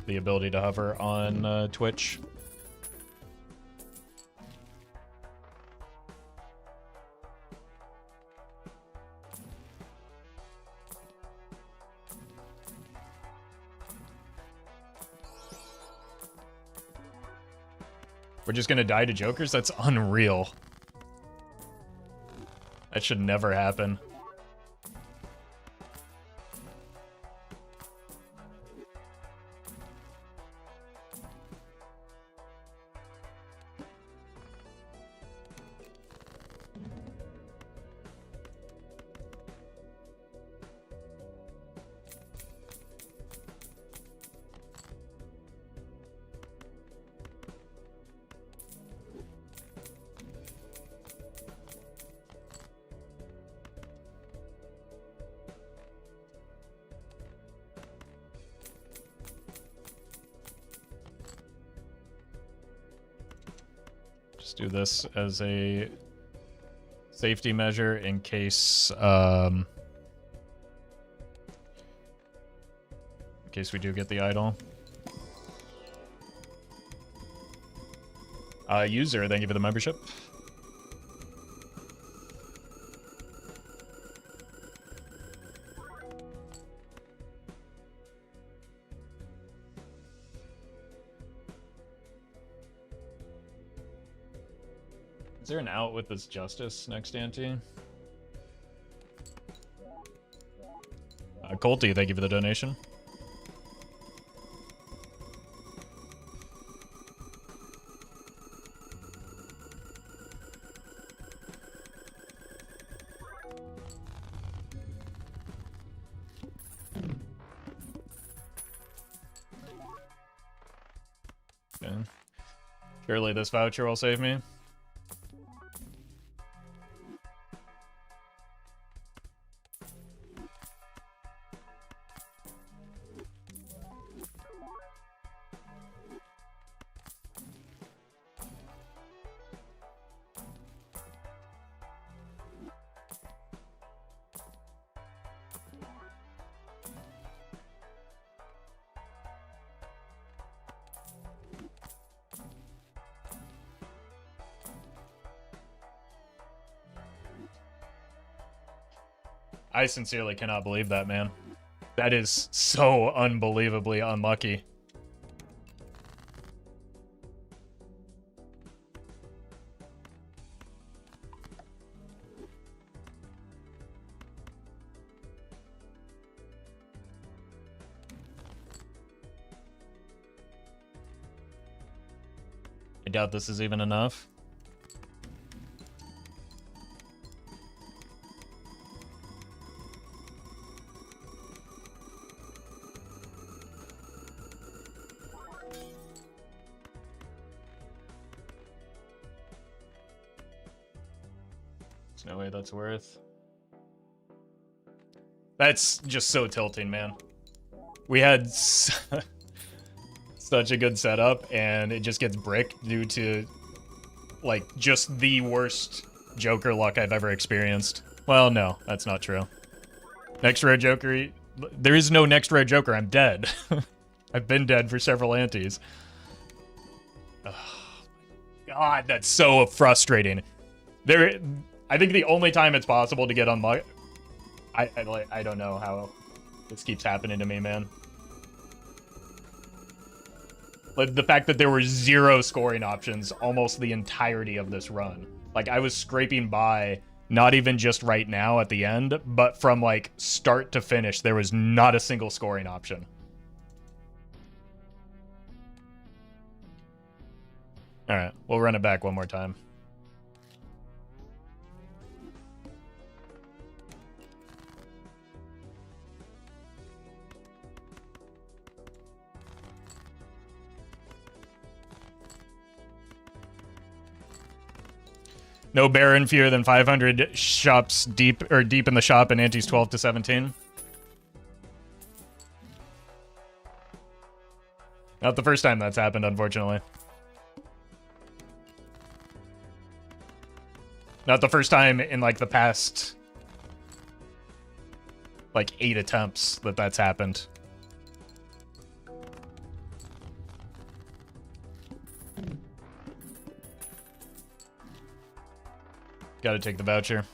the ability to hover on Twitch. We're just gonna die to jokers? That's unreal. That should never happen. Just do this as a safety measure in case we do get the idol. User, thank you for the membership. Is there an out with this justice next ante? Colty, thank you for the donation. Okay. Surely this voucher will save me. I sincerely cannot believe that, man. That is so unbelievably unlucky. I doubt this is even enough. There's no way that's worth. That's just so tilting, man. We had such a good setup, and it just gets bricked due to, like, just the worst Joker luck I've ever experienced. Well, no, that's not true. Next rare Joker... There is no next rare Joker. I'm dead. I've been dead for several antes. Oh, God, that's so frustrating. I think the only time it's possible to get unlocked... I don't know how this keeps happening to me, man. Like, the fact that there were 0 scoring options almost the entirety of this run. Like, I was scraping by, not even just right now at the end, but from, like, start to finish, there was not a single scoring option. Alright, we'll run it back one more time. No Baron fewer than 500 shops deep in the shop and antes 12 to 17. Not the first time that's happened, unfortunately. Not the first time in like the past like 8 attempts that that's happened. Gotta take the voucher.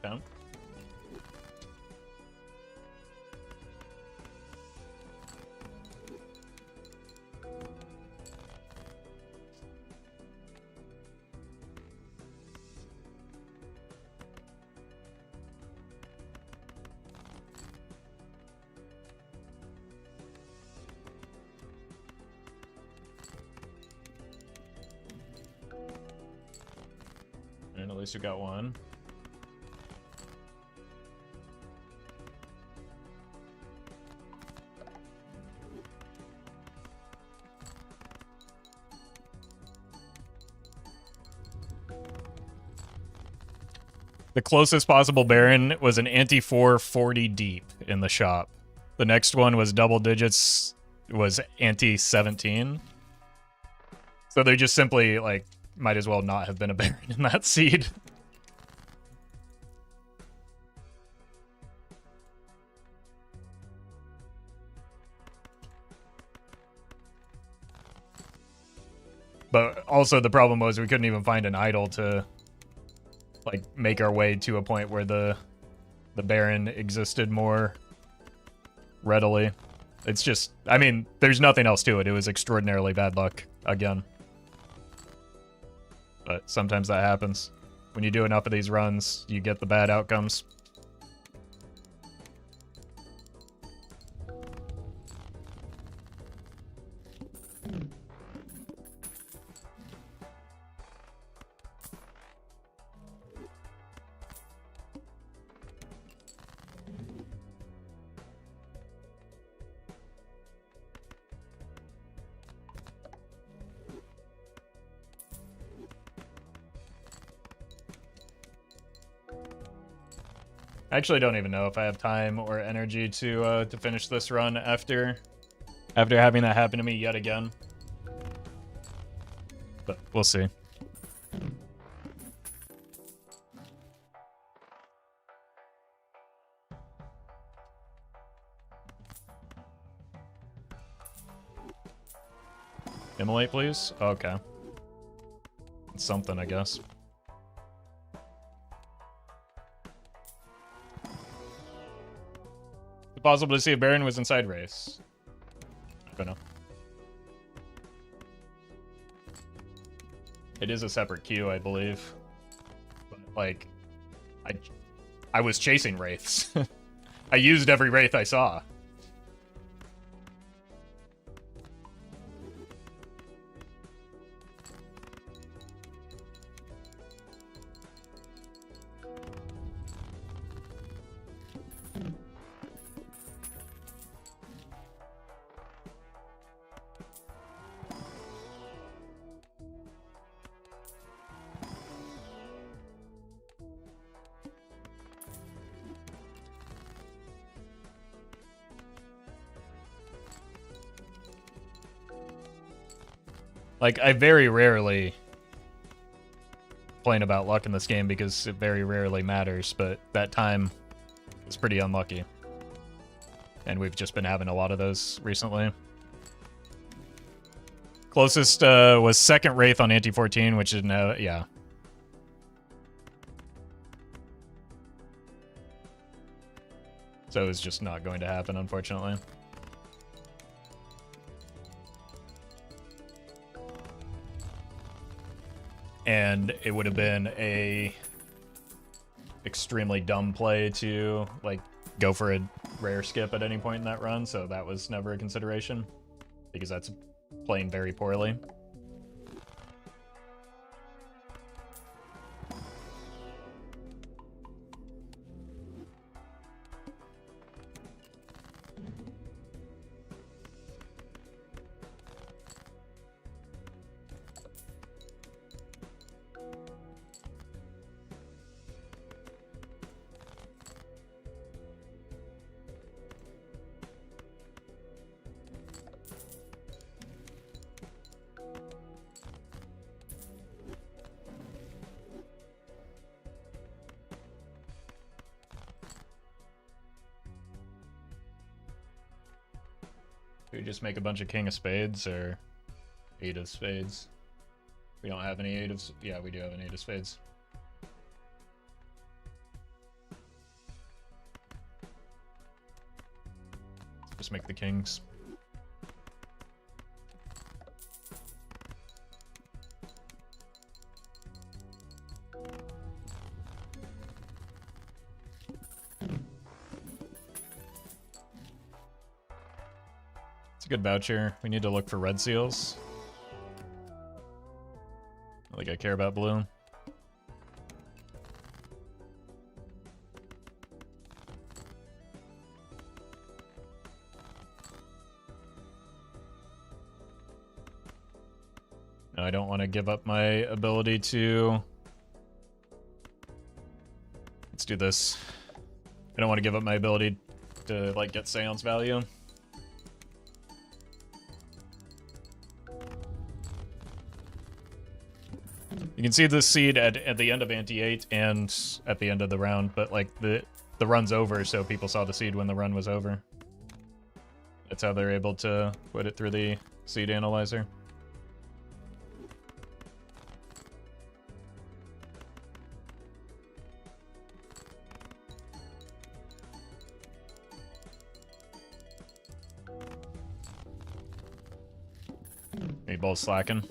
Down. And at least we got one. The closest possible Baron was an anti-4 40 deep in the shop. The next one was double digits, was anti-17. So they just simply, like, might as well not have been a Baron in that seed. But also the problem was we couldn't even find an idol to, like, make our way to a point where the Baron existed more readily. It's just, I mean, there's nothing else to it. It was extraordinarily bad luck, again. But sometimes that happens. When you do enough of these runs, you get the bad outcomes. I actually don't even know if I have time or energy to finish this run after having that happen to me yet again. But we'll see. Immolate, please? Okay. It's something, I guess. Is it possible to see if Baron was inside race? I don't know. It is a separate queue, I believe. But, like, I was chasing wraiths. I used every wraith I saw. Like, I very rarely complain about luck in this game because it very rarely matters, but that time was pretty unlucky. And we've just been having a lot of those recently. Closest was second Wraith on Anti-14, which is now, yeah. So it's just not going to happen, unfortunately. And it would have been a extremely dumb play to, like, go for a rare skip at any point in that run, so that was never a consideration, because that's playing very poorly. Do we just make a bunch of King of Spades or Eight of Spades? We don't have any Eight of... Yeah, we do have an Eight of Spades. Just make the Kings. A good voucher. We need to look for red seals. Not like I care about blue. No, I don't want to give up my ability to do this. I don't want to give up my ability to like get seance value. You can see this seed at the end of Ante 8 and at the end of the round, but like the run's over, so people saw the seed when the run was over. That's how they're able to put it through the seed analyzer. Meatball's slacking.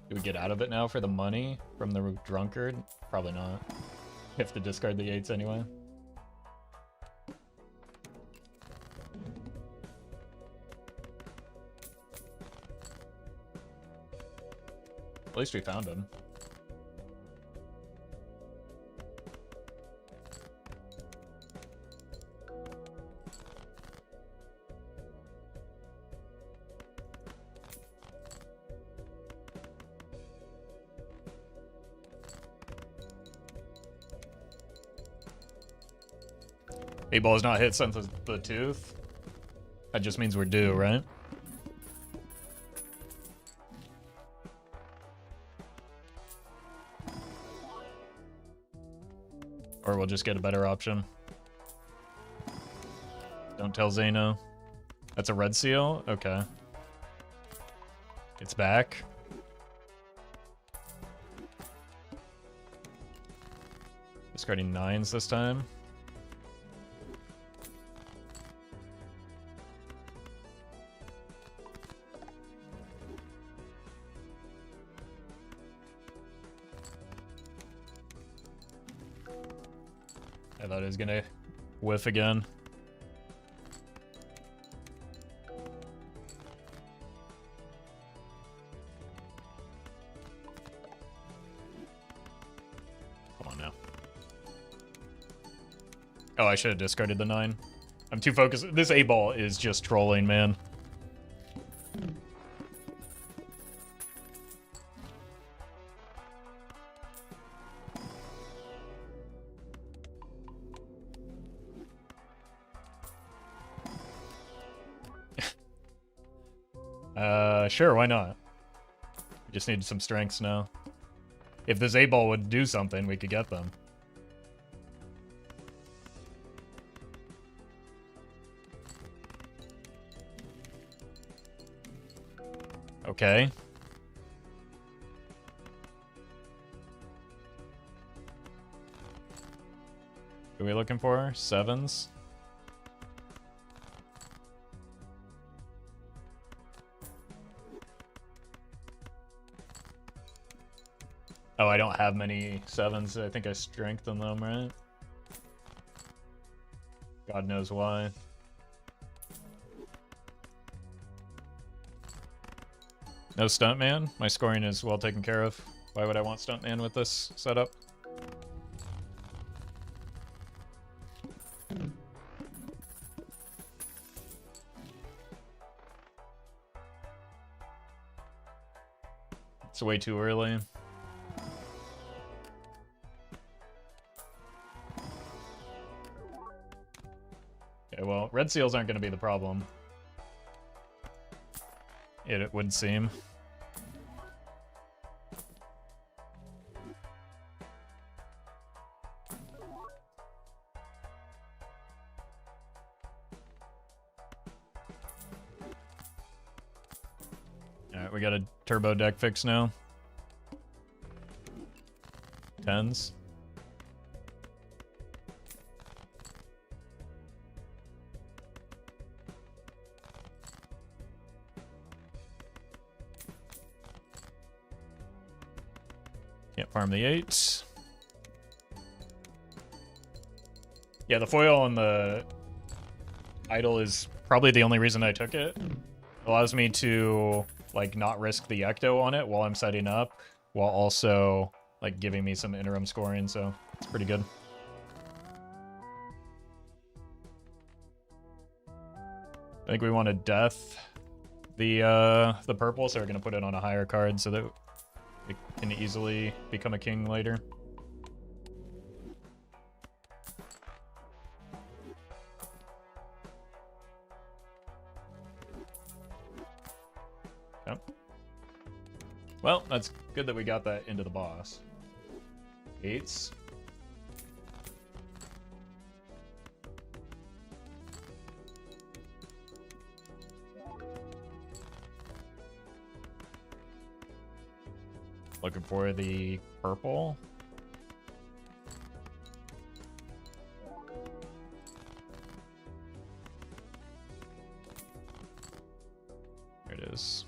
Do we get out of it now for the money from the drunkard? Probably not. We have to discard the 8s anyway. At least we found him. Eight ball is not hit since the tooth. That just means we're due, right? Or we'll just get a better option. Don't tell Zeno. That's a red seal? Okay. It's back. Discarding 9s this time. I thought it was gonna whiff again. Come on now. Oh, I should have discarded the 9. I'm too focused. This 8-ball is just trolling, man. Sure, why not? We just need some strengths now. If this 8-ball would do something, we could get them. Okay. What are we looking for? 7s? Oh, I don't have many 7s. I think I strengthened them, right? God knows why. No Stuntman? My scoring is well taken care of. Why would I want Stuntman with this setup? It's way too early. Okay, well, red seals aren't going to be the problem. It would seem. Alright, we got a turbo deck fix now. 10s. Can't farm the 8s. Yeah, the foil on the idol is probably the only reason I took it. It allows me to like not risk the ecto on it while I'm setting up, while also like giving me some interim scoring, so it's pretty good. I think we want a death the purple, so we're gonna put it on a higher card so that it can easily become a king later. Okay. Well, that's good that we got that into the boss. 8s. Looking for the purple. There it is.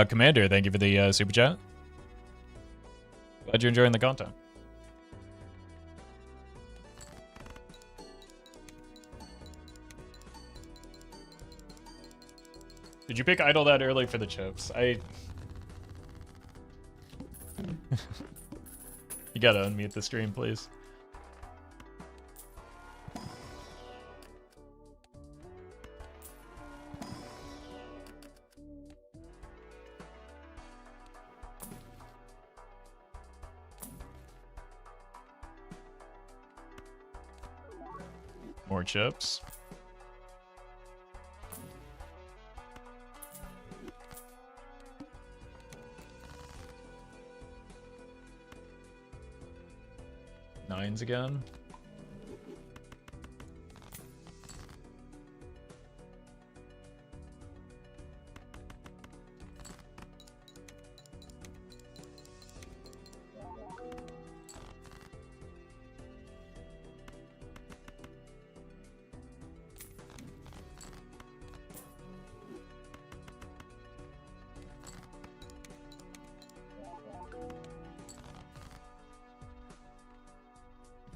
Commander, thank you for the super chat. Glad you're enjoying the content. Did you pick idle that early for the chips? You gotta unmute the stream, please. More chips. Nines again.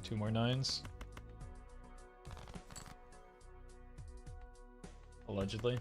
Two more nines. Allegedly.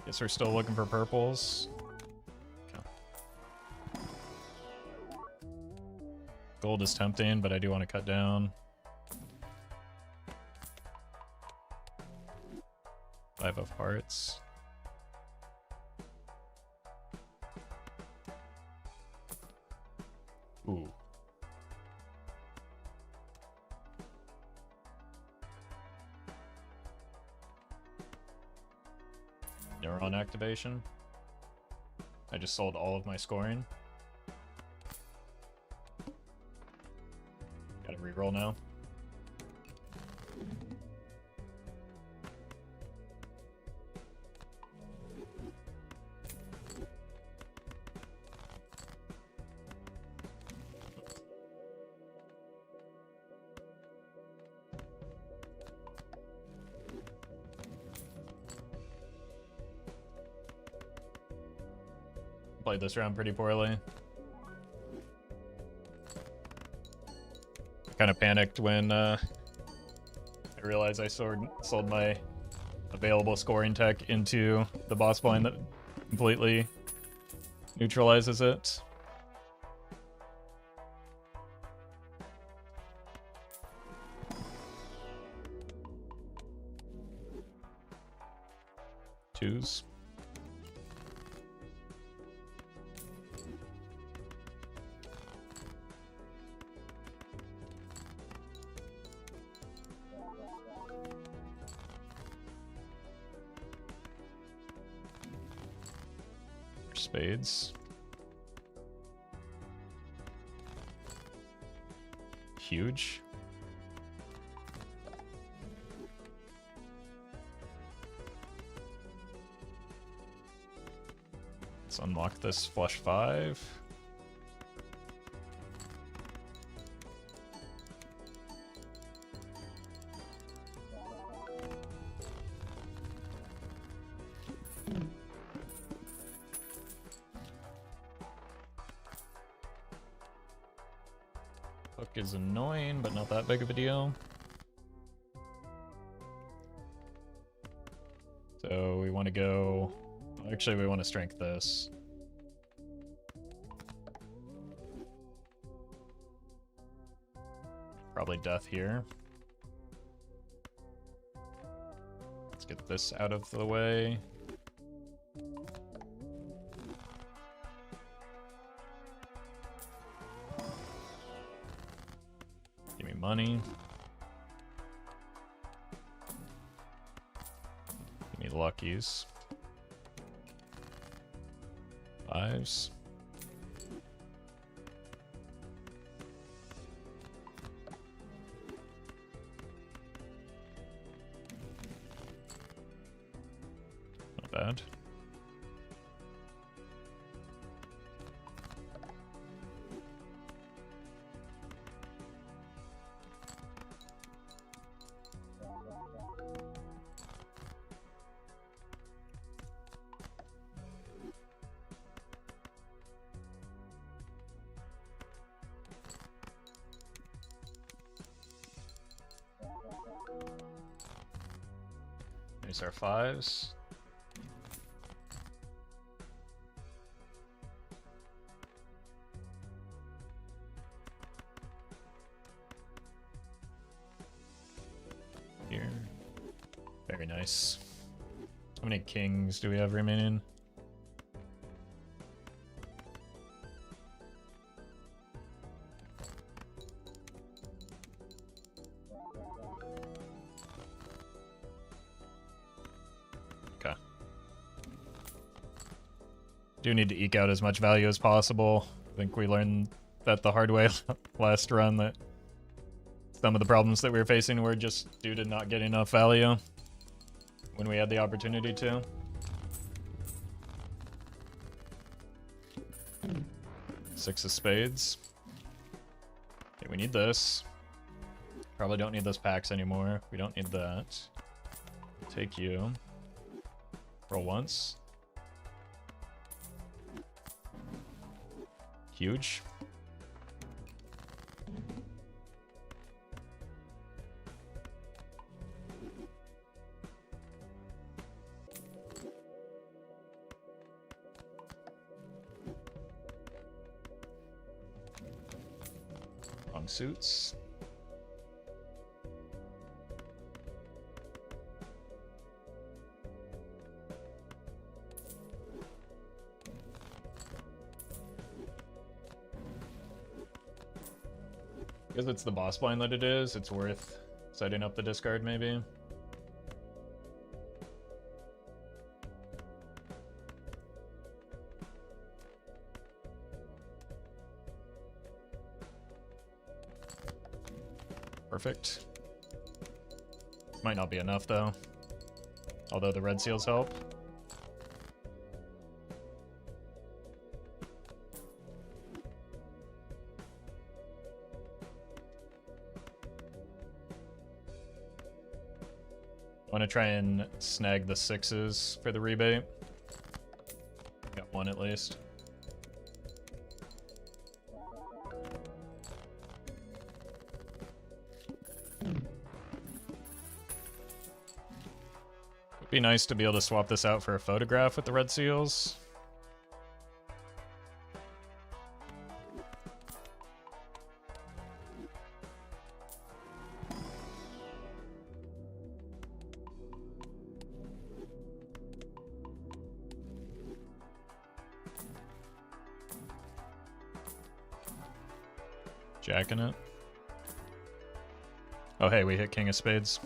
Guess we're still looking for purples. Okay. Gold is tempting, but I do want to cut down. 5 of hearts. Ooh. Neuron activation. I just sold all of my scoring. Gotta reroll now. Played this round pretty poorly. Kind of panicked when I realized I sold my available scoring tech into the boss blind that completely neutralizes it. Twos. Spades. Huge. Let's unlock this flush 5. Hook is annoying, but not that big of a deal. So we want to go... Actually, we want to strength this. Probably death here. Let's get this out of the way. Give me money. Give me luckies. 5s. Not bad. There's our 5s. Here. Very nice. How many kings do we have remaining? Do need to eke out as much value as possible. I think we learned that the hard way last run, that some of the problems that we were facing were just due to not getting enough value when we had the opportunity to. Six of spades. Okay, we need this. Probably don't need those packs anymore. We don't need that. Take you. Roll once. Huge. Wrong suits. Because it's the boss blind that it is, it's worth setting up the discard maybe. Perfect. Might not be enough though, although the red seals help. I want to try and snag the 6s for the rebate. Got one at least. It'd be nice to be able to swap this out for a photograph with the red seals. Jacking it. Oh hey, we hit King of Spades.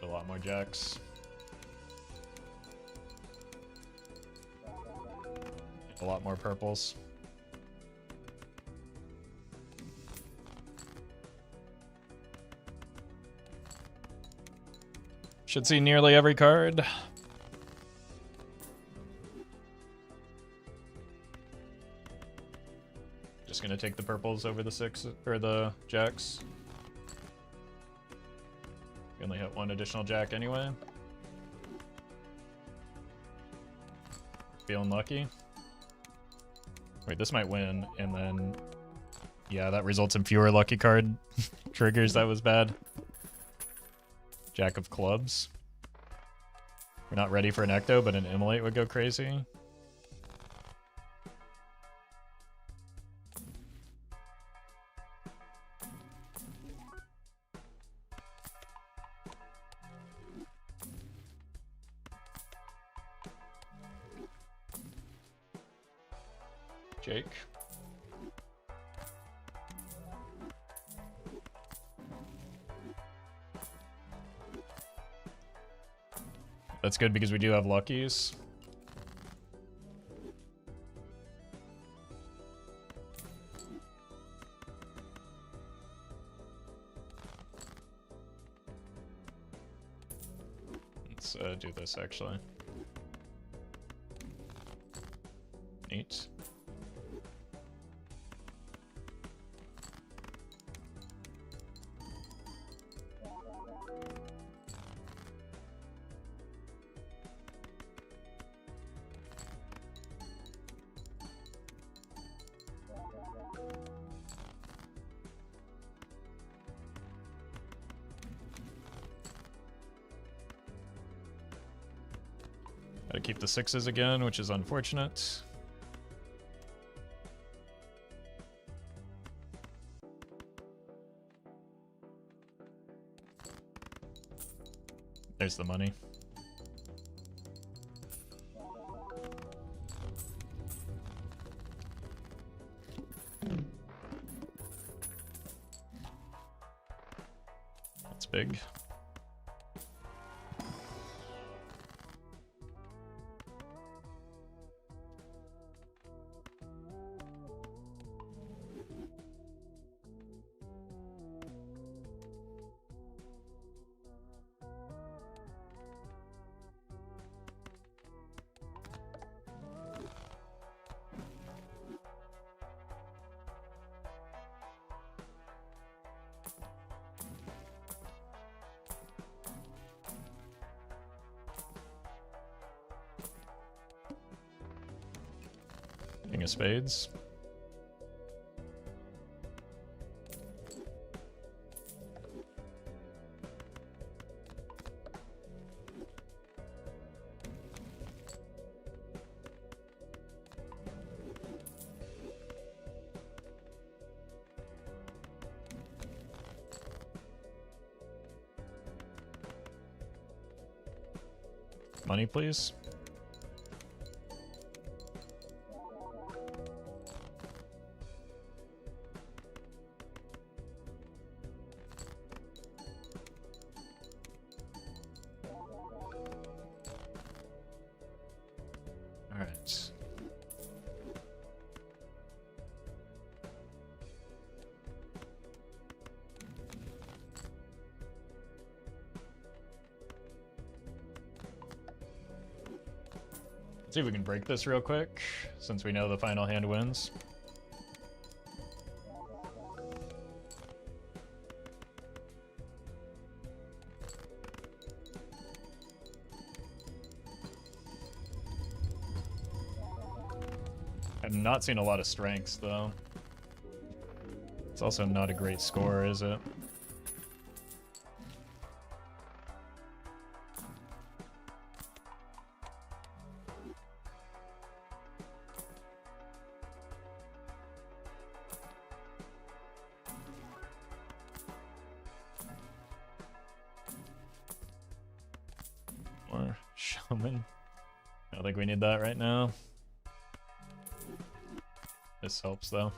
Get a lot more jacks. A lot more purples. Should see nearly every card. Just gonna take the purples over the six or the jacks. We only hit one additional jack anyway. Feeling lucky. Wait, this might win, and then yeah, that results in fewer lucky card triggers. That was bad. Jack of clubs. We're not ready for an ecto, but an immolate would go crazy. Jake. That's good because we do have luckies. Let's do this actually. Neat. Gotta keep the sixes again, which is unfortunate. There's the money. That's big. King of spades. Money, please. All right. Let's see if we can break this real quick, since we know the final hand wins. I've not seen a lot of strengths, though. It's also not a great score, is it? Or showman. I don't think we need that right now. This helps though.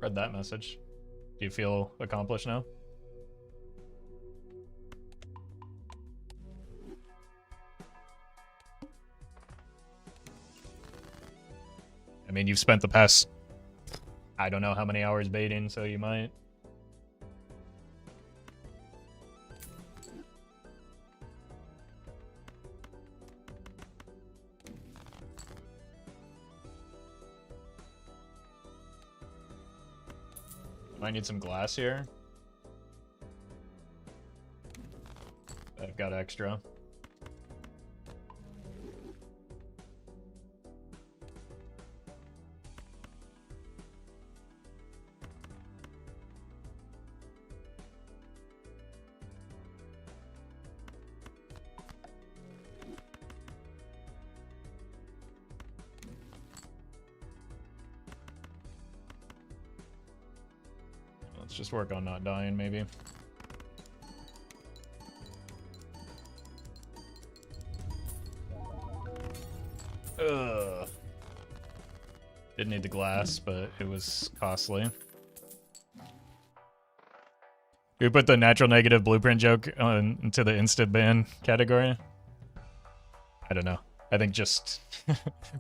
Read that message. Do you feel accomplished now? I mean, you've spent the past, I don't know how many hours baiting, so you might. Might need some glass here. I've got extra. Let's just work on not dying, maybe. Ugh. Didn't need the glass, but it was costly. We put the natural negative blueprint joke into the instant ban category. I don't know. I think just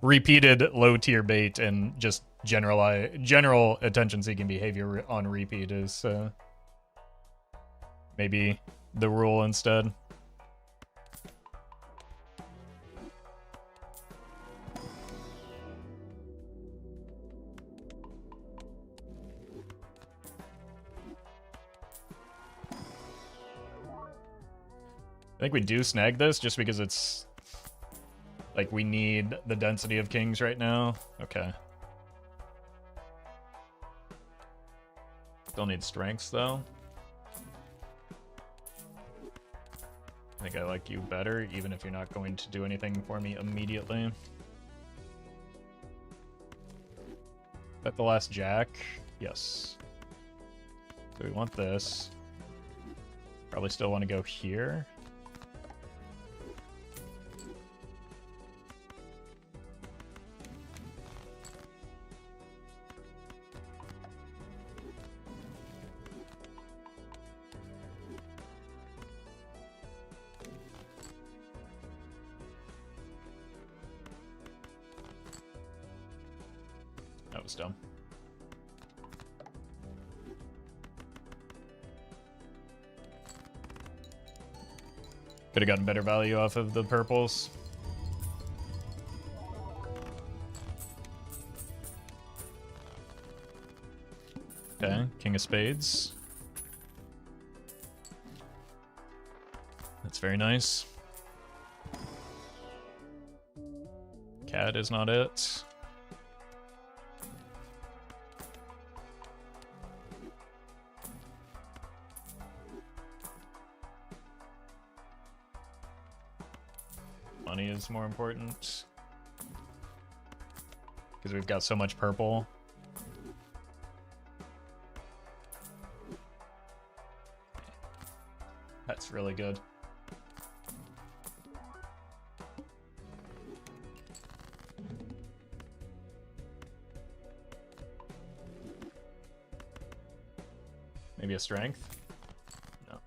repeated low tier bait and just general attention seeking behavior on repeat is maybe the rule instead. I think we do snag this just because it's like we need the density of kings right now. Okay. Still need strengths though. I think I like you better, even if you're not going to do anything for me immediately. Is that the last jack? Yes. So we want this. Probably still want to go here. That was dumb. Could have gotten better value off of the purples. Okay, King of Spades. That's very nice. Cat is not it. Money is more important because we've got so much purple. That's really good. Maybe a strength? No.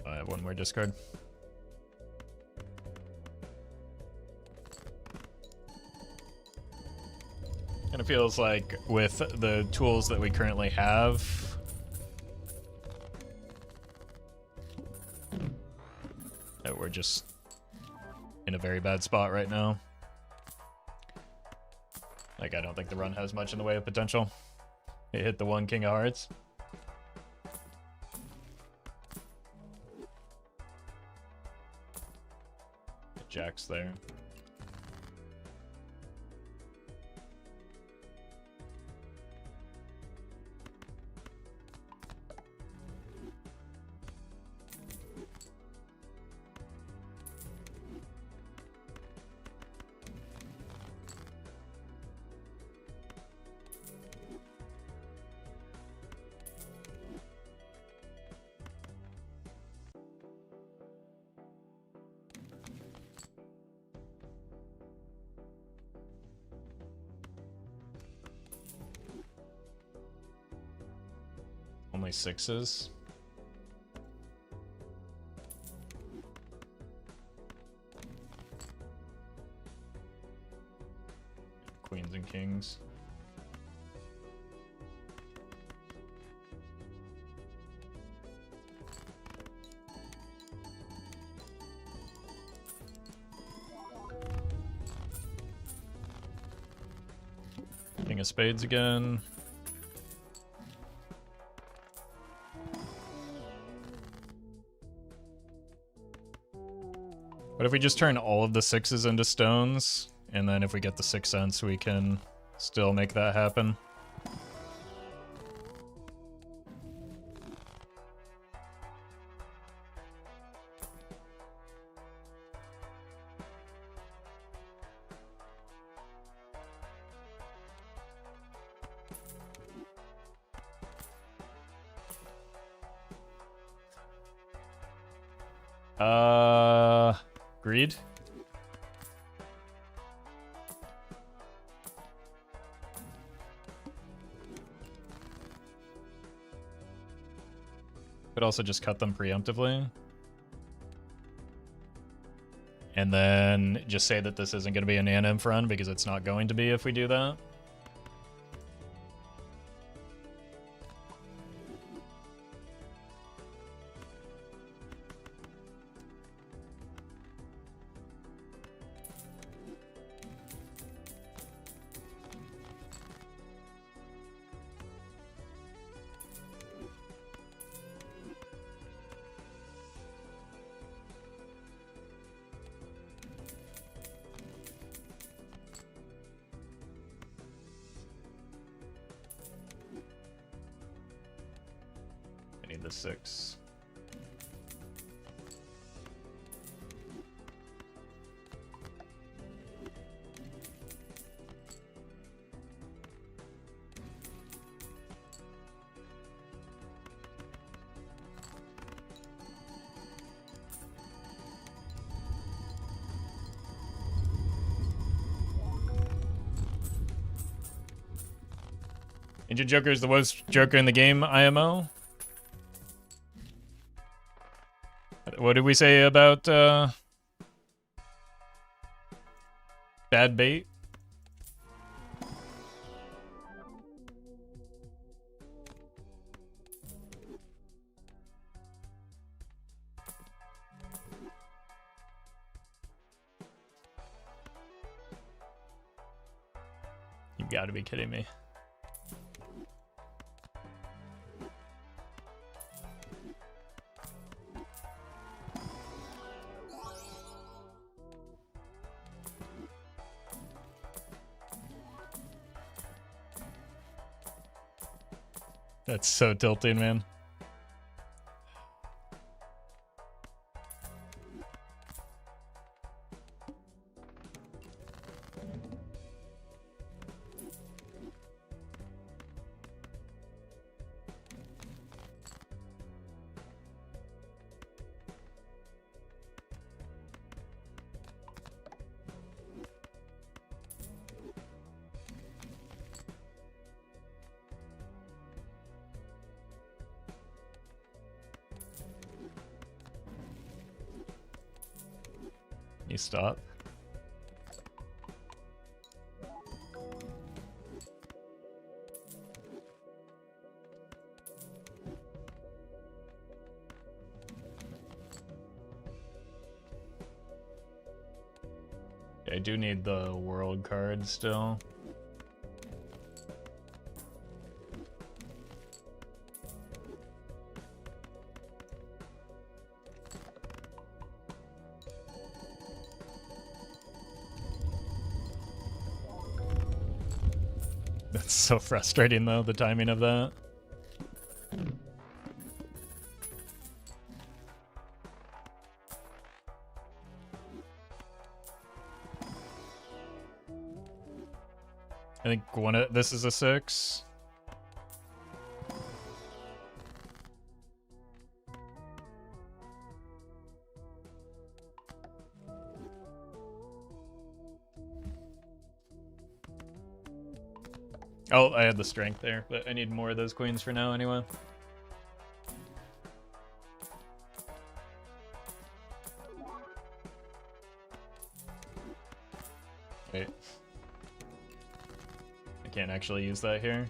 I have one more discard. Kind of feels like with the tools that we currently have, that we're just in a very bad spot right now. Like, I don't think the run has much in the way of potential. It hit the one King of Hearts. Jack's there. only 6s. Queens and kings. King of spades again. What if we just turn all of the 6s into stones, and then if we get the 6 cents, we can still make that happen? Greed? Could also just cut them preemptively. And then just say that this isn't going to be an ANM run because it's not going to be if we do that. The 6. Ancient Joker is the worst Joker in the game, IMO. What did we say about bad bait? You gotta be kidding me. That's so tilting, man. You stop. I do need the world card still. That's so frustrating though, the timing of that. I think this is a 6. Oh, I had the strength there, but I need more of those queens for now anyway. Can't actually use that here.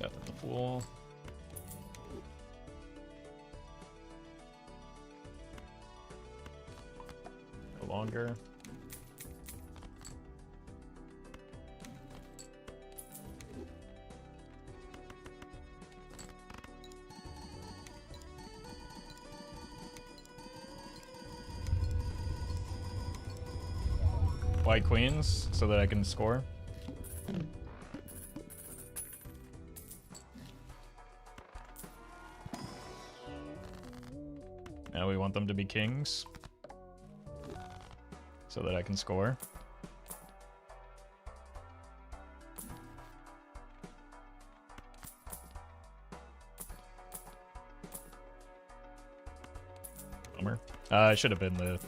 Death of the Fool. No longer. White queens so that I can score. Now we want them to be kings so that I can score. Bummer. I should have been the...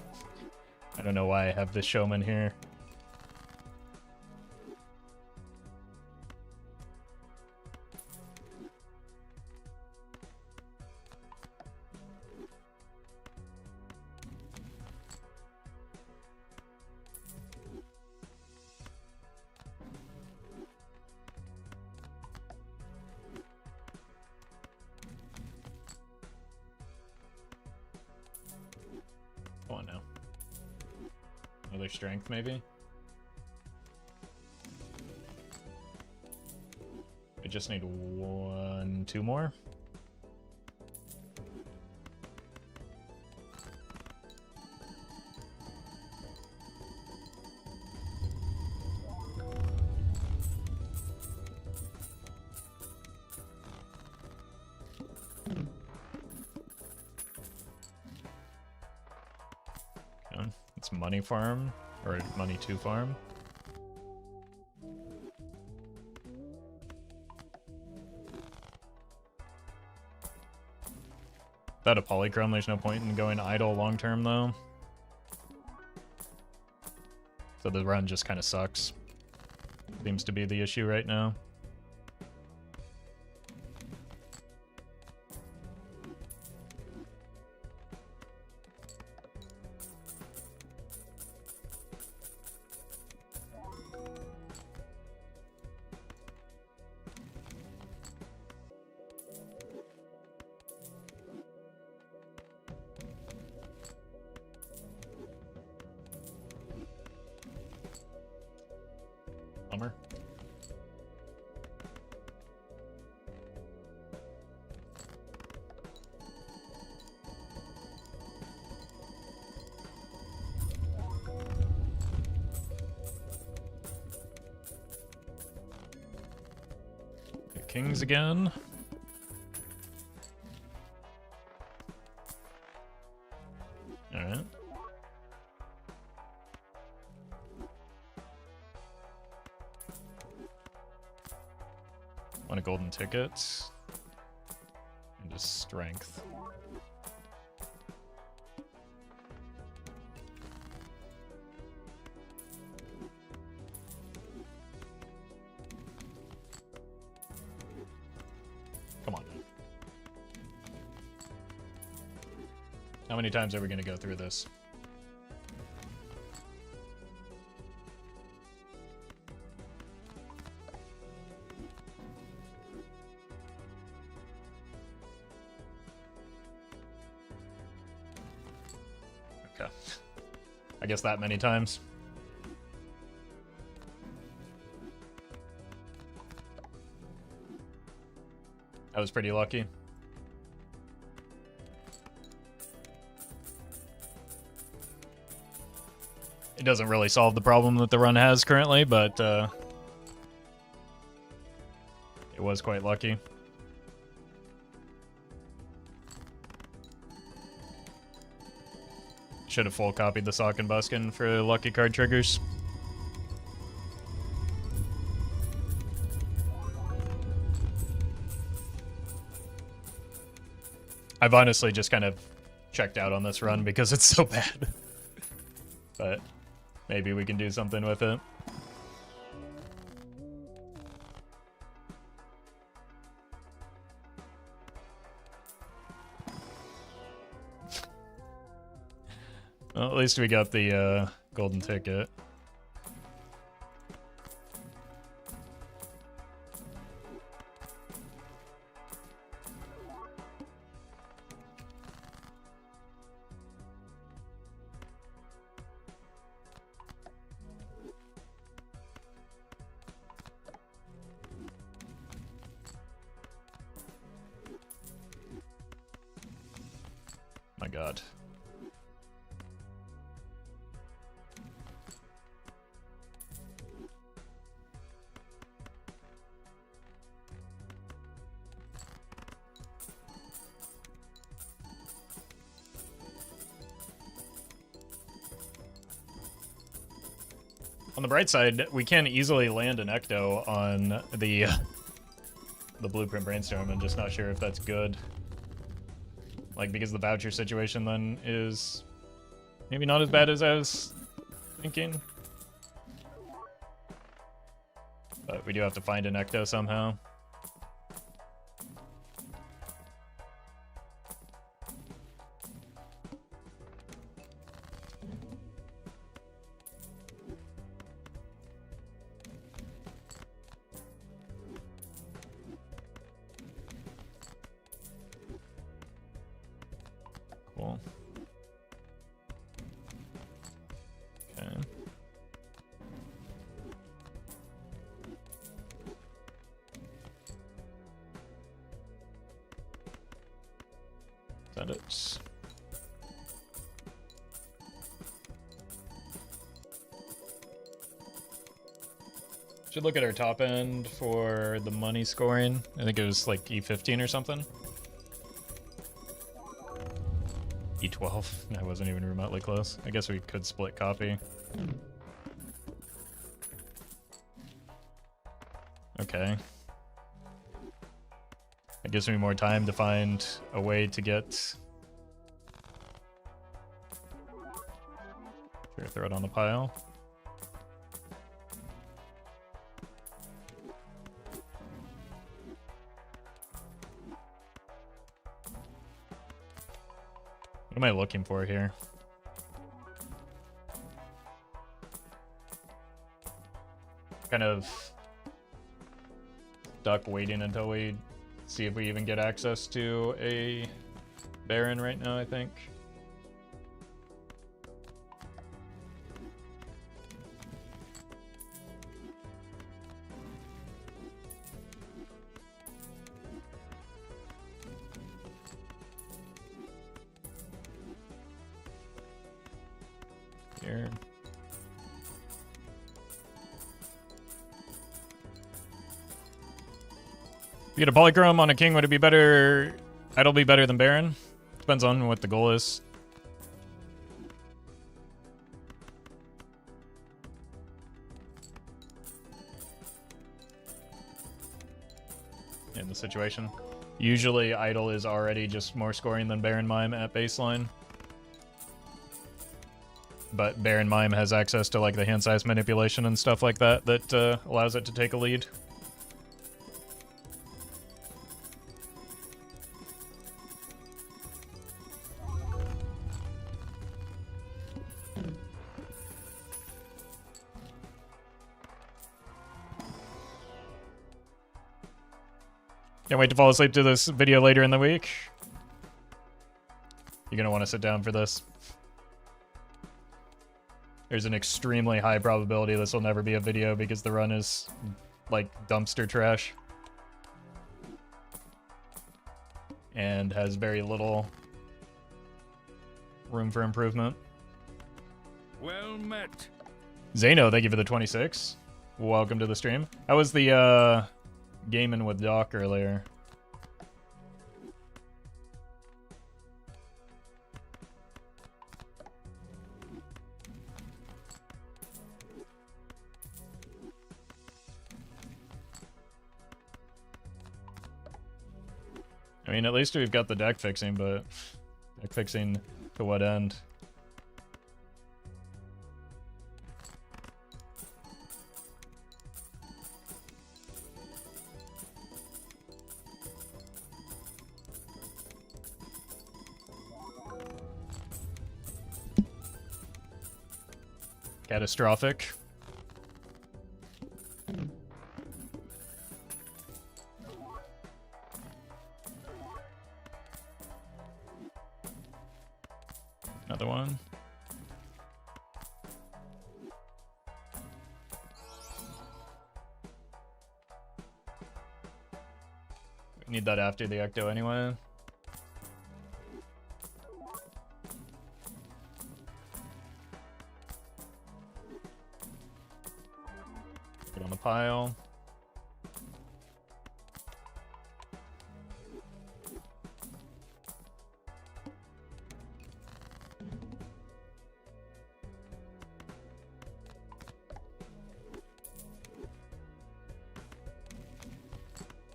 I don't know why I have this showman here. Come on now. Another strength, maybe? I just need 1, 2 more. It's money farm, or money to farm. Without a polychrome, there's no point in going idle long term though. So the run just kind of sucks. Seems to be the issue right now. Bummer. The kings again. All right. Want a golden ticket and just strength. Come on. How many times are we going to go through this? Okay. I guess that many times. I was pretty lucky. It doesn't really solve the problem that the run has currently, but it was quite lucky. Should have full copied the Sock and Buskin for lucky card triggers. I've honestly just kind of checked out on this run because it's so bad. But maybe we can do something with it. Well, at least we got the golden ticket. My God. On the bright side, we can easily land an Ecto on the Blueprint Brainstorm. I'm just not sure if that's good. Like, because the voucher situation then is maybe not as bad as I was thinking. But we do have to find an Ecto somehow. Cool. Okay. Is that it? Should look at our top end for the money scoring. I think it was like E15 or something. E12. I wasn't even remotely close. I guess we could split copy. Okay. It gives me more time to find a way to get... Sure, throw it on the pile. What am I looking for here? Kind of stuck waiting until we see if we even get access to a Baron right now, I think. Here. If you get a polychrome on a king, would it be better? Idle be better than Baron? Depends on what the goal is. In the situation. Usually Idle is already just more scoring than Baron Mime at baseline. But Baron Mime has access to like the hand size manipulation and stuff like that that allows it to take a lead. Can't wait to fall asleep to this video later in the week. You're gonna want to sit down for this. There's an extremely high probability this will never be a video because the run is like dumpster trash. And has very little room for improvement. Well met. Zano, thank you for the 26. Welcome to the stream. How was the gaming with Doc earlier? I mean, at least we've got the deck fixing, but deck fixing to what end? catastrophic. Another one. We need that after the ecto anyway. Put on the pile.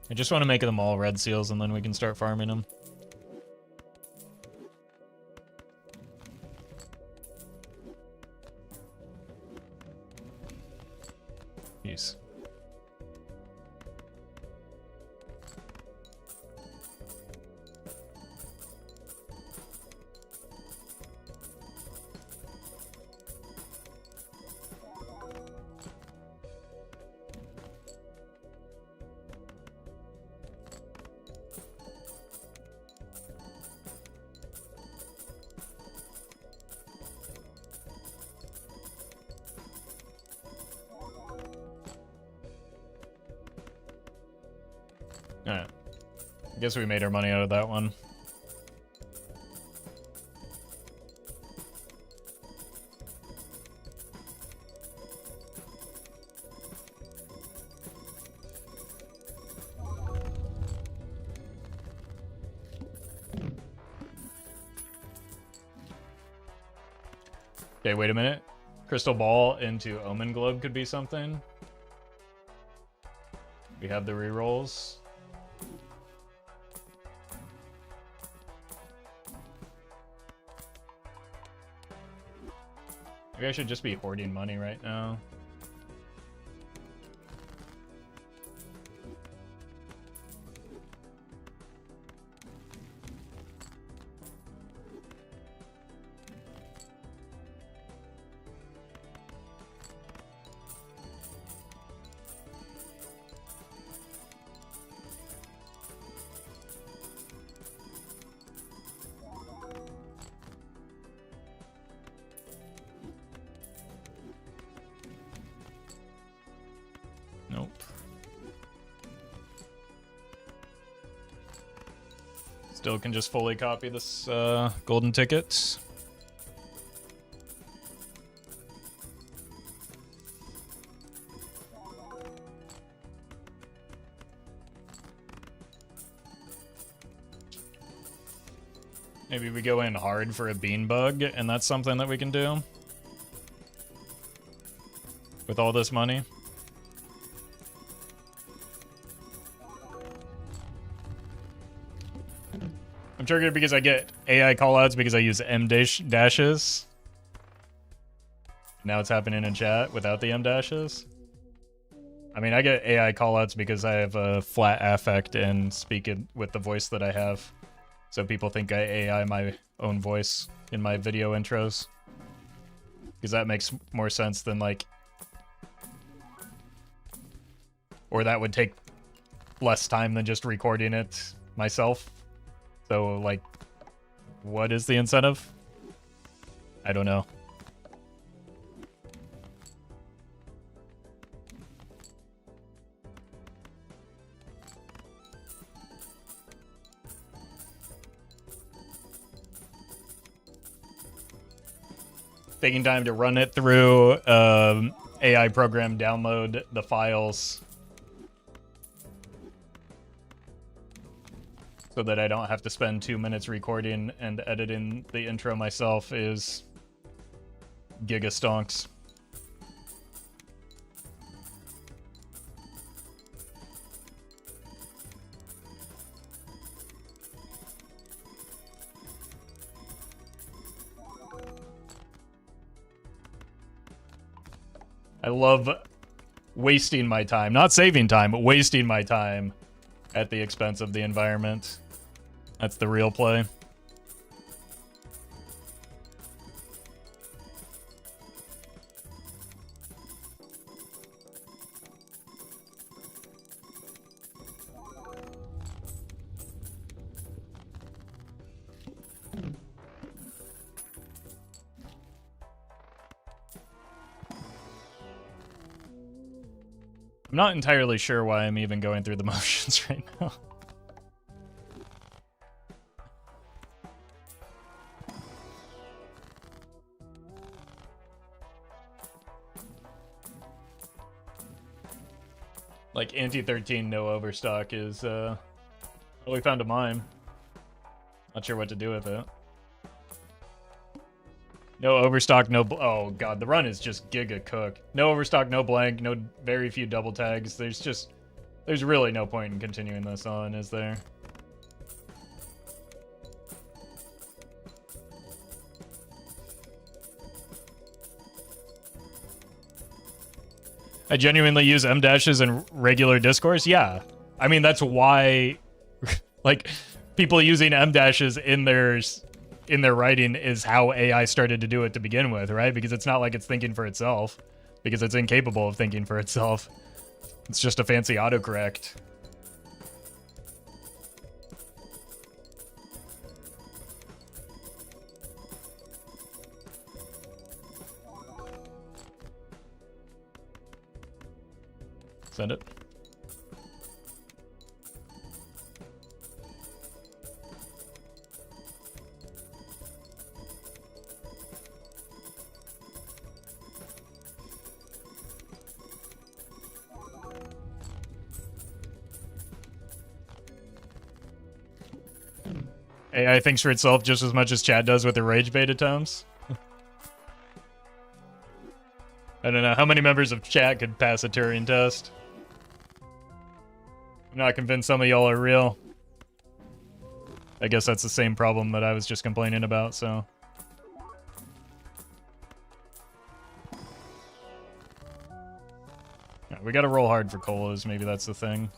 I just want to make them all red seals and then we can start farming them. Peace. Alright. I guess we made our money out of that one. Okay, wait a minute. Crystal Ball into Omen Globe could be something. We have the rerolls. Maybe I should just be hoarding money right now. Nope. Still can just fully copy this golden ticket. Maybe we go in hard for a bean bug, and that's something that we can do with all this money. I'm triggered because I get AI callouts because I use M dashes. Now it's happening in chat without the M dashes. I mean, I get AI callouts because I have a flat affect and speak it with the voice that I have. So people think I AI my own voice in my video intros. Because that makes more sense than like... Or that would take less time than just recording it myself. So, like, what is the incentive? I don't know. Taking time to run it through AI program, download the files so that I don't have to spend 2 minutes recording and editing the intro myself is giga stonks. I love wasting my time, not saving time, but wasting my time at the expense of the environment. That's the real play. I'm not entirely sure why I'm even going through the motions right now. Like, anti-13 no overstock is, well, we found a mime. Not sure what to do with it. No overstock, no... oh, God, the run is just giga cooked. No overstock, no blank, no very few double tags. There's really no point in continuing this on, is there? I genuinely use M dashes in regular discourse. Yeah, I mean that's why, like, people using M dashes in their writing is how AI started to do it to begin with, right? Because it's not like it's thinking for itself, because it's incapable of thinking for itself. It's just a fancy autocorrect. Send it. AI thinks for itself just as much as Chad does with the rage bait attempts. I don't know how many members of chat could pass a Turing test. I'm not convinced some of y'all are real. I guess that's the same problem that I was just complaining about, so. Yeah, we gotta roll hard for colas, maybe that's the thing.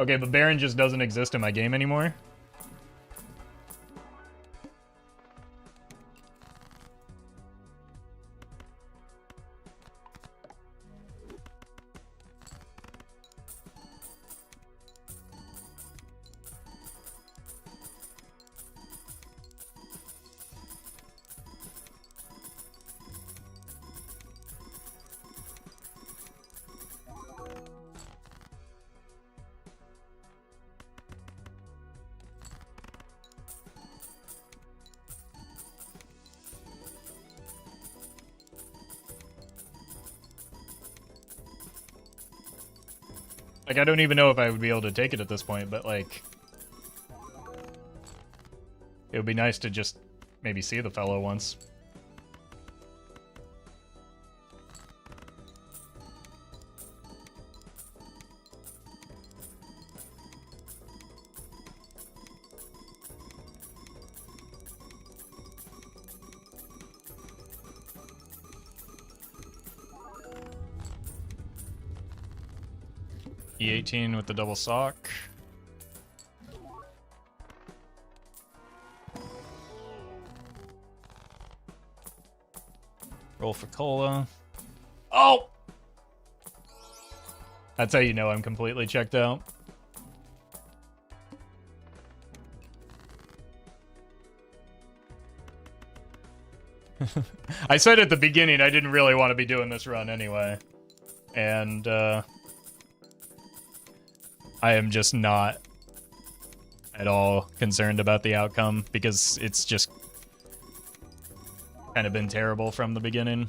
Okay, but Baron just doesn't exist in my game anymore. Like, I don't even know if I would be able to take it at this point, but, like... it would be nice to just maybe see the fellow once. E18 with the double sock. Roll for cola. Oh! That's how you know I'm completely checked out. I said at the beginning I didn't really want to be doing this run anyway. And, I am just not at all concerned about the outcome because it's just kind of been terrible from the beginning.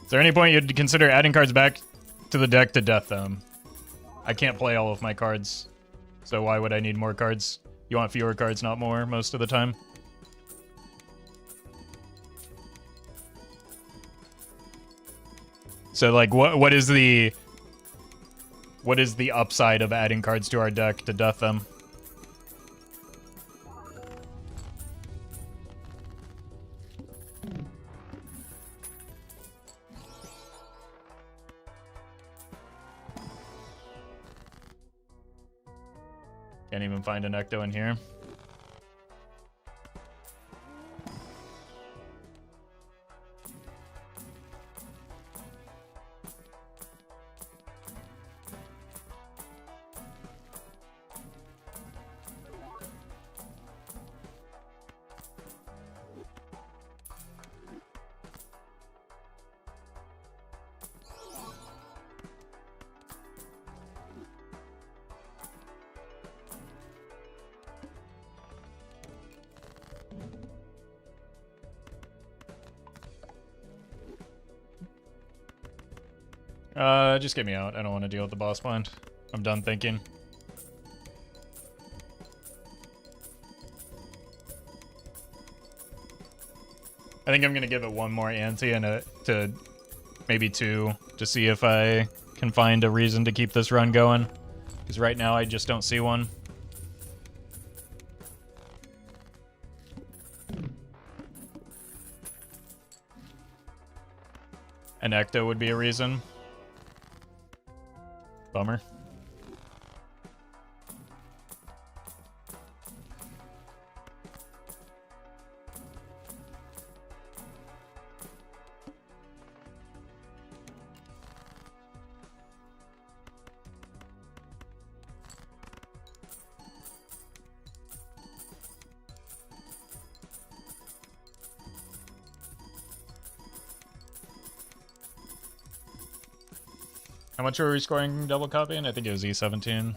Is there any point you'd consider adding cards back to the deck to death them? I can't play all of my cards, so why would I need more cards? You want fewer cards, not more, most of the time. So, like, what is the upside of adding cards to our deck to death them? Can't even find an Ecto in here. Just get me out. I don't want to deal with the boss blind. I'm done thinking. I think I'm gonna give it one more ante and to maybe two to see if I can find a reason to keep this run going. Because right now I just don't see one. An Ecto would be a reason. Bummer. How much were we scoring double copying? I think it was E17.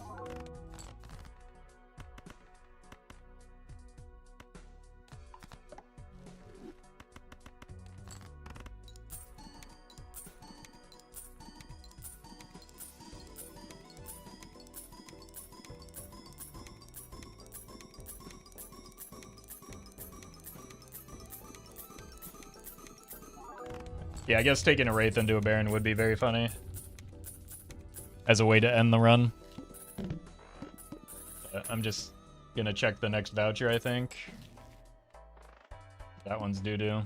Yeah, I guess taking a Wraith into a Baron would be very funny. As a way to end the run. I'm just gonna check the next voucher, I think. That one's doo-doo.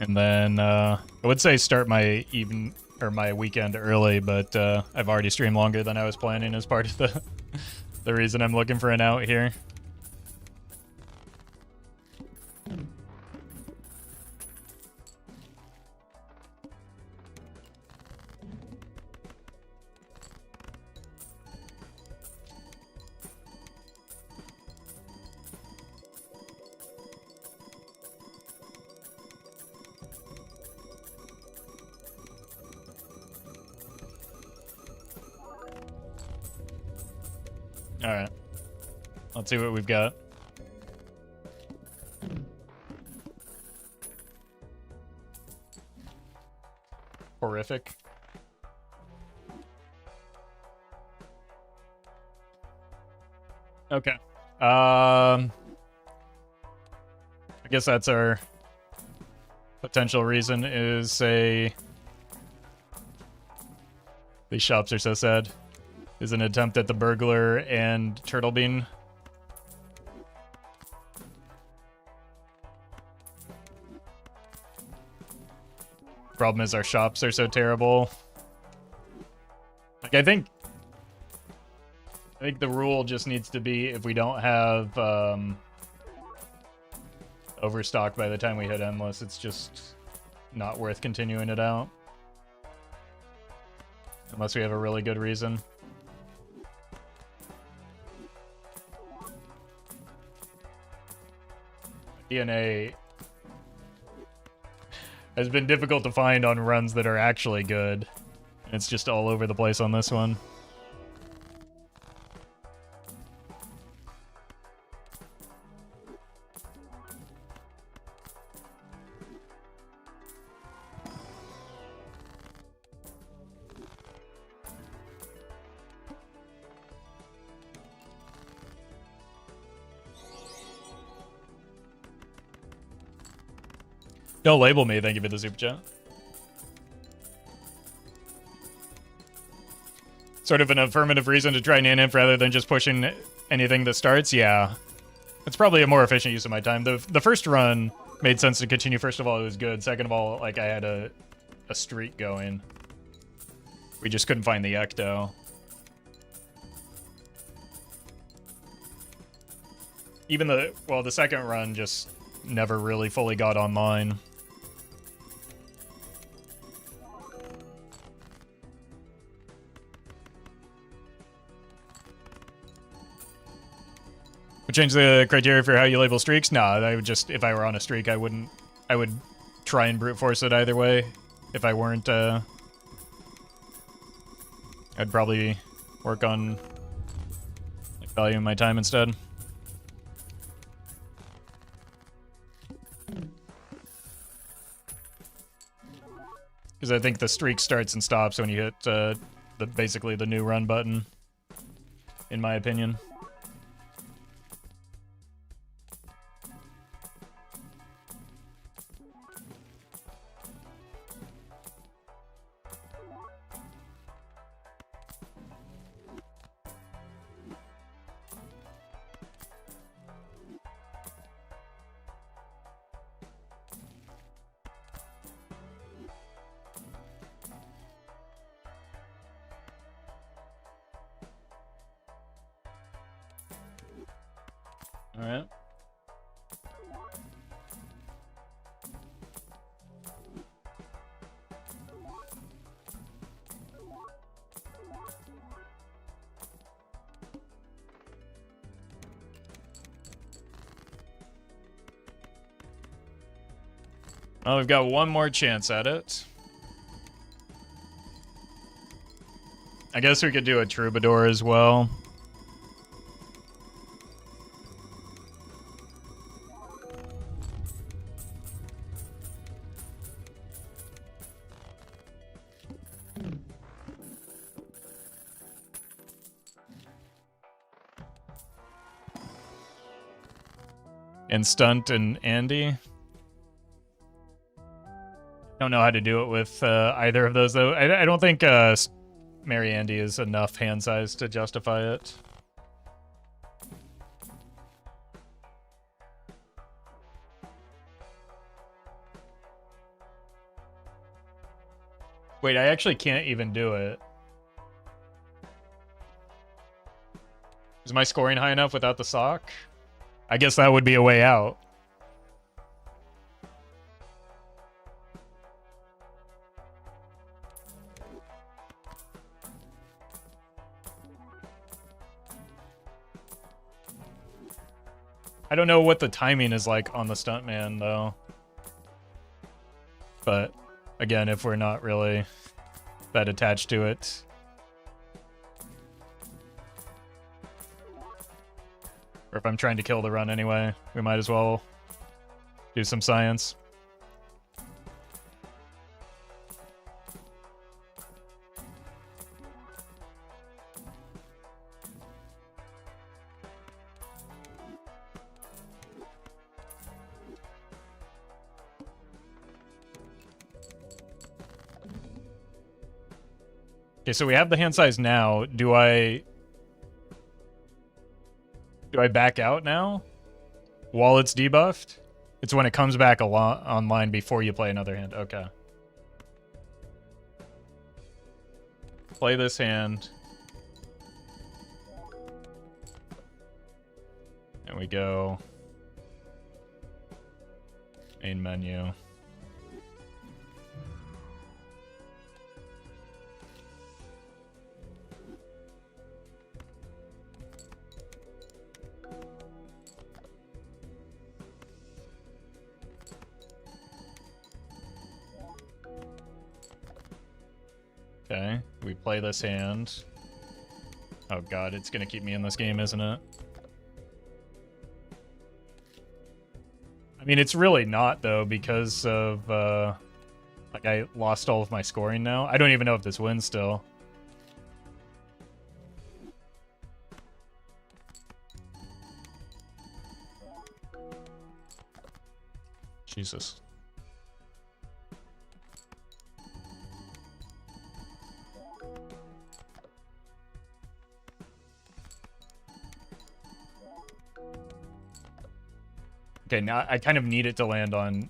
And then I would say start my my weekend early, but I've already streamed longer than I was planning as part of the reason I'm looking for an out here. Alright. Let's see what we've got. Horrific. Okay. I guess that's our potential reason is, say... These shops are so sad. Is an attempt at the burglar and turtle bean. Problem is our shops are so terrible. Like I think the rule just needs to be if we don't have overstock by the time we hit endless, it's just not worth continuing it out. Unless we have a really good reason. DNA has been difficult to find on runs that are actually good. It's just all over the place on this one. Don't label me, thank you for the super chat. Sort of an affirmative reason to try Nanimp rather than just pushing anything that starts, yeah. It's probably a more efficient use of my time. The first run made sense to continue. First of all, it was good. Second of all, like I had a streak going. We just couldn't find the ecto. Even the second run just never really fully got online. Would change the criteria for how you label streaks? Nah, I would just, if I were on a streak, I would try and brute force it either way. If I weren't, I'd probably work on like, valuing my time instead. Because I think the streak starts and stops when you hit basically the new run button, in my opinion. All right. Well, we've got one more chance at it. I guess we could do a troubadour as well. And Stunt and Andy. Don't know how to do it with either of those, though. I don't think Mary Andy is enough hand size to justify it. Wait, I actually can't even do it. Is my scoring high enough without the sock? I guess that would be a way out. I don't know what the timing is like on the stuntman, though. But, again, if we're not really that attached to it. Or if I'm trying to kill the run anyway, we might as well do some science. Okay, so we have the hand size now. Do I back out now while it's debuffed? It's when it comes back online before you play another hand. Okay. Play this hand. And we go main menu. Okay, we play this hand. Oh god, it's gonna keep me in this game, isn't it? I mean, it's really not, though, because of, like, I lost all of my scoring now. I don't even know if this wins still. Jesus. Okay, now I kind of need it to land on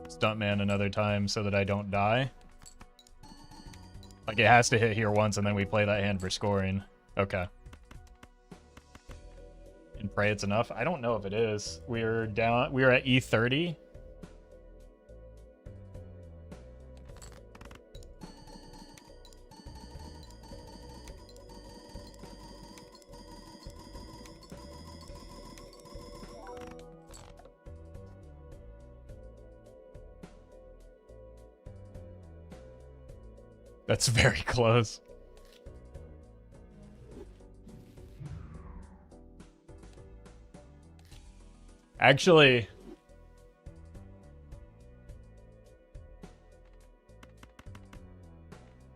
Stuntman another time so that I don't die. Like, it has to hit here once, and then we play that hand for scoring. Okay. And pray it's enough? I don't know if it is. We're at E30. That's very close. Actually,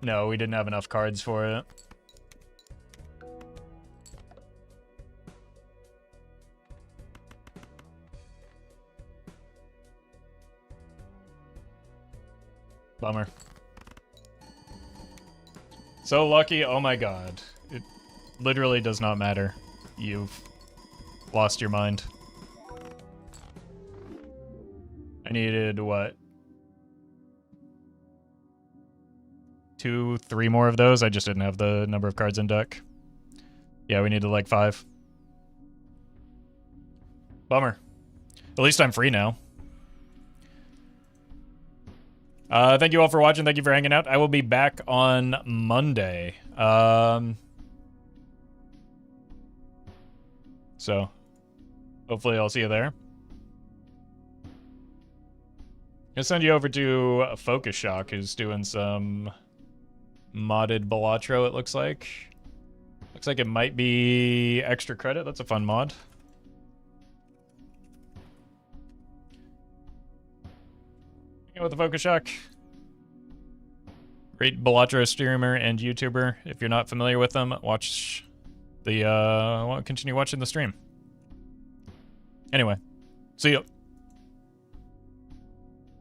no, we didn't have enough cards for it. Bummer. So lucky, oh my god. It literally does not matter. You've lost your mind. I needed, what? 2, 3 more of those? I just didn't have the number of cards in deck. Yeah, we needed like 5. Bummer. At least I'm free now. Thank you all for watching. Thank you for hanging out. I will be back on Monday. So, hopefully I'll see you there. I'll send you over to Focus Shock, who's doing some modded Balatro, it looks like. Looks like it might be extra credit. That's a fun mod. With the Focus Shock. Great Balatro streamer and YouTuber. If you're not familiar with them, watch the continue watching the stream. Anyway, see you.